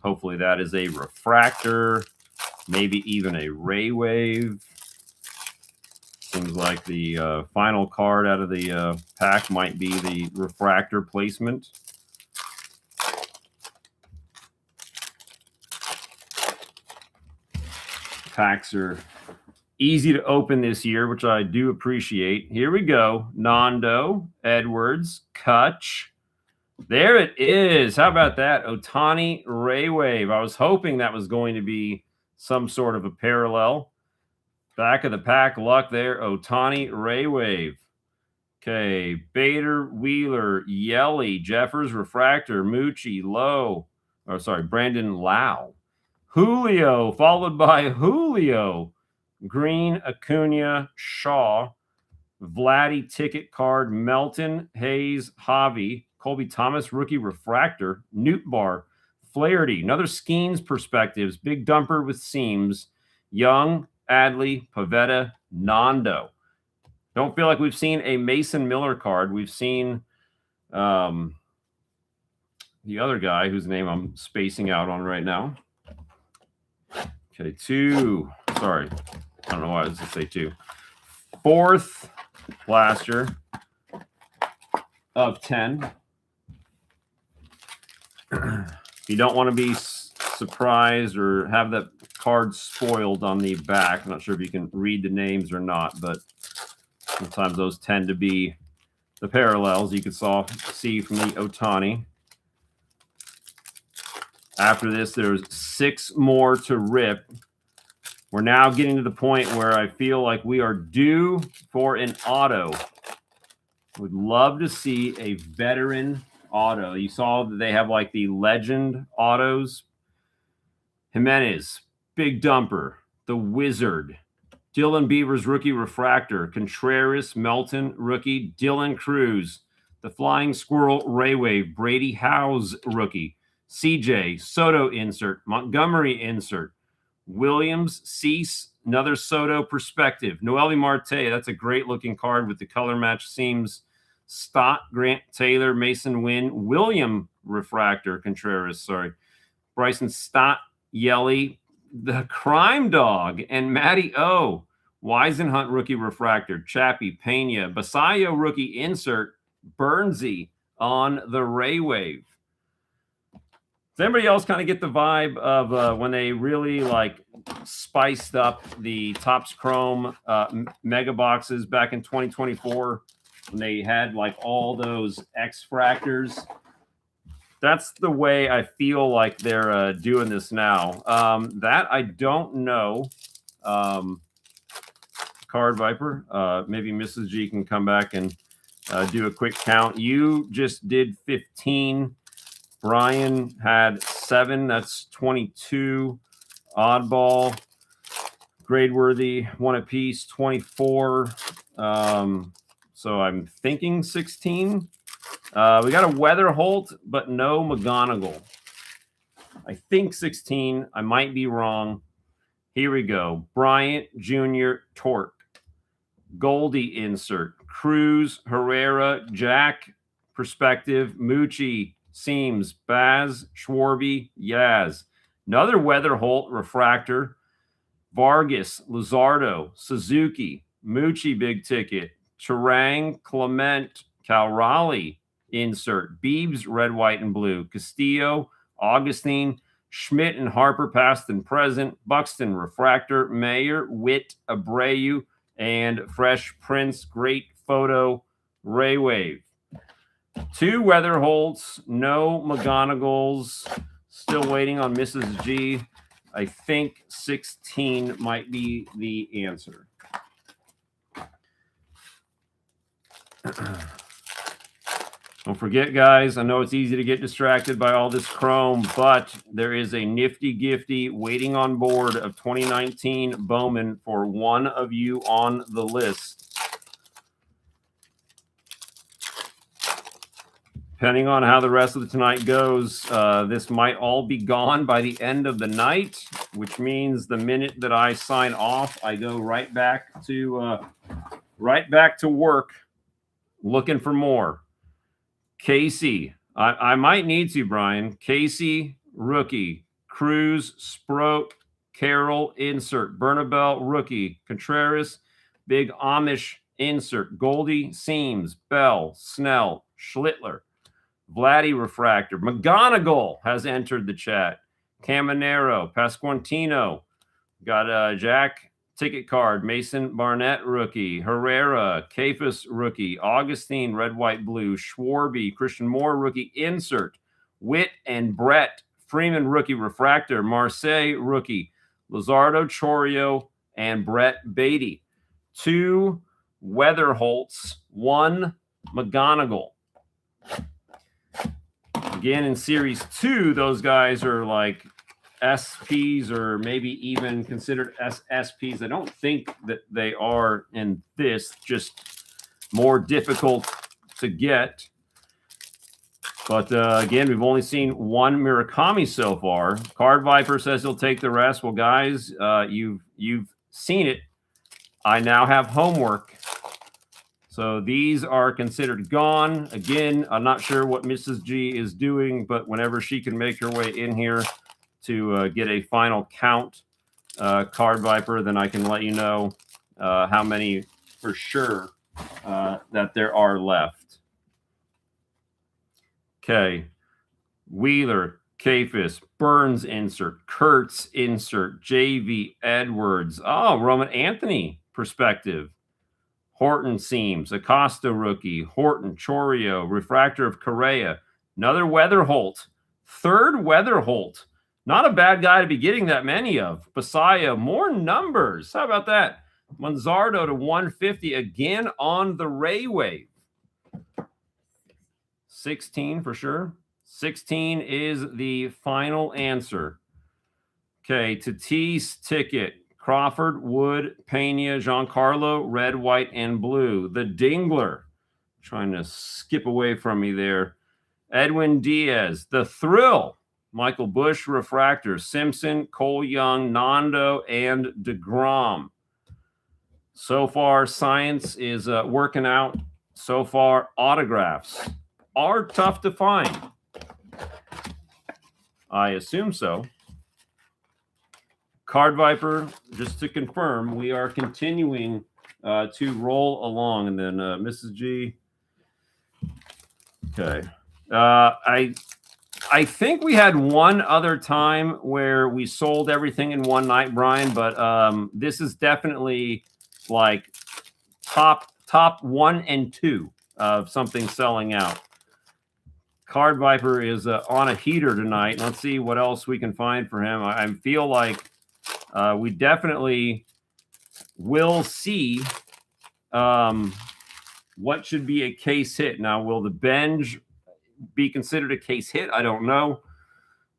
Hopefully that is a refractor, maybe even a Ray Wave. Seems like the final card out of the pack might be the refractor placement. Packs are easy to open this year, which I do appreciate. Here we go. Nando, Edwards, Kutch. There it is. How about that? Ohtani Ray Wave. I was hoping that was going to be some sort of a parallel. Back of the pack luck there. Ohtani, Ray Wave. Okay, Bader, Wheeler, Yelly, Jeffers, Refractor, Moochie, Lowe. Oh, sorry, Brandon Lau. Julio, followed by Julio. Green, Acuna, Shaw. Vladdy, ticket card, Melton, Hayes, Javi. Colby Thomas, rookie refractor. Newt Bar, Flaherty. Another Skeens perspectives. Big dumper with seams. Young, Adley, Pavetta, Nando. Don't feel like we've seen a Mason Miller card. We've seen the other guy whose name I'm spacing out on right now. Okay, two. Sorry. I don't know why I was going to say two. Fourth blaster of 10. You don't want to be surprised or have that card spoiled on the back. I'm not sure if you can read the names or not, but sometimes those tend to be the parallels you could see from the Ohtani. After this, there's 6 more to rip. We're now getting to the point where I feel like we are due for an auto. Would love to see a veteran auto. You saw that they have like the legend autos. Jimenez, Big Dumper, the Wizard, Dylan Beavers, rookie refractor, Contreras, Melton, rookie, Dylan Cruz, the Flying Squirrel, Ray Wave, Brady Howes, rookie, CJ, Soto insert, Montgomery insert, Williams, Cease, another Soto perspective, Noelle Marte, that's a great looking card with the color match seams, Stott, Grant Taylor, Mason Wynn, William refractor, Contreras, sorry, Bryson Stott, Yelly, the Crime Dog, and Matty O. Weisenhunt rookie refractor, Chappie, Pena, Basayo rookie insert, Burnsy on the Ray Wave. Does anybody else kind of get the vibe of when they really like spiced up the Topps Chrome mega boxes back in 2024 when they had like all those X-fractors? That's the way I feel like they're doing this now. That I don't know. Card Viper, maybe Mrs. G can come back and do a quick count. You just did 15. Brian had 7. That's 22. Oddball, Gradeworthy, 1 apiece, 24. So I'm thinking 16. We got a Weather Holt, but no McGonigal. I think 16. I might be wrong. Here we go. Bryant Jr. Torque. Goldie insert. Cruz, Herrera, Jack, perspective, Moochie, Seams, Baz, Schwarby, Yaz. Another Weather Holt refractor. Vargas, Luzardo, Suzuki, Moochie big ticket, Turang, Clement, Cal Raleigh insert, Beebs red, white, and blue, Castillo, Augustine, Schmidt and Harper past and present, Buxton refractor, Mayer, Witt, Abreu, and Fresh Prince. Great photo, Ray Wave. 2 Weather Holts, no McGonigals. Still waiting on Mrs. G. I think 16 might be the answer. Don't forget, guys, I know it's easy to get distracted by all this Chrome, but there is a nifty gifty waiting on board of 2019 Bowman for one of you on the list. Depending on how the rest of the tonight goes, this might all be gone by the end of the night, which means the minute that I sign off, I go right back to work looking for more. Casey, I might need to, Brian. Casey, rookie. Cruz, Sproat, Carroll, insert. Bernabel, rookie. Contreras, big Amish, insert. Goldie, Seams, Bell, Snell, Schlittler. Vladdy refractor. McGonigal has entered the chat. Caminero, Pasquantino. Got Jack ticket card. Mason Barnett rookie. Herrera, Kafis rookie. Augustine red, white, blue. Schwarby, Christian Moore rookie insert. Witt and Brett Freeman rookie refractor. Marseille rookie. Luzardo, Chorio, and Brett Beatty. 2 Weatherholts, 1 McGonigal. Again, in Series 2, those guys are like SPs or maybe even considered SSPs. I don't think that they are in this, just more difficult to get. But again, we've only seen 1 Murakami so far. Card Viper says he'll take the rest. Well, guys, you've seen it. I now have homework. So these are considered gone. Again, I'm not sure what Mrs. G is doing, but whenever she can make her way in here to get a final count, Card Viper, then I can let you know how many for sure that there are left. Okay. Wheeler, Kafis, Burns insert, Kurtz insert, JV Edwards. Oh, Roman Anthony perspective. Horton seams, Acosta rookie, Horton, Chorio, refractor of Correa, another Weatherholt, 3rd Weatherholt. Not a bad guy to be getting that many of. Basaya, more numbers. How about that? Manzardo to 150 again on the Ray Wave. 16 for sure. 16 is the final answer. Okay, Tatis ticket. Crawford, Wood, Pena, Giancarlo, red, white, and blue. The Dingler. Trying to skip away from me there. Edwin Diaz. The Thrill. Michael Busch, refractor. Simpson, Cole Young, Nando, and DeGrom. So far, science is working out. So far, autographs are tough to find. I assume so. Card Viper, just to confirm, we are continuing to roll along. And then Mrs. G. Okay. I think we had one other time where we sold everything in one night, Brian, but this is definitely like top 1 and 2 of something selling out. Card Viper is on a heater tonight. Let's see what else we can find for him. I feel like we definitely will see what should be a case hit. Now, will the Benj be considered a case hit? I don't know.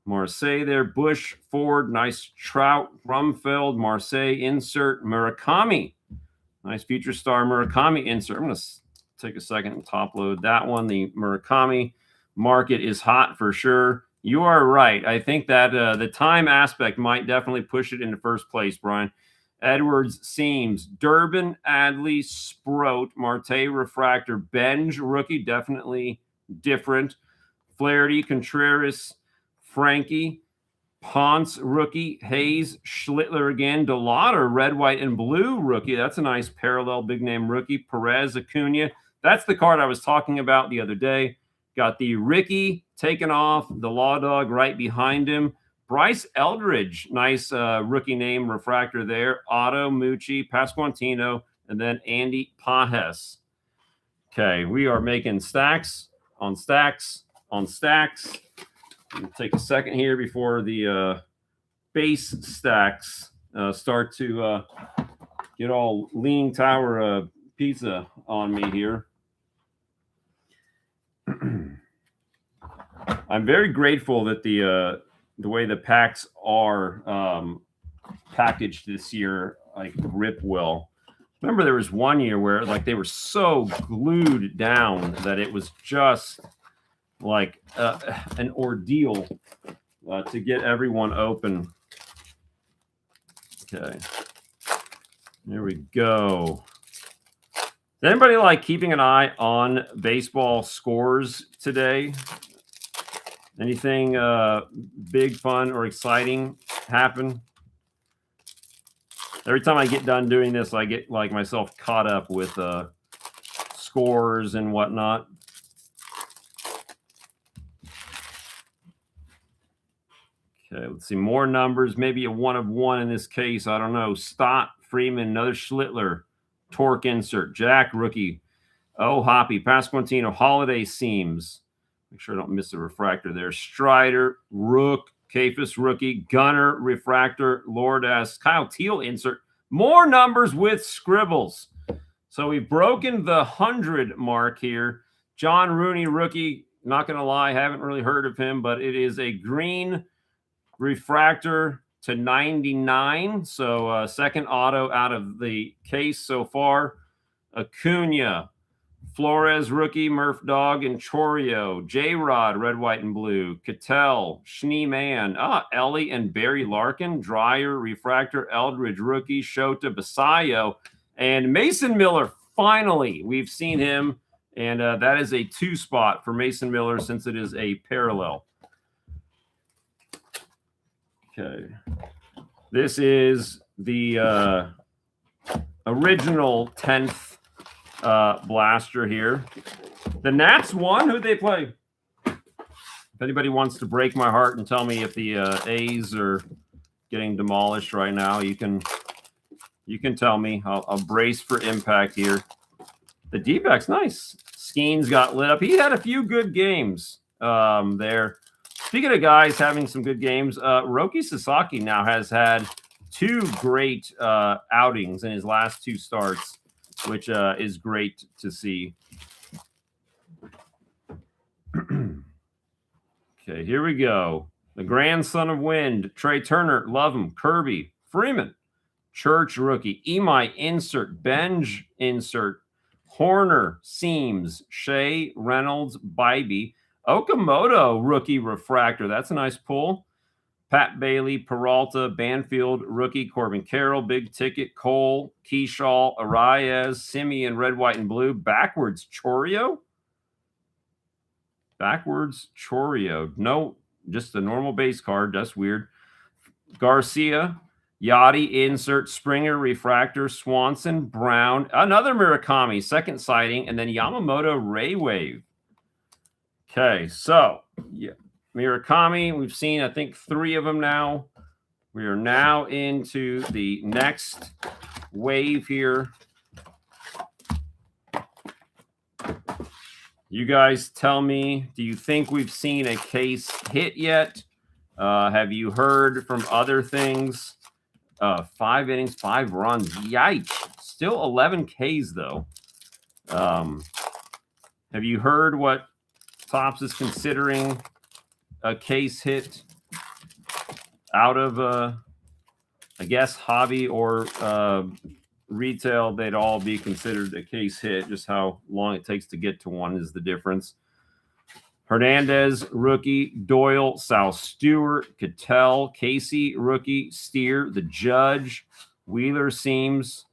Marseille there. Bush, Ford, nice Trout, Rumfeld, Marseille insert, Murakami. Nice future star Murakami insert. I'm going to take a second and top load that one. The Murakami market is hot for sure. You are right. I think that the time aspect might definitely push it into first place, Brian. Edwards, Seams, Durbin, Adley, Sproat, Marte, refractor, Benj, rookie, definitely different. Flaherty, Contreras, Frankie, Ponce, rookie, Hayes, Schlittler again, DeLauder, red, white, and blue rookie. That's a nice parallel big name rookie. Perez, Acuna. That's the card I was talking about the other day. Got the Ricky taken off, the Law Dog right behind him. Bryce Eldridge, nice rookie name refractor there. Otto, Mucci, Pasquantino, and then Andy Pajes. Okay, we are making stacks on stacks on stacks. We'll take a second here before the base stacks start to get all Leaning Tower pizza on me here. I'm very grateful that the way the packs are packaged this year, like rip well. Remember, there was one year where like they were so glued down that it was just like an ordeal to get everyone open. Okay, there we go. Is anybody like keeping an eye on baseball scores today? Anything big, fun, or exciting happen? Every time I get done doing this, I get like myself caught up with scores and whatnot. Okay, let's see. More numbers. Maybe a 1 of 1 in this case. I don't know. Stott, Freeman, another Schlittler. Torque insert. Jack, rookie. Oh, Hoppy. Pasquantino. Holiday seams. Make sure I don't miss a refractor there. Strider, Rook, Kafis, rookie. Gunner, refractor. Lourdes. Kyle Teal insert. More numbers with scribbles. So we've broken the 100 mark here. John Rooney, rookie. Not going to lie, haven't really heard of him, but it is a green refractor to 99. So second auto out of the case so far. Acuna, Flores, rookie, Murph Dog, and Chorio. J-Rod, red, white, and blue. Cattell, Schneeman. Ellie and Barry Larkin. Dreyer, refractor, Eldridge, rookie. Shota, Basayo. And Mason Miller, finally, we've seen him. And that is a 2 spot for Mason Miller since it is a parallel. Okay. This is the original 10th blaster here. The Nats won. Who'd they play? If anybody wants to break my heart and tell me if the A's are getting demolished right now, you can tell me. I'll brace for impact here. The D-backs, nice. Skeens got lit up. He had a few good games there. Speaking of guys having some good games, Roki Sasaki now has had 2 great outings in his last 2 starts, which is great to see. Okay, here we go. The grandson of wind, Trey Turner, love him. Kirby, Freeman, Church rookie, Imai insert, Benj insert, Horner, Seams, Shea, Reynolds, Bybee, Okamoto rookie refractor. That's a nice pull. Pat Bailey, Peralta, Banfield, rookie, Corbin Carroll, big ticket, Cole, Keyshaw, Arias, Simeon, red, white, and blue. Backwards, Chorio. Backwards, Chorio. No, just a normal base card. That's weird. Garcia, Yachty, insert, Springer, refractor, Swanson, Brown, another Murakami, second sighting, and then Yamamoto, Ray Wave. Okay, so yeah, Murakami, we've seen, I think, 3 of them now. We are now into the next wave here. You guys tell me, do you think we've seen a case hit yet? Have you heard from other things? 5 innings, 5 runs. Yikes. Still 11 Ks, though. Have you heard what Topps is considering a case hit out of, I guess, hobby or retail? They'd all be considered a case hit. Just how long it takes to get to one is the difference. Hernandez, rookie. Doyle, Sal Stewart, Cattell, Casey, rookie. Steer, the Judge, Wheeler, Seams,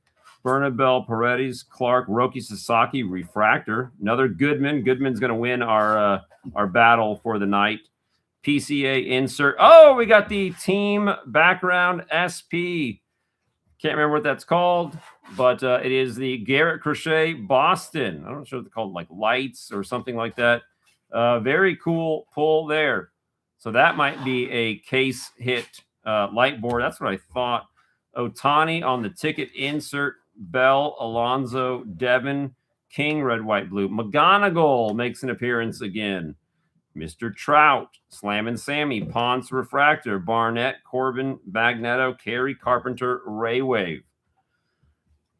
Bernabel, Paredes, Clark, Roki Sasaki, refractor. Another Goodman. Goodman's going to win our battle for the night. PCA insert. Oh, we got the team background SP. Can't remember what that's called, but it is the Garrett Crochet Boston. I'm not sure what they're called, like lights or something like that. Very cool pull there. So that might be a case hit light board. That's what I thought. Ohtani on the ticket insert. Bell, Alonso, Devin, King, red, white, blue. McGonigal makes an appearance again. Mr. Trout, Slam and Sammy, Ponce refractor, Barnett, Corbin, Magneto, Carey, Carpenter, Ray Wave.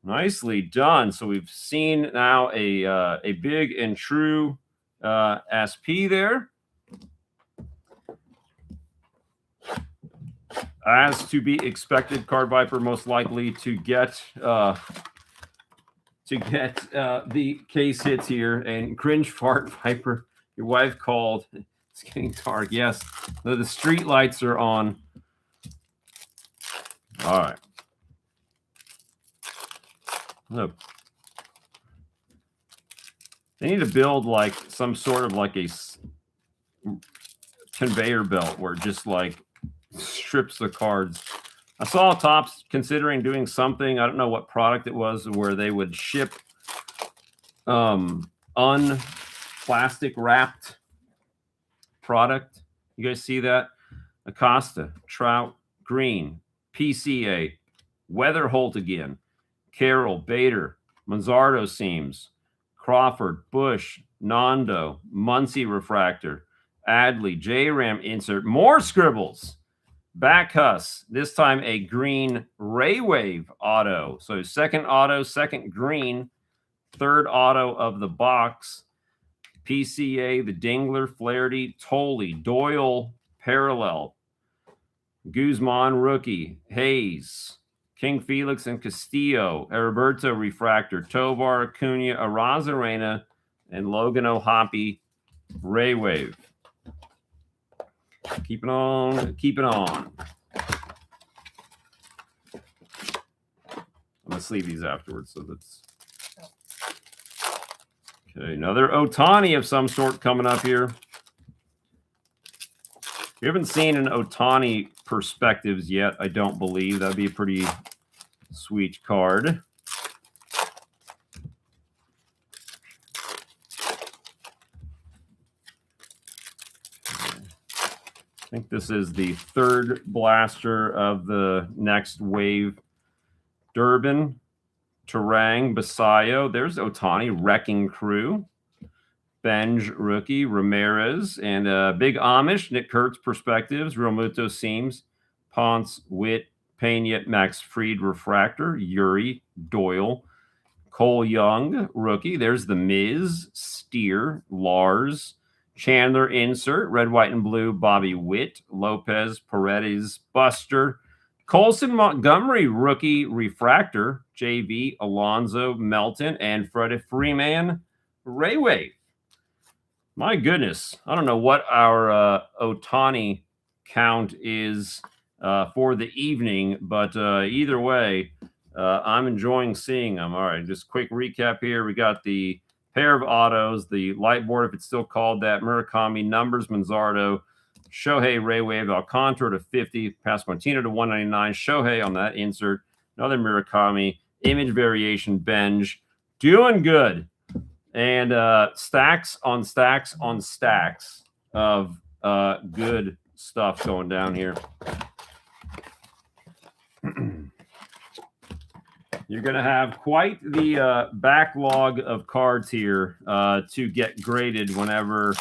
Nicely done. So we've seen now a big and true SP there. As to be expected, Card Viper most likely to get the case hits here. And Cringe Fart Viper, your wife called. It's getting dark. Yes, the street lights are on. All right. Look, they need to build like some sort of like a conveyor belt where it just like strips the cards. I saw Topps considering doing something. I don't know what product it was where they would ship unplastic wrapped product. You guys see that? Acosta, Trout, Green, PCA, Weatherholt again, Carroll, Bader, Manzardo Seams, Crawford, Bush, Nando, Muncie refractor, Adley, J-Ram insert, more scribbles. Backhus, this time a green Ray Wave auto. So second auto, second green, third auto of the box. PCA, the Dingler, Flaherty, Tolley, Doyle, Parallel, Guzman, rookie, Hayes, King Felix and Castillo, Heriberto, refractor, Tovar, Acuna, Arozarena, and Logan O'Hoppe, Ray Wave. Keep it on, keep it on. I'm going to sleeve these afterwards, so that's... Okay, another Ohtani of some sort coming up here. We haven't seen an Ohtani perspectives yet, I don't believe. That'd be a pretty sweet card. I think this is the third blaster of the next wave. Durbin, Terang, Basayo. There's Ohtani, Wrecking Crew. Benj, rookie, Ramirez, and Big Amish, Nick Kurtz, perspectives, Realmuto, Seams, Ponce, Witt, Pena, Max Fried, refractor, Yuri, Doyle, Cole Young, rookie. There's the Miz, Steer, Lars, Chandler, insert, red, white, and blue, Bobby Witt, Lopez, Paredes, Buster, Colson Montgomery, rookie, refractor, JV, Alonzo, Melton, and Freddie Freeman, Ray Wave. My goodness, I don't know what our Ohtani count is for the evening, but either way, I'm enjoying seeing them. All right, just quick recap here. We got the pair of autos, the light board, if it's still called that, Murakami, numbers, Manzardo, Shohei, Ray Wave, Alcantara to 50, Pasquantino to 199, Shohei on that insert, another Murakami, image variation, Benj, doing good. And stacks on stacks on stacks of good stuff going down here. You're going to have quite the backlog of cards here to get graded whenever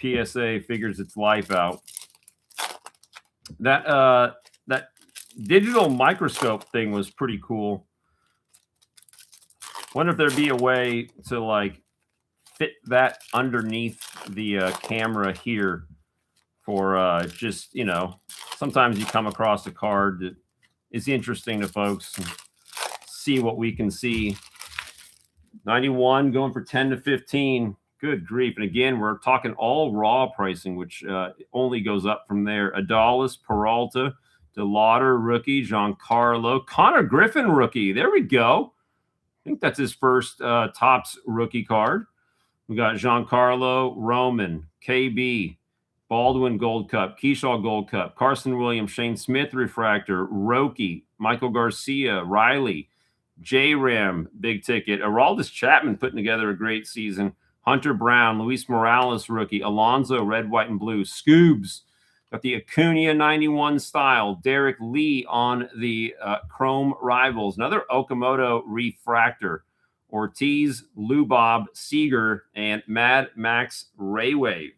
PSA figures its life out. That digital microscope thing was pretty cool. Wonder if there'd be a way to like fit that underneath the camera here for just, you know, sometimes you come across a card that is interesting to folks and see what we can see. 91 going for 10 to 15. Good grief. And again, we're talking all raw pricing, which only goes up from there. Adalis, Peralta, DeLauder, rookie, Giancarlo, Connor Griffin, rookie. There we go. I think that's his first Topps rookie card. We got Giancarlo, Roman, KB, Baldwin Gold Cup, Keyshaw Gold Cup, Carson Williams, Shane Smith refractor, Roki, Michael Garcia, Riley, J-Ram, big ticket, Aroldis Chapman putting together a great season, Hunter Brown, Luis Morales rookie, Alonzo, red, white, and blue, Scoobs, got the Acuna 91 style, Derek Lee on the Chrome Rivals, another Okamoto refractor, Ortiz, Lubob, Seager, and Mad Max Ray Wave.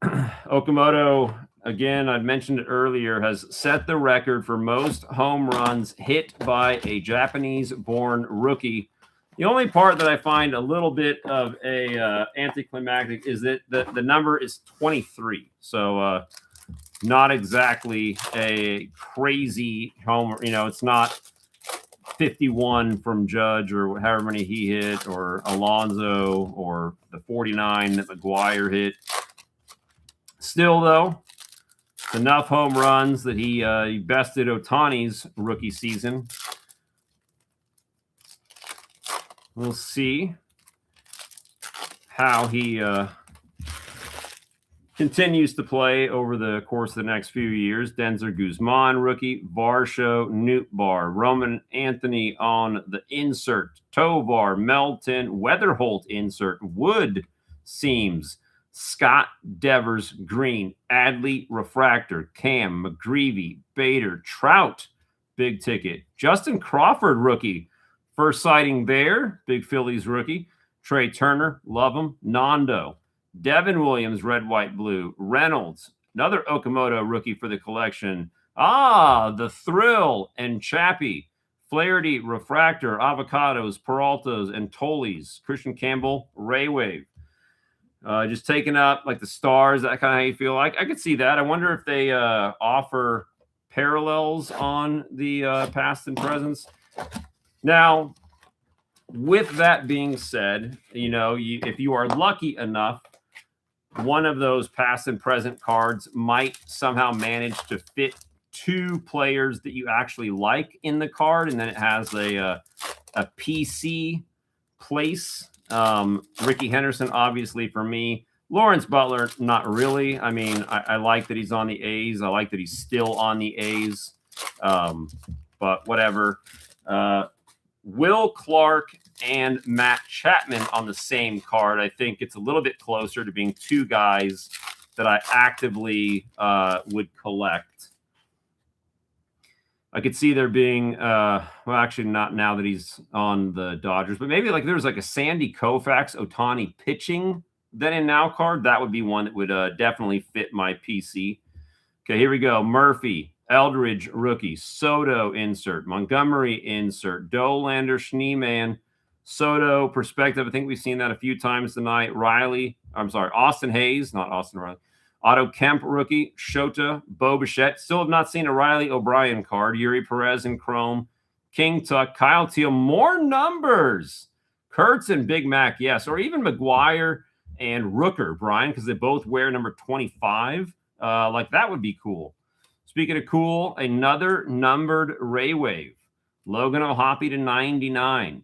Okamoto, again, I mentioned it earlier, has set the record for most home runs hit by a Japanese-born rookie. The only part that I find a little bit of a anticlimactic is that the number is 23. So not exactly a crazy homer. You know, it's not 51 from Judge or however many he hit, or Alonzo, or the 49 that McGuire hit. Still, though, enough home runs that he bested Ohtani's rookie season. We'll see how he continues to play over the course of the next few years. Denzer Guzman, rookie, Varsho, Nootbaar, Roman Anthony on the insert, Tovar, Melton, Weatherholt insert, Wood, Seams, Scott Devers, green, Adley, refractor, Cam, McGreevy, Bader, Trout, big ticket, Justin Crawford, rookie, first sighting there, big Phillies rookie, Trey Turner, love him, Nando, Devin Williams, red, white, blue, Reynolds, Another Okamoto rookie for the collection. Ah, the Thrill and Chappie. Flaherty, Refractor, Avocados, Peraltas, and Tollies. Christian Campbell, Ray Wave. Just taking up like the stars, that kind of how you feel. I could see that. I wonder if they offer parallels on the past and presents. Now, with that being said, if you are lucky enough, one of those past and present cards might somehow manage to fit 2 players that you actually like in the card, and then it has a PC place. Ricky Henderson, obviously, for me. Lawrence Butler, not really. I mean, I like that he's on the A's. I like that he's still on the A's. But whatever. Will Clark and Matt Chapman on the same card. I think it's a little bit closer to being 2 guys that I actively would collect. I could see there being, well, actually not now that he's on the Dodgers, but maybe like there's like a Sandy Koufax Ohtani pitching then and now card. That would be one that would definitely fit my PC. Okay, here we go. Murphy, Eldridge rookie, Soto insert, Montgomery insert, Dolander, Schneeman, Soto perspective. I think we've seen that a few times tonight. Austin Hayes, not Austin Riley. Otto Kemp rookie, Shota, Bo Bichette. Still have not seen a Riley O'Brien card. Yuri Perez in chrome, King Tuck, Kyle Teal. More numbers. Kurtz and Big Mac, yes, or even McGuire and Rooker, Brian, because they both wear number 25. Like that would be cool. Speaking of cool, another numbered Ray Wave. Logan O'Hoppe to 99.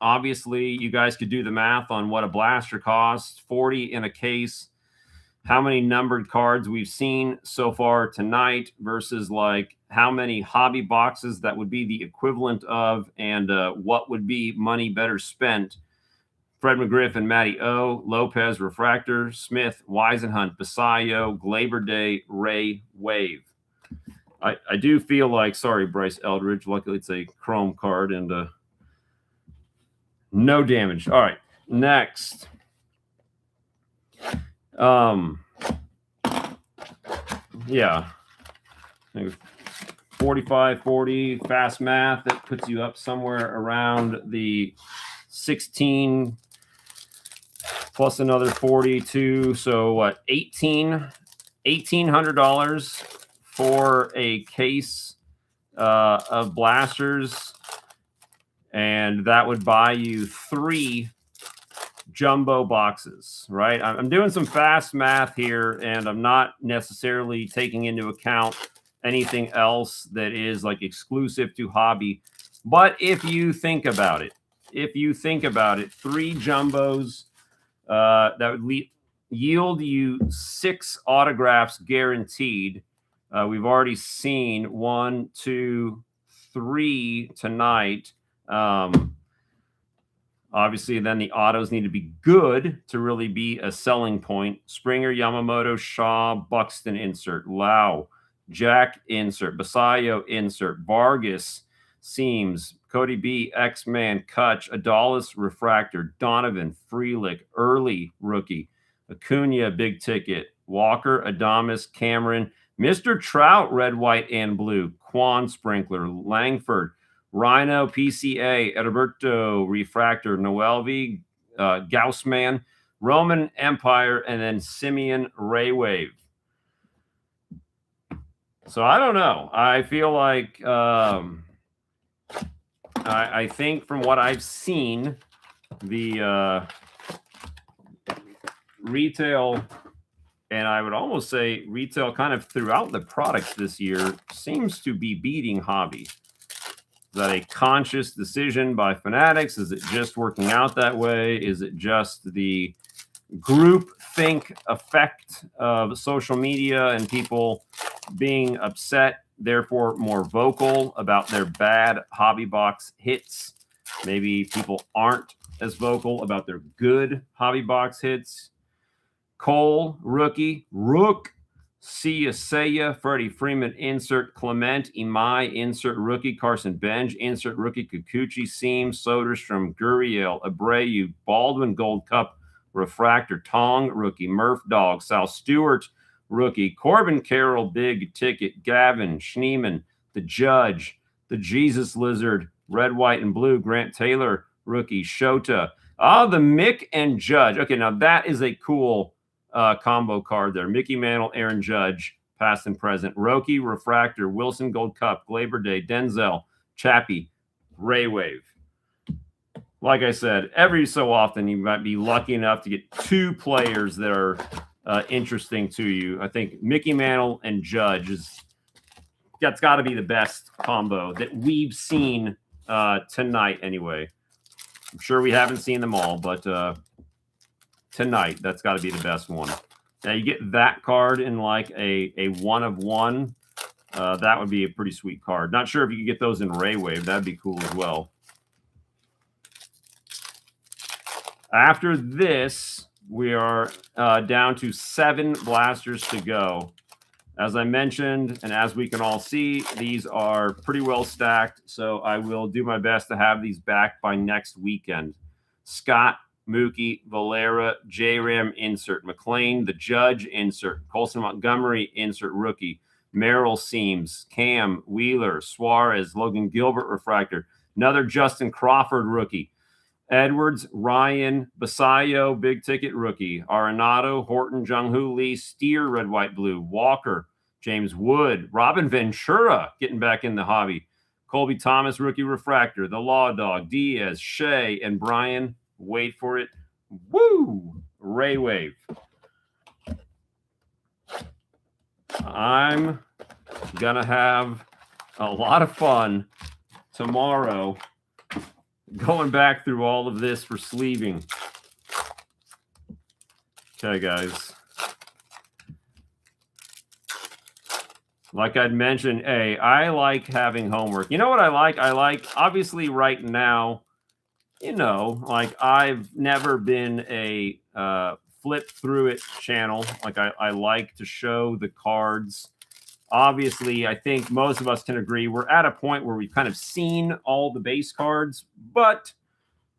Obviously, you guys could do the math on what a blaster costs. 40 in a case. How many numbered cards we've seen so far tonight versus like how many hobby boxes that would be the equivalent of, and what would be money better spent. Fred McGriff and Matty O, Lopez, Refractor, Smith, Weisenhunt, Basayo, Glaber Day, Ray, Wave. I do feel like, sorry, Bryce Eldridge, luckily it's a chrome card and no damage. All right, next. Yeah. 45, 40, fast math, that puts you up somewhere around the 16 plus another 42. So what, $1,800 for a case of blasters. And that would buy you 3 jumbo boxes, right? I'm doing some fast math here, and I'm not necessarily taking into account anything else that is like exclusive to hobby. But if you think about it, 3 jumbos, that would yield you 6 autographs guaranteed. We've already seen 1, 2, 3 tonight. Obviously, then the autos need to be good to really be a selling point. Springer, Yamamoto, Shaw, Buxton insert, Lau, Jack insert, Basayo insert, Vargas, Seams, Cody B, X-Man, Kutch, Adalis, Refractor, Donovan, Frelick, Early rookie, Acuna, big ticket, Walker, Adames, Cameron, Mr. Trout, red, white, and blue, Quan Sprinkler, Langford, Rhino, PCA, Edberto, Refractor, Noelvi, Gaussman, Roman Empire, and then Simeon Ray Wave. So I don't know. I feel like I think from what I've seen, the retail, and I would almost say retail kind of throughout the products this year, seems to be beating hobby. Is that a conscious decision by Fanatics? Is it just working out that way? Is it just the group think effect of social media and people being upset, therefore more vocal about their bad hobby box hits? Maybe people aren't as vocal about their good hobby box hits. Cole, rookie, Rook, Sia Seiya, Freddie Freeman, insert, Clement, Imai, insert, rookie, Carson Benj, insert, rookie, Kikuchi, Seams, Soderstrom, Gurriel, Abreu, Baldwin, Gold Cup, Refractor, Tong, rookie, Murph Dog, Sal Stewart, rookie. Corbin Carroll, big ticket. Gavin Schneeman, the Judge, the Jesus Lizard, red, white, and blue. Grant Taylor, rookie. Shota. The Mick and Judge. Okay, now that is a cool combo card there. Mickey Mantle, Aaron Judge, past and present. Roki, Refractor, Wilson Gold Cup, Glaber Day, Denzel, Chappie, Ray Wave. Like I said, every so often you might be lucky enough to get two players that are interesting to you. I think Mickey Mantle and Judge that's got to be the best combo that we've seen tonight anyway. I'm sure we haven't seen them all, but tonight, that's got to be the best one. Now, you get that card in like a 1 of 1. That would be a pretty sweet card. Not sure if you could get those in Ray Wave. That'd be cool as well. After this, we are down to 7 blasters to go. As I mentioned, and as we can all see, these are pretty well stacked, so I will do my best to have these back by next weekend. Scott, Mookie, Valera, J-Ram, insert. McLean, the Judge, insert. Colson Montgomery, insert rookie. Merrill, Seams, Cam, Wheeler, Suarez, Logan Gilbert, refractor. Another Justin Crawford, rookie. Edwards, Ryan, Basayo, big ticket rookie. Arenado, Horton, Jung-Hoo Lee, Steer, red, white, blue. Walker, James Wood, Robin Ventura getting back in the hobby. Colby Thomas, rookie refractor. The Law Dog, Diaz, Shea, and Brian. Wait for it. Woo! Ray Wave. I'm going to have a lot of fun tomorrow going back through all of this for sleeving. Okay, guys. Like I'd mentioned, I like having homework. You know what I like? I like, obviously, right now, like I've never been a flip through it channel. Like I like to show the cards. Obviously, I think most of us can agree we're at a point where we've kind of seen all the base cards, but,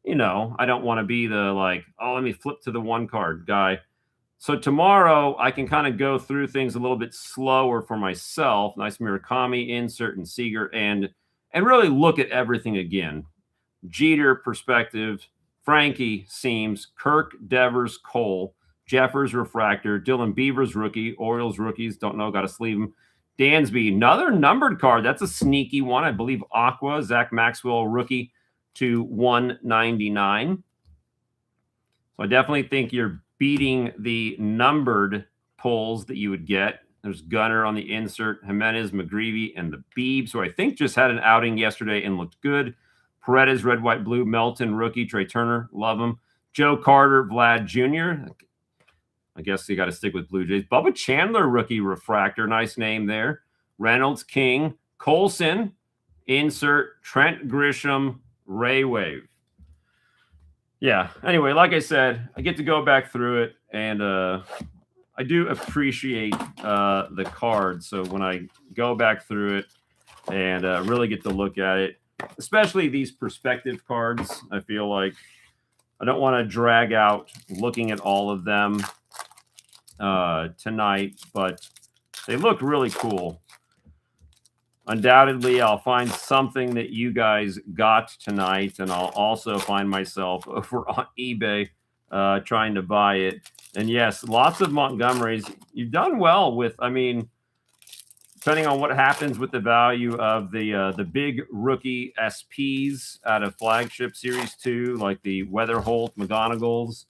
I don't want to be the like, oh, let me flip to the one card guy. So tomorrow I can kind of go through things a little bit slower for myself. Nice Murakami, insert, and Seager, and really look at everything again. Jeter, perspective. Frankie, Seams. Kirk, Devers, Cole. Jeffers, refractor. Dylan Beavers, rookie. Orioles, rookies. Don't know, got to sleeve them. Dansby, another numbered card. That's a sneaky one. I believe Aqua, Zach Maxwell, rookie to 199. So I definitely think you're beating the numbered pulls that you would get. There's Gunner on the insert, Jimenez, McGreevy, and the Beebs, who I think just had an outing yesterday and looked good. Paredes, red, white, blue. Melton, rookie. Trey Turner, love him. Joe Carter, Vlad Jr. I guess you got to stick with Blue Jays. Bubba Chandler, rookie refractor. Nice name there. Reynolds, King. Colson, insert. Trent Grisham, Ray Wave. Yeah, anyway, like I said, I get to go back through it, and I do appreciate the card. So when I go back through it and really get to look at it, especially these perspective cards, I feel like I don't want to drag out looking at all of them tonight, but they look really cool. Undoubtedly, I'll find something that you guys got tonight, and I'll also find myself over on eBay trying to buy it. And yes, lots of Montgomerys. You've done well with, depending on what happens with the value of the big rookie SPs out of Flagship Series 2, like the Weatherholt, McGonagals,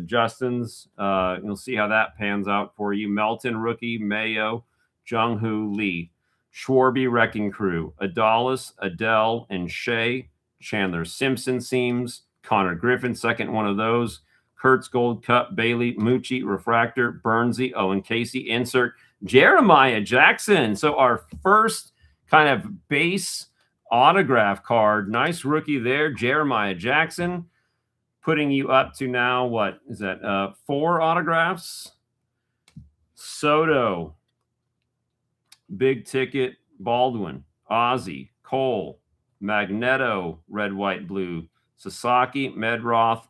Justin's. You'll see how that pans out for you. Melton, rookie. Mayo, Jung-Hoo Lee. Schwarby, Wrecking Crew. Adalis, Adele, and Shea. Chandler Simpson, Seams. Connor Griffin, second one of those. Kurtz, Gold Cup. Bailey, Moochie, Refractor. Bernsey, Owen Casey, insert. Jeremiah Jackson. So our first kind of base autograph card. Nice rookie there, Jeremiah Jackson. Putting you up to now, what is that? 4 autographs. Soto. Big ticket, Baldwin, Ozzie, Cole, Magneto, red, white, blue, Sasaki, Medroth,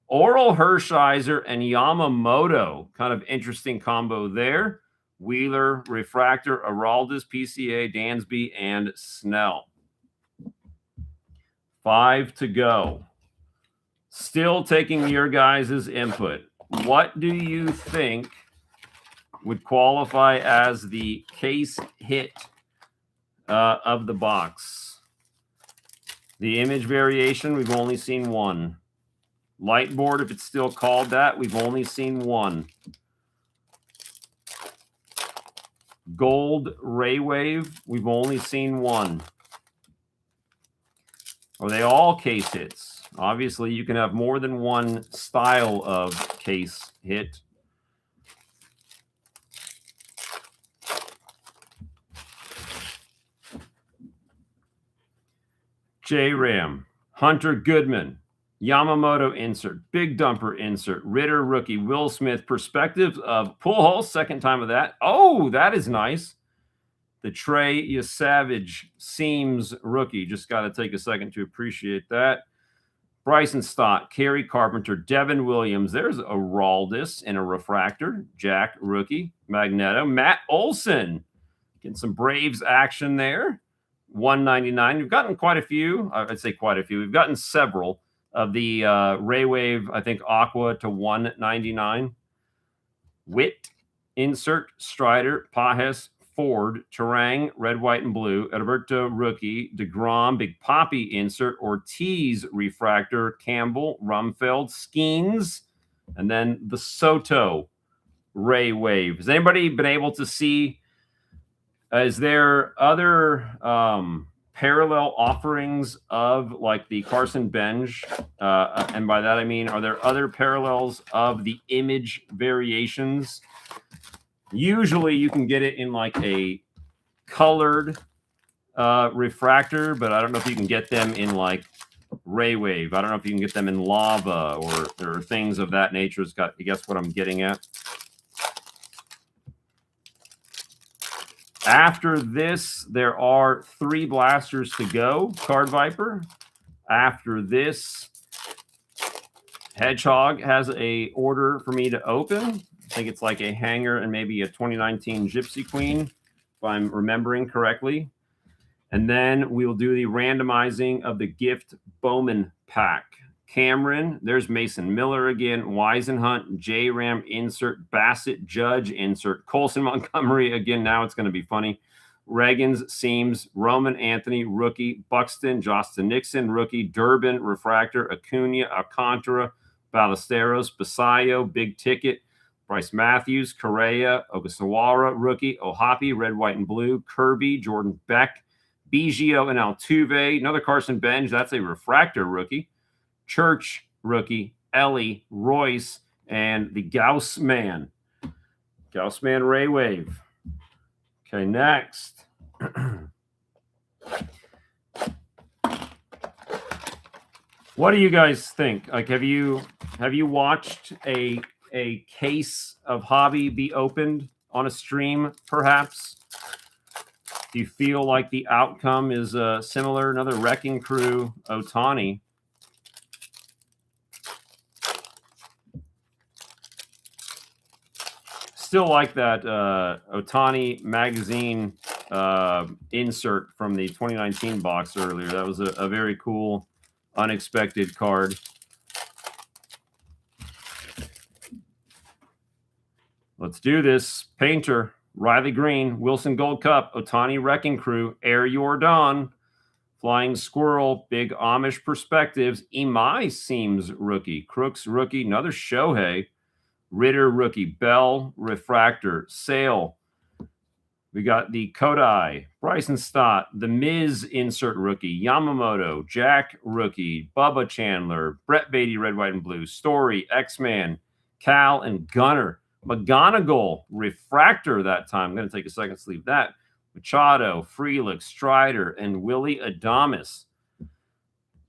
Oral Hershiser and Yamamoto. Kind of interesting combo there. Wheeler, Refractor, Araldis, PCA, Dansby, and Snell. 5 to go. Still taking your guys' input. What do you think would qualify as the case hit of the box? The image variation, we've only seen one. Light board, if it's still called that, we've only seen one. Gold Ray Wave, we've only seen one. Are they all case hits? Obviously, you can have more than one style of case hit. J-Ram, Hunter Goodman, Yamamoto insert, Big Dumper insert, Ritter rookie, Will Smith perspective of Pujols, second time of that. Oh, that is nice. The Trey Yesavage Seams rookie. Just got to take a second to appreciate that. Bryson Stott, Kerry Carpenter, Devin Williams. There's a Raldis in a refractor. Jack rookie, Magneto. Matt Olson. Getting some Braves action there. 199. We've gotten quite a few. I'd say quite a few. We've gotten several of the Ray Wave, I think, Aqua to 199. Witt, insert, Strider, Pajes, Ford, Terang, red, white, and blue. Alberto rookie, DeGrom, Big Poppy insert, Ortiz refractor, Campbell, Rumfeld, Skeens, and then the Soto Ray Wave. Has anybody been able to see? Is there other parallel offerings of like the Carson Bench? And by that I mean, are there other parallels of the image variations? Usually you can get it in like a colored refractor, but I don't know if you can get them in like Ray Wave. I don't know if you can get them in lava or things of that nature. It's got, I guess what I'm getting at. After this, there are 3 blasters to go, Card Viper. After this, Hedgehog has a order for me to open. I think it's like a hanger and maybe a 2019 Gypsy Queen, if I'm remembering correctly. And then we will do the randomizing of the Gift Bowman pack. Cameron, there's Mason Miller again, Weisenhunt, J-Ram insert, Bassett Judge insert, Colson Montgomery again. Now it's going to be funny. Reagans, Seams, Roman Anthony, rookie, Buxton, Justin Nixon, rookie, Durbin, refractor, Acuna, Alcantara, Ballesteros, Basayo, big ticket, Bryce Matthews, Correa, Ogasawara, rookie, Ohapi, red, white, and blue, Kirby, Jordan Beck, Biggio, and Altuve. Another Carson Bench, that's a refractor rookie. Church rookie, Ellie, Royce, and the Gauss Man. Gauss Man Ray Wave. Okay, next. What do you guys think? Like, have you watched a case of hobby be opened on a stream, perhaps? Do you feel like the outcome is similar? Another Wrecking Crew Ohtani. Still like that Ohtani magazine insert from the 2019 box earlier. That was a very cool, unexpected card. Let's do this. Painter, Riley Green, Wilson Gold Cup, Ohtani Wrecking Crew, Air Jordan, Flying Squirrel, Big Amish Perspectives, Imai Seams rookie, Crooks rookie, another Shohei, Ritter rookie, Bell refractor, Sale. We got the Kodai, Bryson Stott, the Miz insert rookie, Yamamoto, Jack rookie, Bubba Chandler, Brett Beatty, red, white, and blue, Story, X-Man, Cal, and Gunner. McGonigal refractor that time. I'm going to take a second to leave that. Machado, Frelick, Strider, and Willie Adames.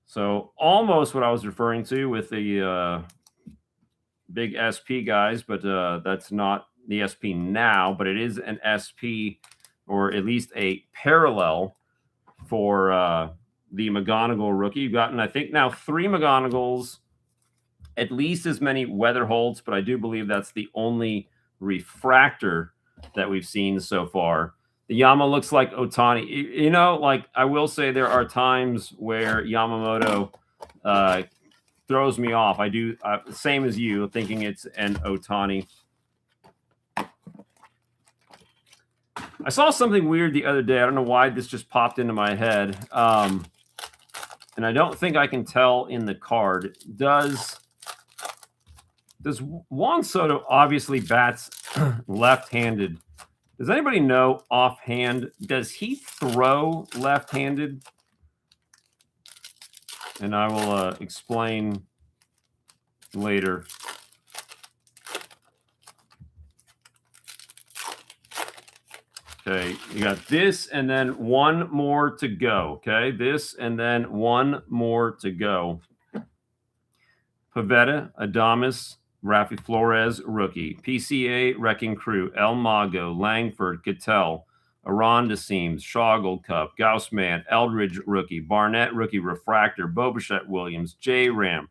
So almost what I was referring to with the big SP guys, but that's not the SP now, but it is an SP or at least a parallel for the McGonigal rookie. You've gotten, I think, now 3 McGonigals at least as many weather holds, but I do believe that's the only refractor that we've seen so far. The Yama looks like Ohtani. You know, like I will say there are times where Yamamoto throws me off. I do, same as you, thinking it's an Ohtani. I saw something weird the other day. I don't know why this just popped into my head. And I don't think I can tell in the card. Does Juan Soto obviously bats left-handed? Does anybody know offhand, does he throw left-handed? And I will explain later. Okay, you got this and then one more to go. Okay, this and then one more to go. Pavetta, Adames, Rafi Flores, rookie. PCA, Wrecking Crew, El Mago, Langford, Cattell, Arondaseams, Shaw Gold Cup, Gaussman, Eldridge, rookie. Barnett, rookie. Refractor, Bobichette Williams, J-Ram,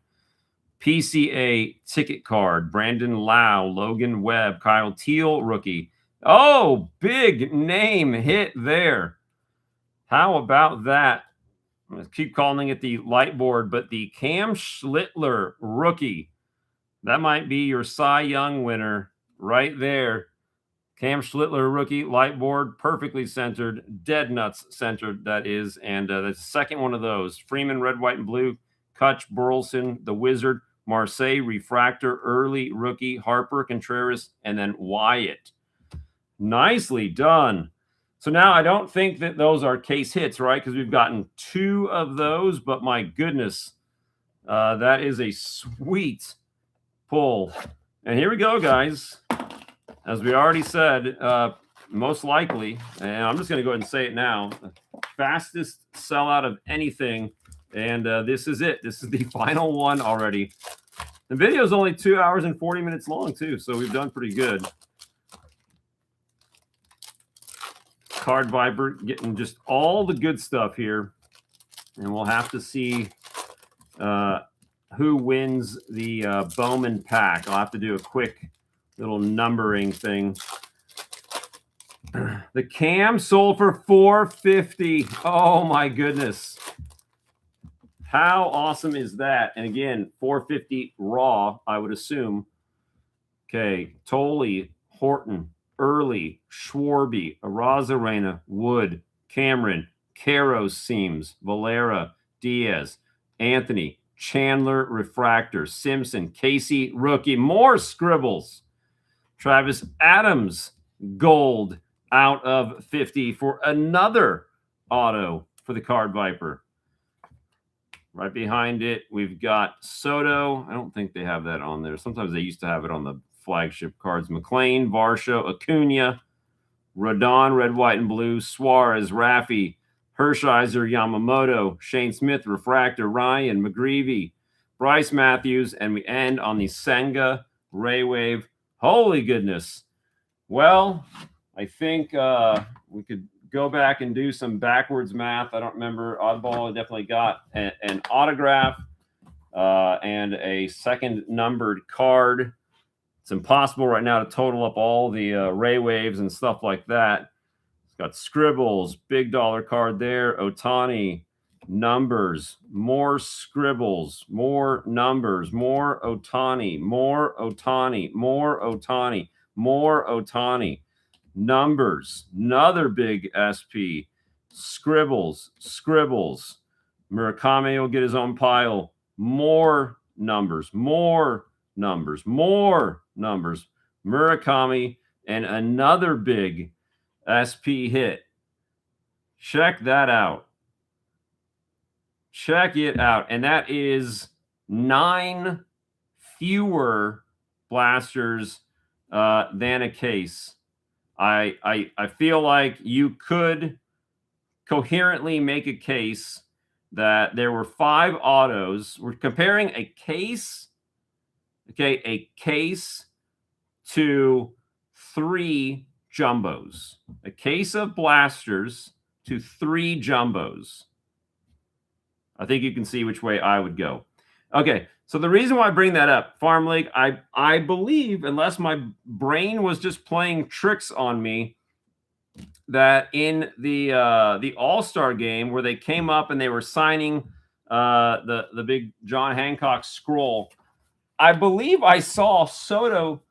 PCA, Ticket Card, Brandon Lau, Logan Webb, Kyle Teal, rookie. Oh, big name hit there. How about that? I'm going to keep calling it the light board, but the Cam Schlittler rookie. That might be your Cy Young winner right there. Cam Schlittler rookie, light board, perfectly centered, dead nuts centered, that is. And the second one of those. Freeman, red, white, and blue. Kutch, Burleson, the Wizard, Marseille, refractor, early rookie, Harper, Contreras, and then Wyatt. Nicely done. So now I don't think that those are case hits, right? Because we've gotten 2 of those, but my goodness, that is a sweet pull. And here we go, guys. As we already said, most likely, and I'm just going to go ahead and say it now, fastest sellout of anything. And this is it. This is the final one already. The video is only 2 hours and 40 minutes long, too, so we've done pretty good. Card Viper getting just all the good stuff here. And we'll have to see who wins the Bowman pack. I'll have to do a quick little numbering thing. The Cam sold for $450. Oh, my goodness. How awesome is that? And again, $450 raw, I would assume. Okay, Tolley, Horton, Early, Schwarby, Arozarena, Wood, Cameron, Caro Seams, Valera, Diaz, Anthony, Chandler, Refractor, Simpson, Casey, rookie, more scribbles. Travis Adams, gold out of 50 for another auto for the Card Viper. Right behind it, we've got Soto. I don't think they have that on there. Sometimes they used to have it on the flagship cards. McLean, Varsho, Acuna, Rodon, red, white, and blue, Suarez, Raffy, Hershiser, Yamamoto, Shane Smith, Refractor, Ryan, McGreevy, Bryce Matthews, and we end on the Senga Ray Wave. Holy goodness. Well, I think we could go back and do some backwards math. I don't remember. Oddball definitely got an autograph and a second numbered card. It's impossible right now to total up all the Ray Waves and stuff like that. It's got scribbles, big dollar card there. Ohtani, numbers, more scribbles, more numbers, more Ohtani, more Ohtani, more Ohtani, more Ohtani, numbers, another big SP, scribbles, scribbles. Murakami will get his own pile. More numbers, more numbers, more numbers. Murakami and another big SP hit. Check that out. Check it out. And that is 9 fewer blasters than a case. I feel like you could coherently make a case that there were 5 autos. We're comparing a case, okay, a case to 3 jumbos. A case of blasters to 3 jumbos. I think you can see which way I would go. Okay, so the reason why I bring that up, Farm League, I believe, unless my brain was just playing tricks on me, that in the All-Star game where they came up and they were signing the big John Hancock scroll, I believe I saw Soto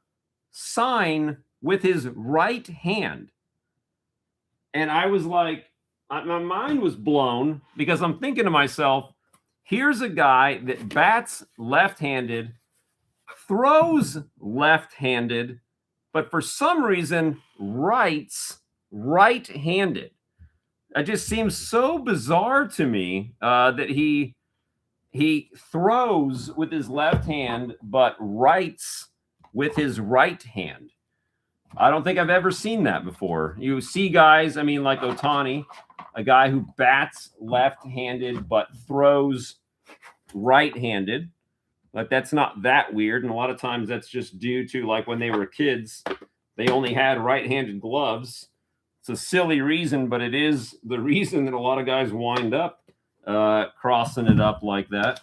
sign with his right hand. And I was like, my mind was blown because I'm thinking to myself, here's a guy that bats left-handed, throws left-handed, but for some reason writes right-handed. It just seems so bizarre to me that he throws with his left hand, but writes with his right hand. I don't think I've ever seen that before. You see guys, I mean, like Ohtani, a guy who bats left-handed but throws right-handed. Like, that's not that weird. And a lot of times that's just due to, like, when they were kids, they only had right-handed gloves. It's a silly reason, but it is the reason that a lot of guys wind up crossing it up like that.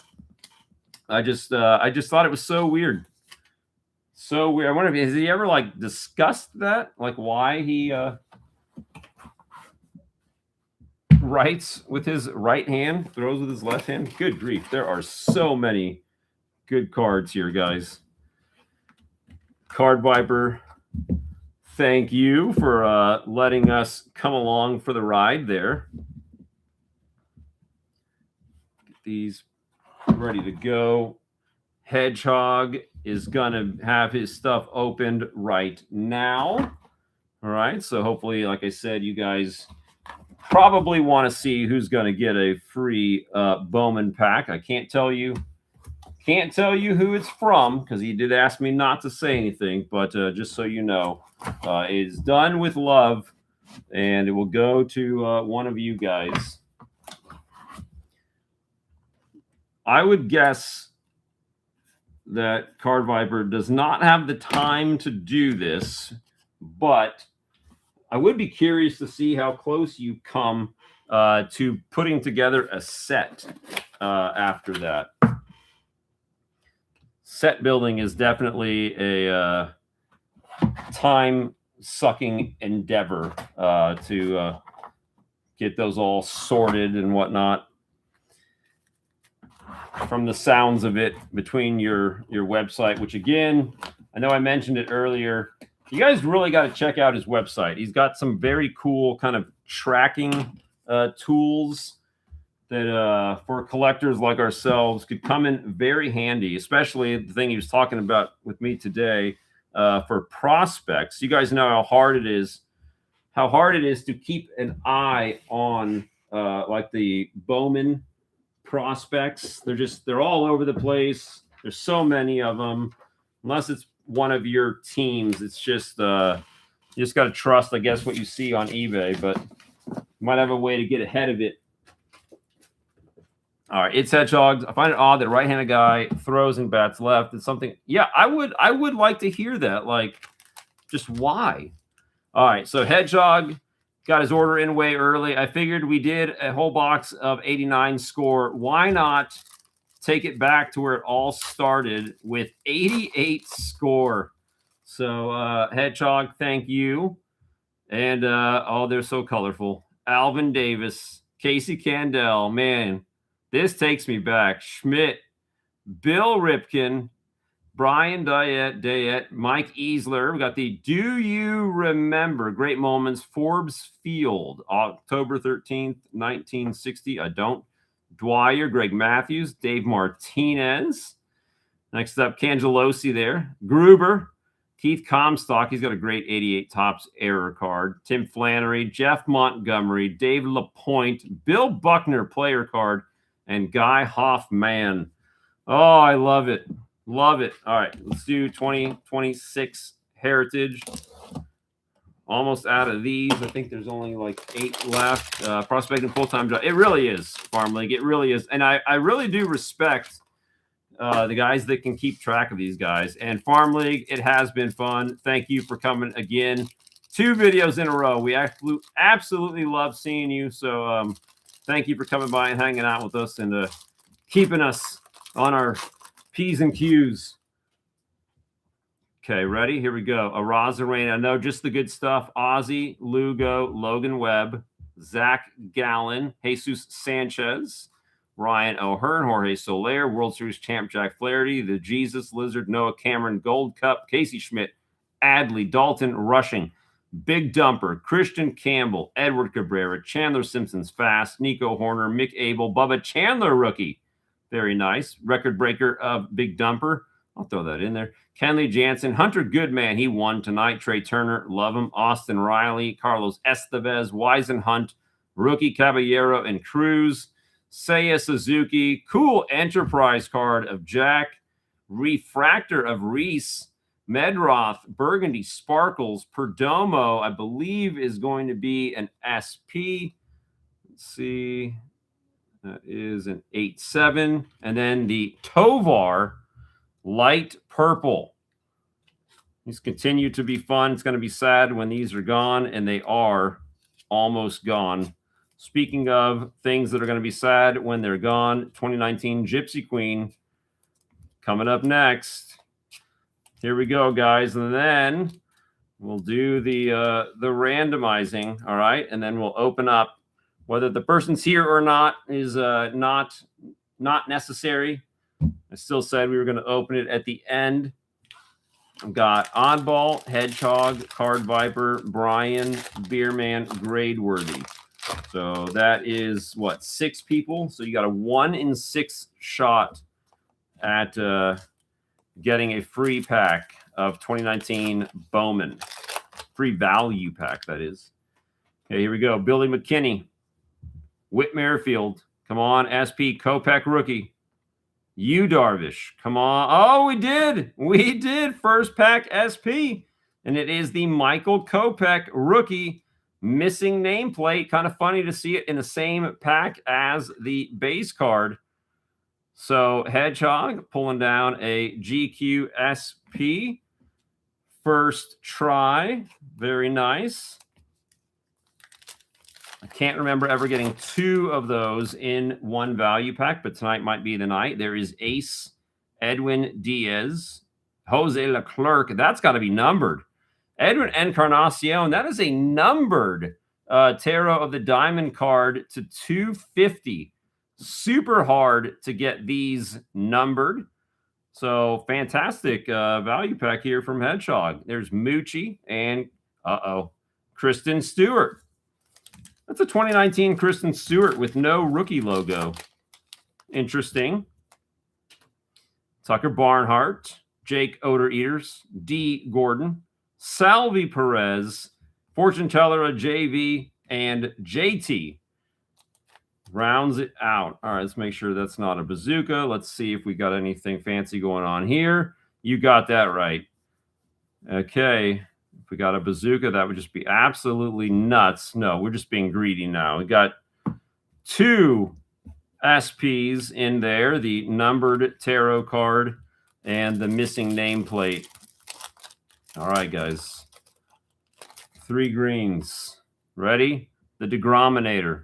I just thought it was so weird. So weird. I wonder if has he ever like discussed that, like why he writes with his right hand, throws with his left hand. Good grief, there are so many good cards here, guys. Card Viper, thank you for letting us come along for the ride there. Get these ready to go. Hedgehog is gonna have his stuff opened right now. All right, so hopefully, like I said, you guys probably want to see who's going to get a free Bowman pack. I can't tell you who it's from because he did ask me not to say anything, but just so you know, it is done with love, and it will go to one of you guys. I would guess that Card Viper does not have the time to do this, but I would be curious to see how close you come to putting together a set after that. Set building is definitely a time-sucking endeavor to get those all sorted and whatnot. From the sounds of it, between your website, which again, I know I mentioned it earlier, you guys really got to check out his website. He's got some very cool kind of tracking tools that for collectors like ourselves could come in very handy, especially the thing he was talking about with me today for prospects. You guys know how hard it is to keep an eye on like the Bowman prospects. They're all over the place. There's so many of them. Unless it's one of your teams, it's just you just got to trust, I guess, what you see on eBay, but you might have a way to get ahead of it. All right, it's Hedgehogs. I find it odd that right-handed guy throws and bats left. It's something. Yeah, I would like to hear that. Like, just why? All right, so Hedgehog got his order in way early. I figured we did a whole box of 89 score. Why not take it back to where it all started with 88 score? So Hedgehog, thank you. And oh, they're so colorful. Alvin Davis, Casey Candell, man, this takes me back. Schmidt, Bill Ripken, Brian Dayette, Mike Easler. We got the Do You Remember Great Moments, Forbes Field, October 13th, 1960. I don't. Dwyer, Greg Matthews, Dave Martinez. Next up, Cangelosi there. Gruber, Keith Comstock. He's got a great 88 Topps error card. Tim Flannery, Jeff Montgomery, Dave LaPointe, Bill Buckner player card, and Guy Hoffman. Oh, I love it. Love it. All right, let's do 2026 Heritage. Almost out of these. I think there's only like 8 left. Prospecting full-time job. It really is, Farm League. It really is. And I really do respect the guys that can keep track of these guys. And Farm League, it has been fun. Thank you for coming again. 2 videos in a row. We absolutely love seeing you. So thank you for coming by and hanging out with us and keeping us on our P's and Q's. Okay, ready? Here we go. Arazarena. No, just the good stuff. Ozzy, Lugo, Logan Webb, Zach Gallen, Jesus Sanchez, Ryan O'Hearn, Jorge Soler, World Series champ Jack Flaherty, the Jesus Lizard, Noah Cameron, Gold Cup, Casey Schmidt, Adley, Dalton Rushing, Big Dumper, Christian Campbell, Edward Cabrera, Chandler Simpson's Fast, Nico Horner, Mick Abel, Bubba Chandler rookie. Very nice. Record breaker of Big Dumper. I'll throw that in there. Kenley Jansen, Hunter Goodman, he won tonight. Trey Turner, love him. Austin Riley, Carlos Estevez, Wisen Hunt, Rookie Caballero and Cruz, Seiya Suzuki, cool Enterprise card of Jack, Refractor of Reese, Medroth, Burgundy Sparkles, Perdomo, I believe is going to be an SP. Let's see. That is an 8-7. And then the Tovar light purple. These continue to be fun. It's going to be sad when these are gone, and they are almost gone. Speaking of things that are going to be sad when they're gone, 2019 Gypsy Queen coming up next. Here we go, guys. And then we'll do the randomizing, all right? And then we'll open up. Whether the person's here or not is not necessary. I still said we were going to open it at the end. I've got Oddball, Hedgehog, Card Viper, Brian, Beerman, Gradeworthy. So that is, what, 6 people? So you got a 1 in 6 shot at getting a free pack of 2019 Bowman. Free value pack, that is. Okay, here we go. Billy McKinney, Whit Merrifield. Come on, SP, Kopech rookie. Yu Darvish. Come on. Oh, we did. We did. First pack SP. And it is the Michael Kopech rookie missing nameplate. Kind of funny to see it in the same pack as the base card. So Hedgehog pulling down a GQ SP. First try. Very nice. I can't remember ever getting 2 of those in one value pack, but tonight might be the night. There is Ace, Edwin Diaz, Jose Leclerc. That's got to be numbered. Edwin Encarnacion. That is a numbered Tarot of the Diamond card to 250. Super hard to get these numbered. So fantastic value pack here from Hedgehog. There's Moochie and, Kristen Stewart. That's a 2019 Kristen Stewart with no rookie logo. Interesting. Tucker Barnhart, Jake Oder Eaters, D. Gordon, Salvi Perez, Fortune Teller, JV, and JT. Rounds it out. All right, let's make sure that's not a bazooka. Let's see if we got anything fancy going on here. You got that right. Okay. If we got a bazooka, that would just be absolutely nuts. No, we're just being greedy now. We got 2 SPs in there, the numbered tarot card and the missing nameplate. All right, guys. 3 greens. Ready? The Degrominator,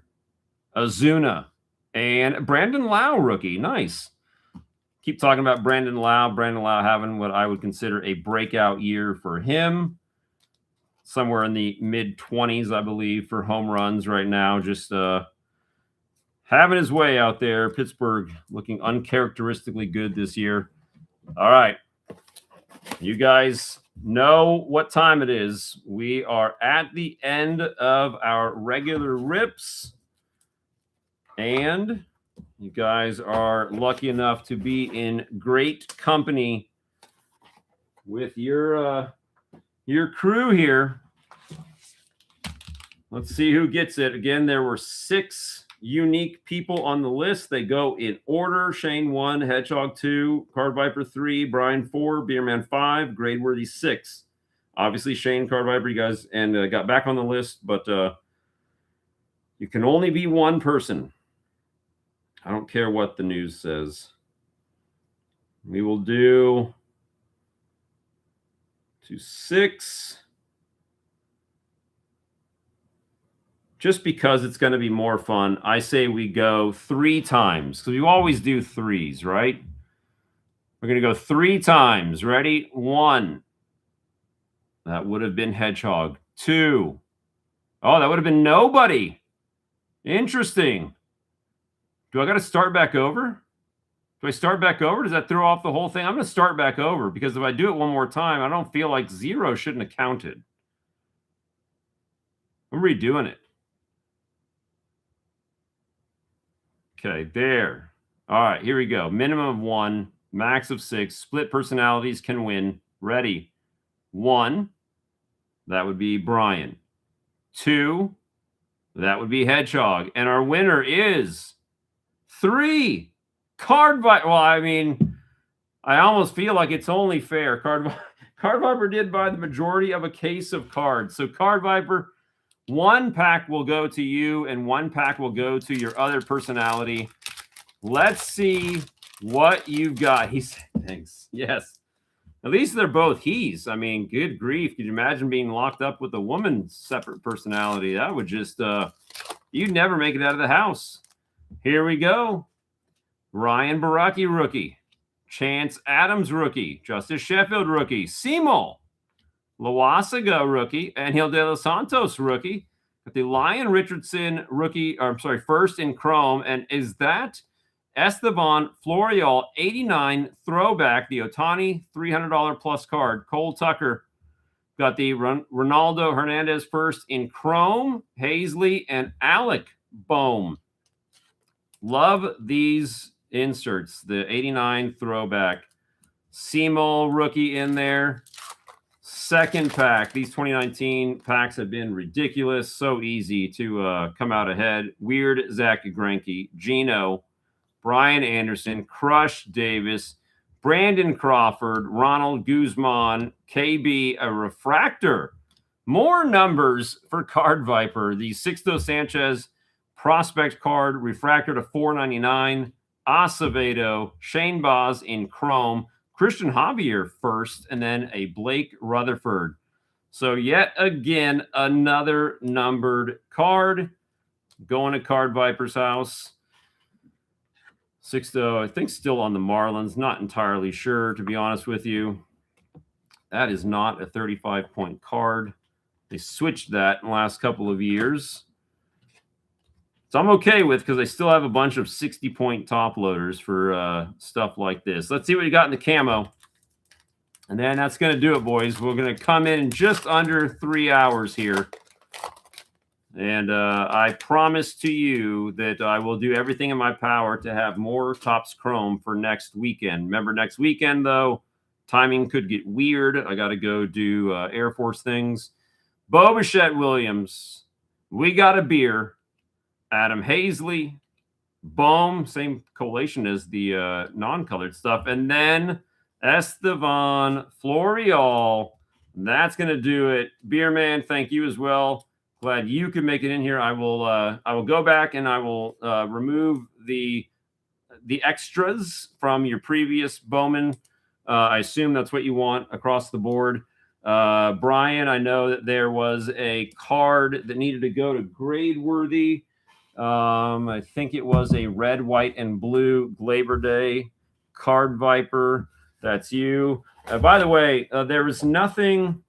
Azuna, and Brandon Lau rookie. Nice. Keep talking about Brandon Lau. Brandon Lau having what I would consider a breakout year for him. Somewhere in the mid-20s, I believe, for home runs right now. Just having his way out there. Pittsburgh looking uncharacteristically good this year. All right. You guys know what time it is. We are at the end of our regular rips. And you guys are lucky enough to be in great company with your crew here. Let's see who gets it. Again, there were 6 unique people on the list. They go in order. Shane 1, Hedgehog 2, Card Viper 3, Brian 4, Beerman 5, Gradeworthy 6. Obviously, Shane, Card Viper, you guys and got back on the list, but you can only be one person. I don't care what the news says. We will do 2, 6. Just because it's going to be more fun, I say we go 3 times because you always do 3s, right? We're going to go 3 times. Ready? 1. That would have been Hedgehog. 2. Oh, that would have been nobody. Interesting. Do I got to start back over? Do I start back over? Does that throw off the whole thing? I'm going to start back over because if I do it one more time, I don't feel like 0 shouldn't have counted. I'm redoing it. Okay, there. All right, here we go. Minimum of 1, max of 6. Split personalities can win. Ready? 1. That would be Brian. 2. That would be Hedgehog. And our winner is 3. Card Viper. Well, I mean, I almost feel like it's only fair. Card Viper did buy the majority of a case of cards. So Card Viper, 1 pack will go to you and 1 pack will go to your other personality. Let's see what you've got. He said, thanks. Yes. At least they're both he's. I mean, good grief. Could you imagine being locked up with a woman's separate personality? That would just, you'd never make it out of the house. Here we go. Ryan Baraki, rookie. Chance Adams, rookie. Justice Sheffield, rookie. Seymour. Loasaga, rookie. Angel De Los Santos, rookie. Got the Lion Richardson, rookie, or I'm sorry, first in Chrome. And is that Esteban Florial, 89 throwback, the Ohtani $300 plus card. Cole Tucker got the Ronaldo Hernandez first in Chrome. Hazley and Alec Bohm. Love these inserts. The 89 throwback. Seymour rookie in there. Second pack. These 2019 packs have been ridiculous. So easy to come out ahead. Weird Zach Greinke. Gino. Brian Anderson. Crush Davis. Brandon Crawford. Ronald Guzman. KB. A refractor. More numbers for Card Viper. The Sixto Sanchez prospect card, refractor to 499. Acevedo, Shane Baz in Chrome, Christian Javier first, and then a Blake Rutherford. So yet again, another numbered card. Going to Card Viper's house. Sixto, I think still on the Marlins. Not entirely sure, to be honest with you. That is not a 35-point card. They switched that in the last couple of years. So I'm okay with because I still have a bunch of 60-point top loaders for stuff like this. Let's see what you got in the camo. And then that's going to do it, boys. We're going to come in just under 3 hours here. And I promise to you that I will do everything in my power to have more Topps Chrome for next weekend. Remember, next weekend, though, timing could get weird. I got to go do Air Force things. Bo Bichette Williams, we got a beer. Adam Hazley, Bohm, same collation as the non-colored stuff. And then Esteban Florial. That's going to do it. Beer Man, thank you as well. Glad you could make it in here. I will go back and I will remove the extras from your previous Bowman. I assume that's what you want across the board. Brian, I know that there was a card that needed to go to grade worthy. I think it was a red, white, and blue Labor Day Card Viper. That's you. By the way, there was nothing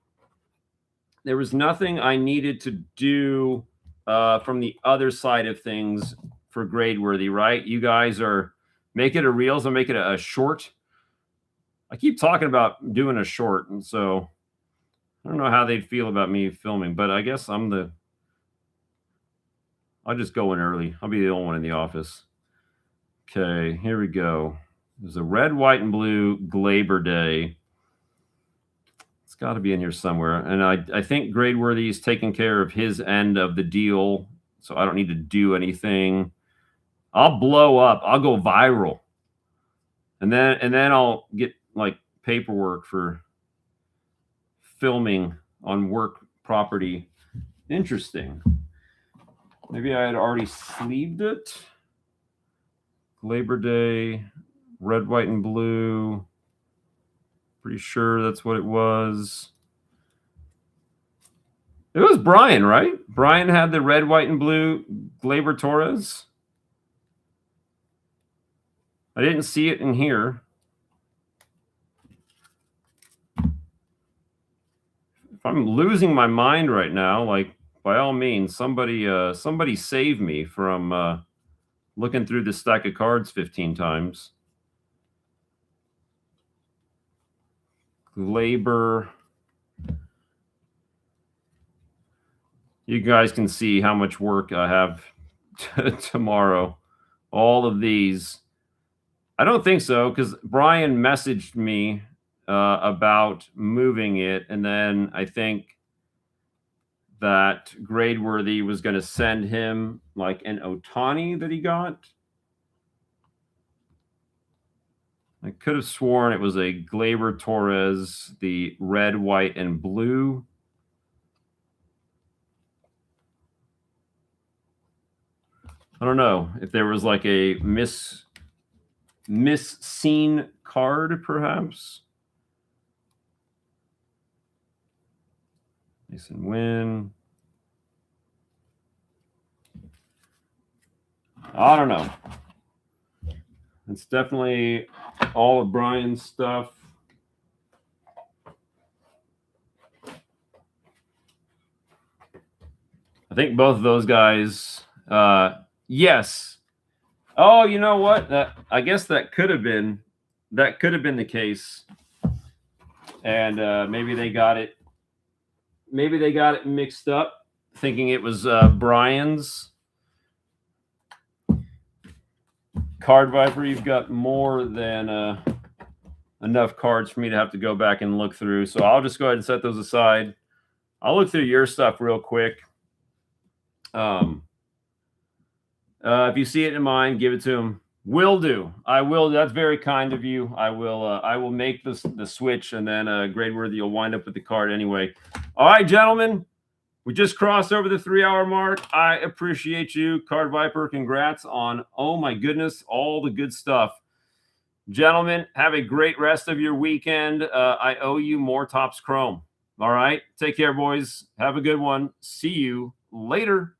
I needed to do from the other side of things for grade worthy, right? You guys are make it a reels and make it a short. I keep talking about doing a short, and so I don't know how they'd feel about me filming, but I guess I'll just go in early. I'll be the only one in the office. Okay, here we go. There's a red, white, and blue Labor Day. It's got to be in here somewhere. And I think Grade Worthy is taking care of his end of the deal, so I don't need to do anything. I'll blow up. I'll go viral. And then I'll get like paperwork for filming on work property. Interesting. Maybe I had already sleeved it. Labor Day, red, white, and blue. Pretty sure that's what it was. It was Brian, right? Brian had the red, white, and blue Gleyber Torres. I didn't see it in here. if I'm losing my mind right now, like by all means, somebody save me from looking through the stack of cards 15 times. Labor. You guys can see how much work I have tomorrow. All of these. I don't think so, because Brian messaged me about moving it, and then I think that Gradeworthy was going to send him like an Ohtani that he got. I could have sworn it was a Gleyber Torres, the red, white, and blue. I don't know if there was like a misseen card, perhaps. Mason Wynn. I don't know. It's definitely all of Brian's stuff. I think both of those guys, yes. Oh, you know what? I guess that could have been the case. And maybe they got it. Maybe they got it mixed up, thinking it was Brian's. Card Viper, you've got more than enough cards for me to have to go back and look through. So I'll just go ahead and set those aside. I'll look through your stuff real quick. If you see it in mine, give it to him. Will do. I will. That's very kind of you. I will make the switch, and then Gradeworthy will wind up with the card anyway. All right, gentlemen. We just crossed over the 3-hour mark. I appreciate you. Card Viper, congrats on, oh my goodness, all the good stuff. Gentlemen, have a great rest of your weekend. I owe you more Topps Chrome. All right. Take care, boys. Have a good one. See you later.